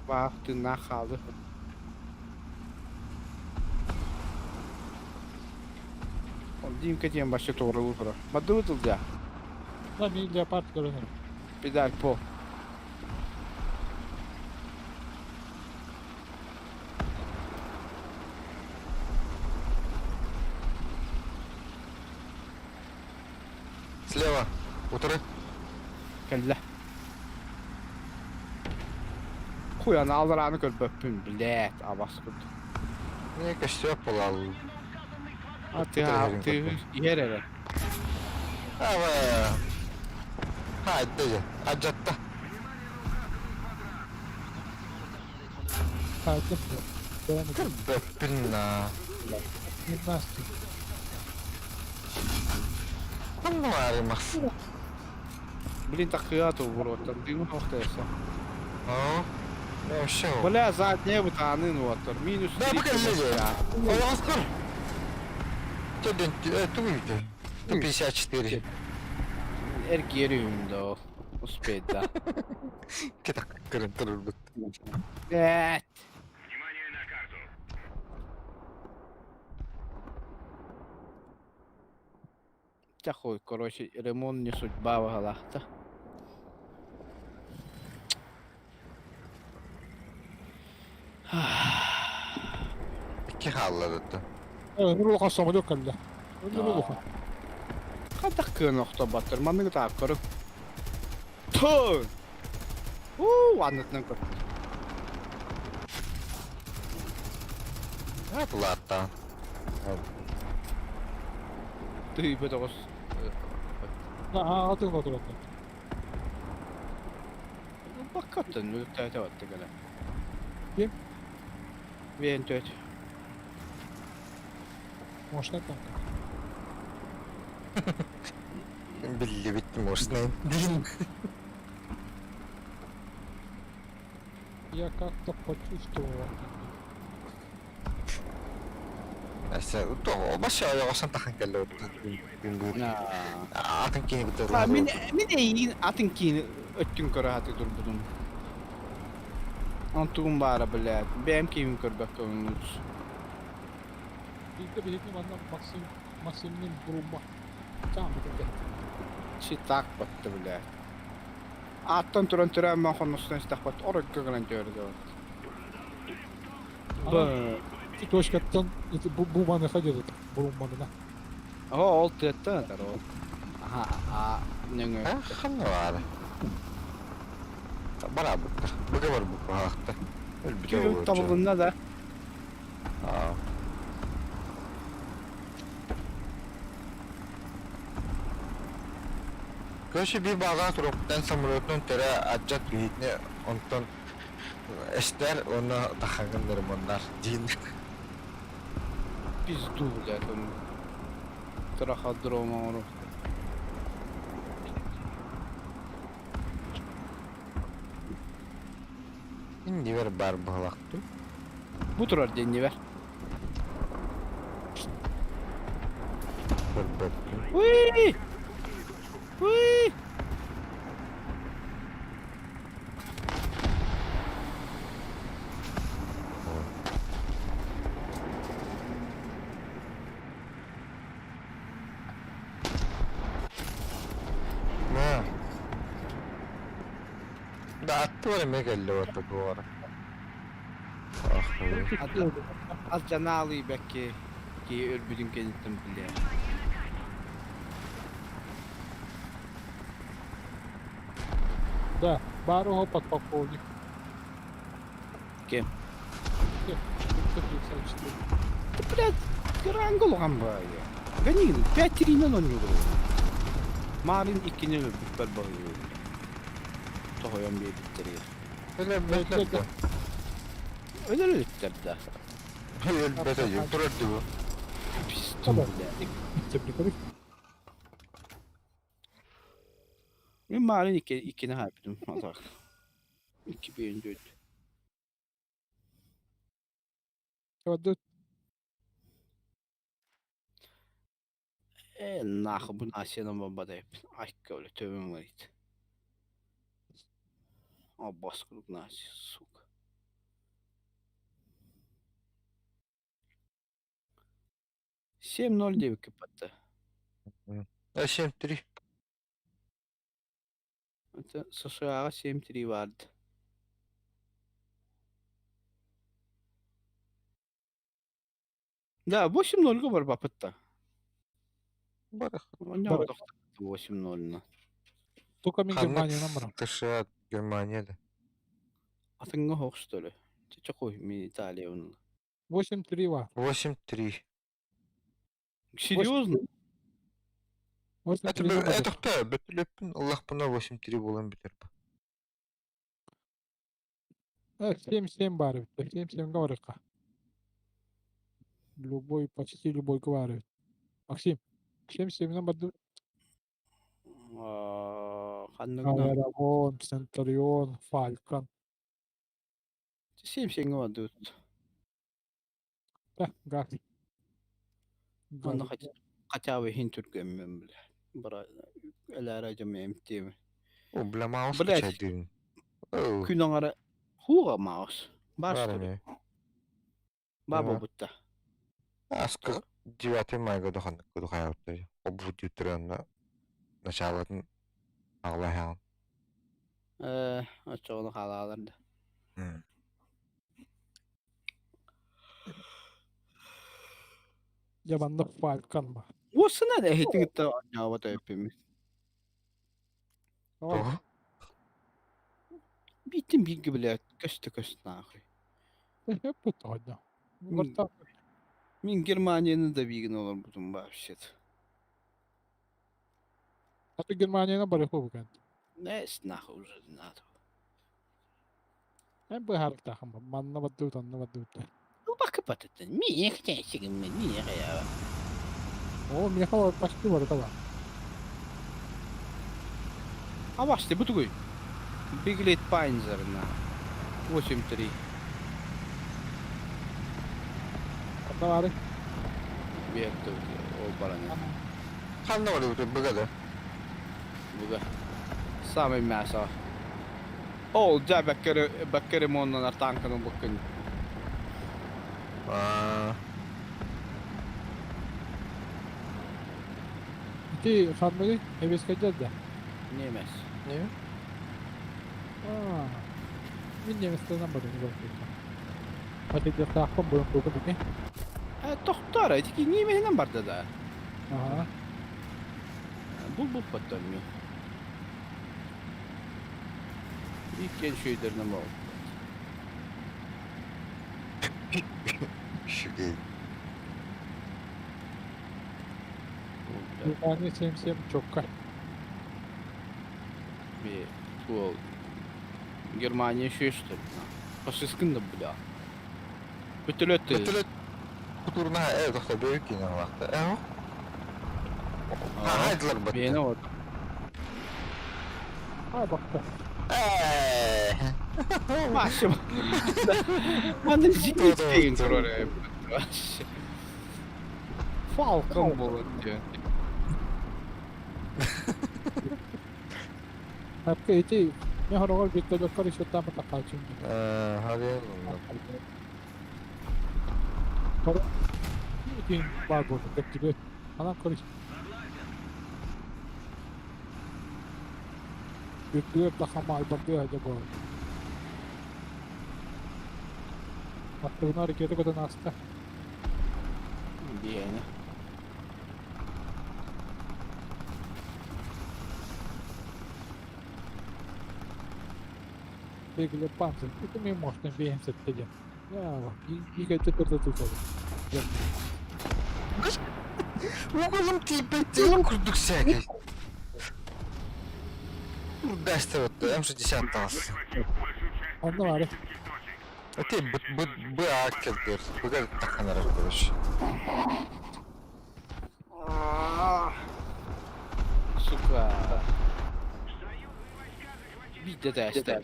Бах, ты нахалы. Димка тем вообще тоже утро. Мадутыл я. Да, мен леопард görünür. Педаль по. Слева. Утро. Kelle. Kuyanı alırağını gör böpün bilet. Abas kurdu. Ne kaçtı polal. Atı yer eve. Ama. Haydi. Acatta. Kaydım. Görünür. Kır böpünna. Gimnastik. Ama var mas. Блин, так хату в рот, там ты ухтешься. О. Ну что? Бля, заднее вот аны нотор. Минус Да, 3. покажи. Оскар. Ты выйди. 54. Эргерюм да. Успеть, да. Kita kırın tırırbıt. Нет. Внимание на карту. Тяхой, короче, ремонт не судьба в галахта. İki halladı. Evet, bunu kasamadı yok kelle. Öldü bu. Kada kınokta batır, manı tak kırık. Tön! Anlatın kır. Ne bu hatta? Ты потому Atın fotoğrafı. Bakatın, nu täytyy ottaa kyllä. Kim? Вен төт. Можно так. Билли бит можно. Блин. Я как-то почувствовал. Asa to basta ayaw ko sa takan kalot. Ating kinibito Ha min ei atinkin öttün karahat durbudum. Antum bara bilet. Benim kimin kurbak olmuş. Bizde bir bana Maksim'in buruma. Tamam mı? Şey tak battı bilet. Attan turan turan ma konusunda istakbat oraya gelen gördü. Bu Точкаттан bu bana kaçırdı. Burummanına. o oldu etti der o. Aha ne Ah, xanna var. Beraber. Bu var bu hakta. Gül tabağında da. Aa. Köşe bir bağdan turuptan samurutun tere acak lihitne ondan ester onu tahangandır bunlar. Din. Biz duğladım. Traha droma onu. İndi ver bar bağlaktı. Bu turar denli ver. Bırbıttı. Uy! Uy! Ne? Da attı var mı geldi orta duvara. Ah be. Az canalı belki ki ölbüdüm kendim bile. Да, бару опыт по полной. Кем? 154. Да, блядь, грангол гамбай. Гани, 5-3 на 0 говорю. Марин 2-ні битпер багıyor. Toho yan bir bittiriyor. Öyle bekle. Öyle bitirdi. Öyle bekle. Durdu bu. Pis Tamam. bile. Tebrikler. Ben Marin 2'ni harbidim. Atak. 2 birinci öldü. Hadi Nah bu Asya'nın bombada hep. Ay öyle tövbem var it. Baskılık Asya. Suk. Sem 0 diye kapattı. Eşim 3. Hatta Sasuaga Sem 3 vardı. Да, 8-0 var bapatta. Барах. Ne Барах. oldu? 8-0'la. только мен Ханны Германиядан барам. тышы Германияда. Atınga hoştur. Çok koy mi İtalya onu. 8-3 var. 8-3. Серьезно? 8-3 Это кто? Бетулепин Allah buna 8-3 olan bilir. 7-7 бар. 7-7 говорит. Любой, почти любой говорит. Максим, 7-7 барды. Kanlıgına. Аэрофон, Центурион, Фалькон. Sem vardı. Да, газ. Onu kaçağı hin Türk emmem bile. Bara el aracım emtiyim. O bile mouse Блядь. çektiğin. Oh. Күнің ара хуға маус. Бар Var что ли? mı? Баба Да. будто. Аска 9 майга дохан куду хаятты. O bu dütürünü началатын ağlayan. Açığını halalardı. Yabanda Falcon var. Осы надо хитинг-то вот yapayım. Doğru. Bittim bilgi bile köstü nahı. Hep bu toyda. Varta Min Germaniyanın da bilgin olur budum başladı. Hatta Germaniyadan barı hobugan. Ne nahı уже надо. Hem bu harita ama manna baddu tanna baddu. Akıp atıttın. Niye geçeceksin mi? Niye ya? O meha başka var da var. А бачите, бутугуй. Биглет Пайнзер на 8.3. Hatta var. Верто о баране. Kan ne oluyor bu kadar? Буга. Самый мясо. О, да, баккери монно на танкану буккин. İki farmeri heves kaçacağız da. Немес. Ne? Min nemeslerden bakıyorum zaten. Hadi de tahkım boyun boyun ne? Тохтара, тики немесинен барды да. Aha. Бул баттанмы. Иккен шөйдерне мол. Şu değil. Yani semsem çok kay. Bir bu Германия шөштür. Фашистскин да буда. Бүтүлөттү. Bütün kuturuna ev doktor büyük yine vakti. Ev. Ha haydiler bu. Beni o. Ha bak da. Максимум. Надо зимить контроль. Фалком было где. Hatta eti ne harol bitti de karıştı tam takacım. Hadi. Para. Etin bago tekrar. Adam karıştı. Büyük daha mal bakıyor acaba. Hatta hareketi kadar hasta. Beni. Bigli panzer. Itu mi można więcej będzie. Ja, i gdzie to to. Oğlum tip kurduk seni. Bu derste öttü. Hem şu dişan tansı. Onda var. Öte bu akıldır. Bu kadar takınır arkadaş. Сука. Видите, да, оставь.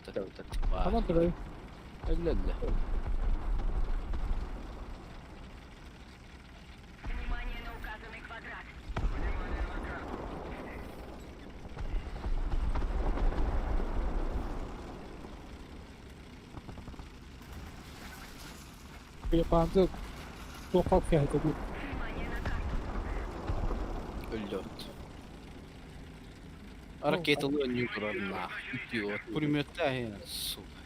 Tamam tabii. Öyle. Внимание на указанный квадрат. Bir panzer çok hafif geldi bu. Внимание на карту. Öldü. Ракеталы нюкра нахуй. Идиот. Пулемётта хена, сука.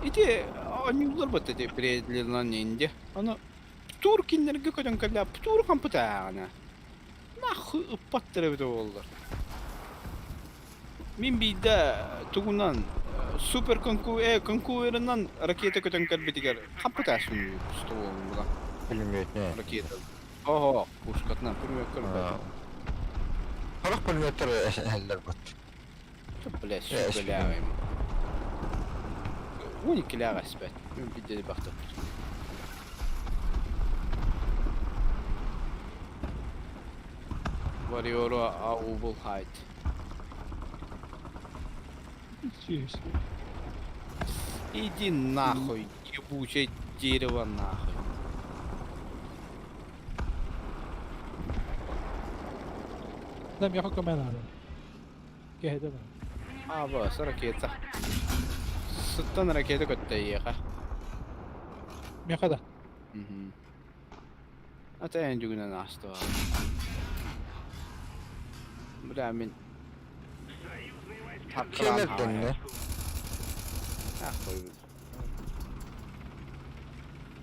Эти анюлар бат эти предлинненде. Аны тур киндерге көтөн калла тур компьютер. Нахуй упаттырып болдур. Мен бийде тугунан супер конкуренттен ракета көтөн калбетигер компьютерсин столунда. Bilmiyorum ne. Ракета. Ого, пушкатнан пулемёт көрбөдүм. Halak polimetre eller bot. Блять, Я что бляем. Уник ляга спать. Мы видели бахта. Вариора аубл хайт. Чиш. Иди нахуй, ебучее дерево нахуй. Adam yakın kamerayla. Gehde mi? Aba, ракета. Sıttan rakete götte yiyeha. Mekada. Ata en cügüne nastı var. Bıramin. Kemerden ne? Ha koy.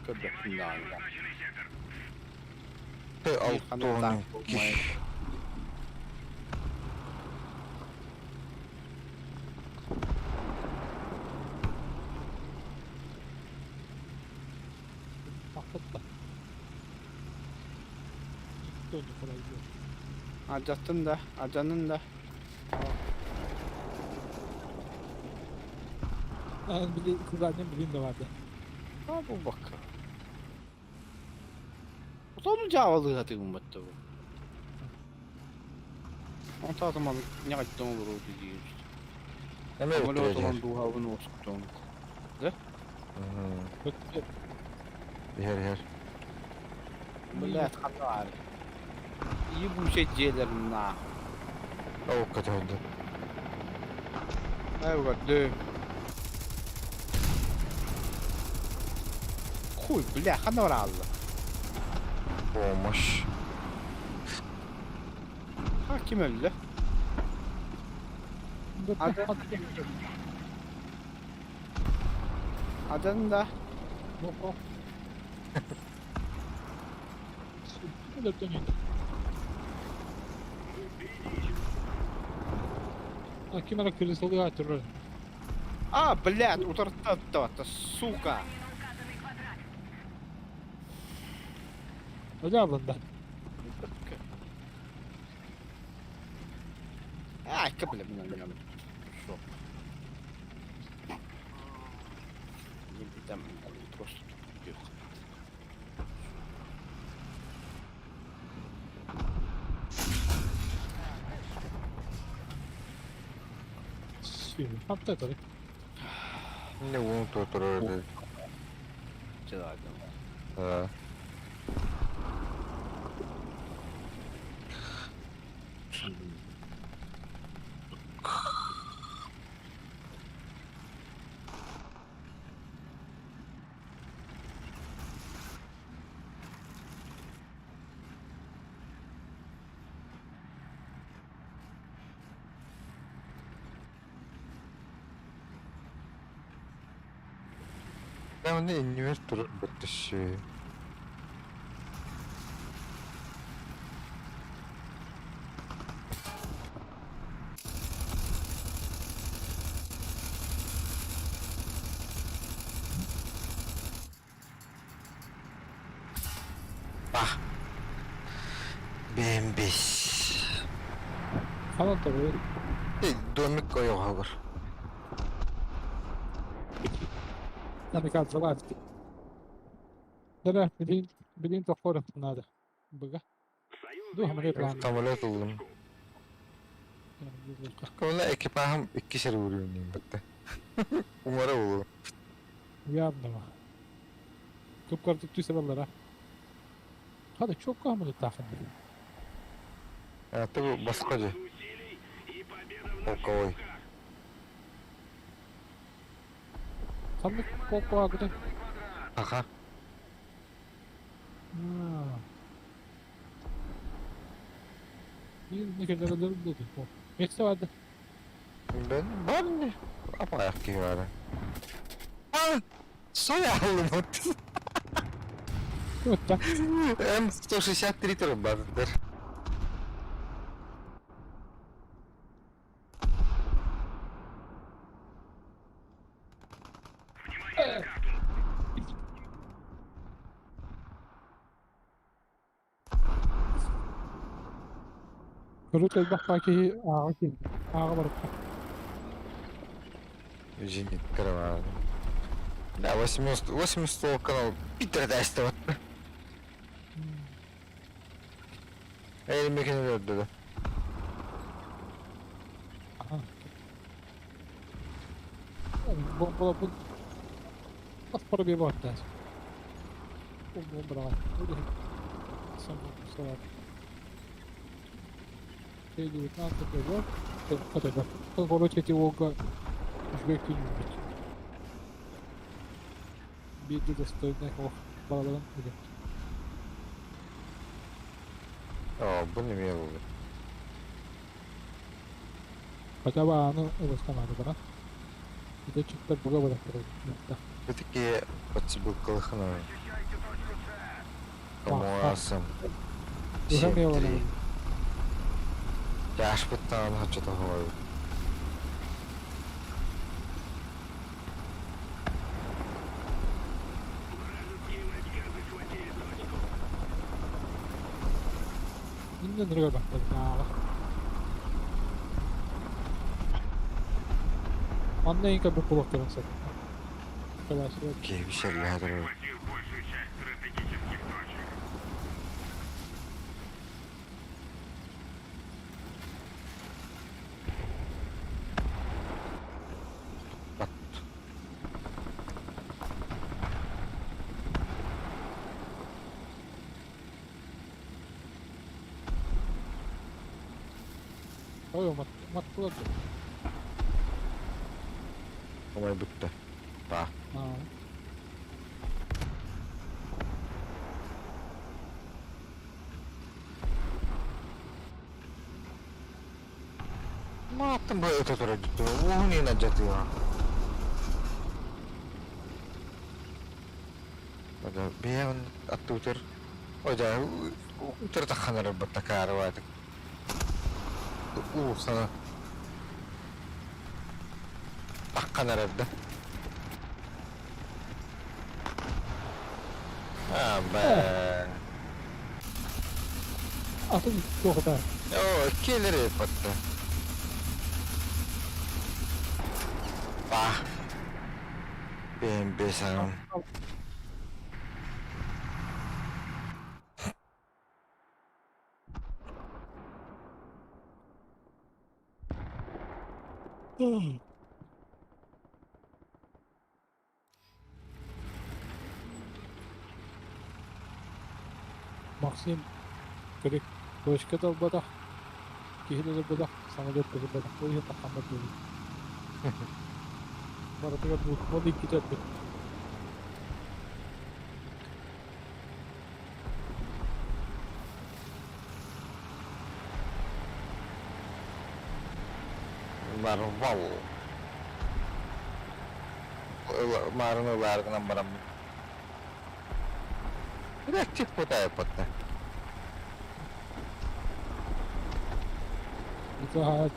Köpekten Pe altı kiş. Hakikaten. Döndü kolay diyor. Acatın da, acanın da. Yani bile kız annem bilin de vardı. bu bak. Onun cavalı hadi ummattı bu. Anta zaman ne kadar olur o diyor. Hemen Ama o zaman öttüreceğiz. duhavını olsun. Her. Billahi kanlar. İyi bu şey ciğerlerin na. O kadar oldu. Evet de. Kuy billahi kanlar Allah. Olmuş. Ha kim öldü? Hadi. Adın da. Hop. Şöyle dönüyor. Kim ana квалификатор? А, блядь, утратта, сука. Acaba da. Ай, кабель меня. Шо? Не там просто тупик. Şimdi patladı. Ne unuttu oturuyordu. Çeladım. Ha. Ben de üniversite bitti. Ah. Bembis. Falan tabii. Donuk koyuyor haber. Yani kalsalar. Tara bilin تخور في هذا بقى دوها من يطلع Tamulet oldum. Kavla ekipahım 2 vuruyor neyim baktı. Umara olur. Явно ما كم كارت تيسر والله هذا شو كامل التاخد Ha tabi baskıcı. O kavay. خليك فوق واقدر Aha. ne kadar da dedi o. Neyse vardı. Ben ne? Apa ayak ki var? Ah! Soya aldım. Evet da. M163 tırbadır. Kırık elbak belki ağa var. Извини, кровавый. Да, 80 канал. Питер даст вот. Эй, мекин öldü de. Aha. Bu aspara bir vakti. Bu bravo. Bu da sen bu sıra. Şey değil, ne yapıyor? Kadar. Sonra çeti oga. Şuraya kilmiş. Bir de dostlarına bağlanan bile. Aa, bu ne mi oldu? Acaba anı ulaşamadı bana. Bir de çıktı buga bıraktı. Bu такие подсибыл колыханой. Комуасом. Духами Я аж пытался что-то говорю. İnne duruyor bak. Anne inka bir kulaklarını satın. Классика. Окей, bir şeyler hazır ol. захватил большую часть стратегических точек. Bak. Ой, мат куда? Olay bitti. Bak. А, Ne yaptın bu öte tura gitti? Oğlum yine ya. Hadi bir yan attı utur. Hoca utur takhanır bu takar vardı. Sana. Takhanır evde. Ha be. atın çok da. Oo, keleri yaptı. Bah. Benim besam. Максим, керек точка да бада. Кихиле да бада. Самолет да бада. Ой, это хамат değil. Barada bu modu gider bir. Marval. Marını verdiğinden bana. Reaktif bu da yaptı. İzahat.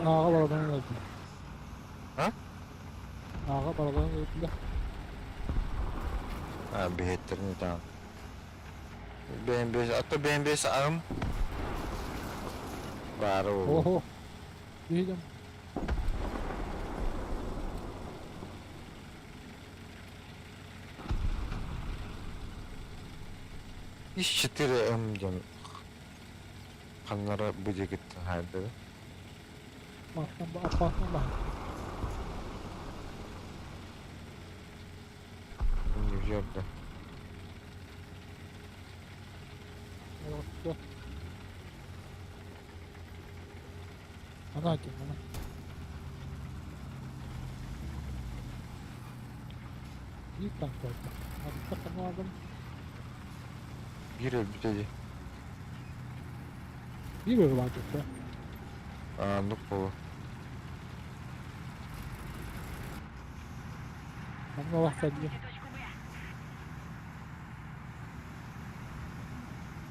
Ağa baradan öldü. Ha? Ağa baradan öldü. Ha, behetlerini tamam. BMBS, atau BMBS AM baru. Oho. Diyeceğim. İş çıtırı M jam. Kanlara bıcı gitti hadi. Baktan bu apartman bak. New York'ta. Yoktu. Ana hakim ana. İyi tank oldu. Hadi takımı aldım. Bir öl bitecek. Bir bölüm var işte. Anlık bu. Ama bak sen diye.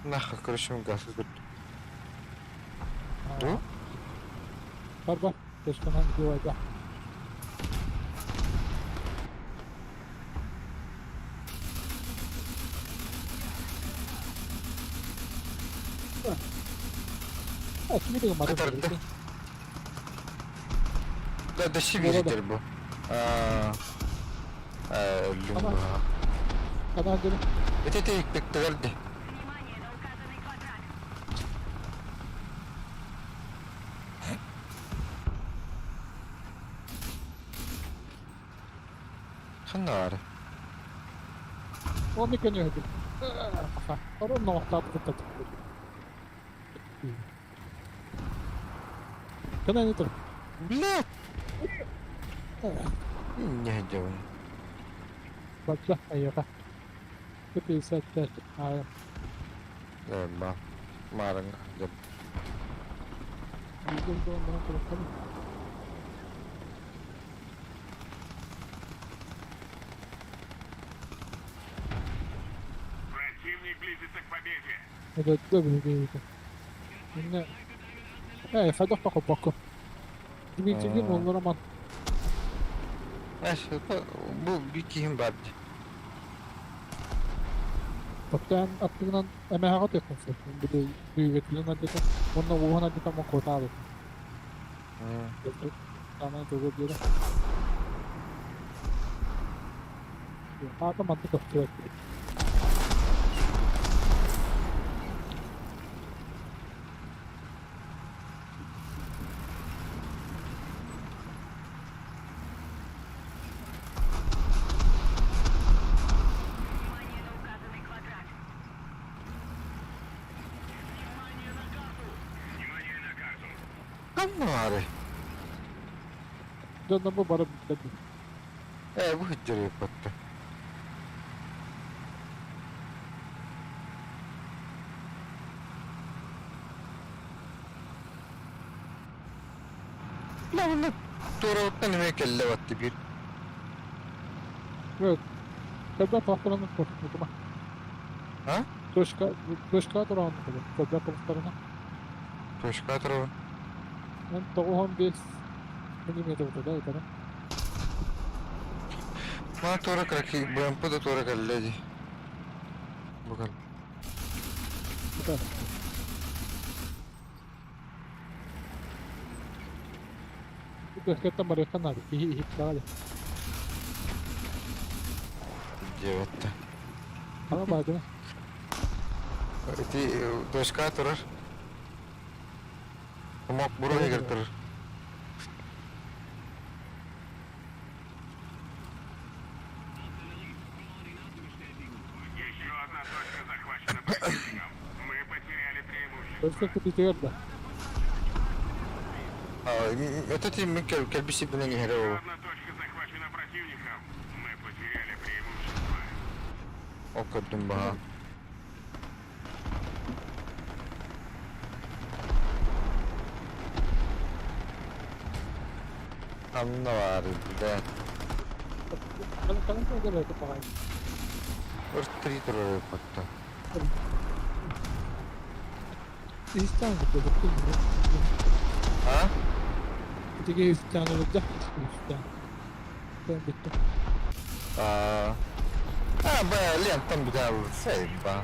Nahka kırışım gazı gitti. Dur. Bak. Keşkanan güvayda. Kimi de madı. Katardı. Da dışı Burada. biridir bu. Öldüm Ama- bu. Ana dedim. Ete yıktıktı geldi. Внимание на указанный квадрат. Kanar. O mi kanyo hadi. Orada nokta atlattı. Kana ne tur? Блядь! Не идем. Bakla ayağa. Köpeği saatler. Aya. Bak. Marang. Yüzüm de ondan bırakalım. приблизиться к победе. Это добрый видите. Фадох поко. Дмитрий Роман. Neyse bu bir kihim vardı. Baktan attığından emeğe tekrar bir de büyütülün adeta onunla vuhan adeta mı kota alır. Tamam çok iyi. Hatta mantık yapıyor. Kanmari. Canım bu bana bitti. Bu hıccırı yapattı. La bunu doğruluktan nime kelle battı bir. Evet. Когда повторно korkutma. Ha? Точка duran dedi. Когда повторно. Точка tarafı. Ben doğum 5 milimetre da yeter. Ma tora kraki brampo da tora kelle ji. Bakal. Yeter. Bu da mereka nabi. Hiç daha. Cevette. Ama bazen Ti точка tarafı. Umok buraya girtir. Еще одна точка захвачена противником. Мы потеряли преимущество. Просто bitiyor da. Это ти ми kelbisi bine Еще nehre o. одна точка захвачена противником. Мы потеряли преимущество. Okudum baha. Anna var bir de. Kalın da böyle yapar. Örtri duruyor yapattı. İstanbul'da da Ha? bir de İstanbul'da işte. Ben bitti. Bayağı lentten bir daha şey ba.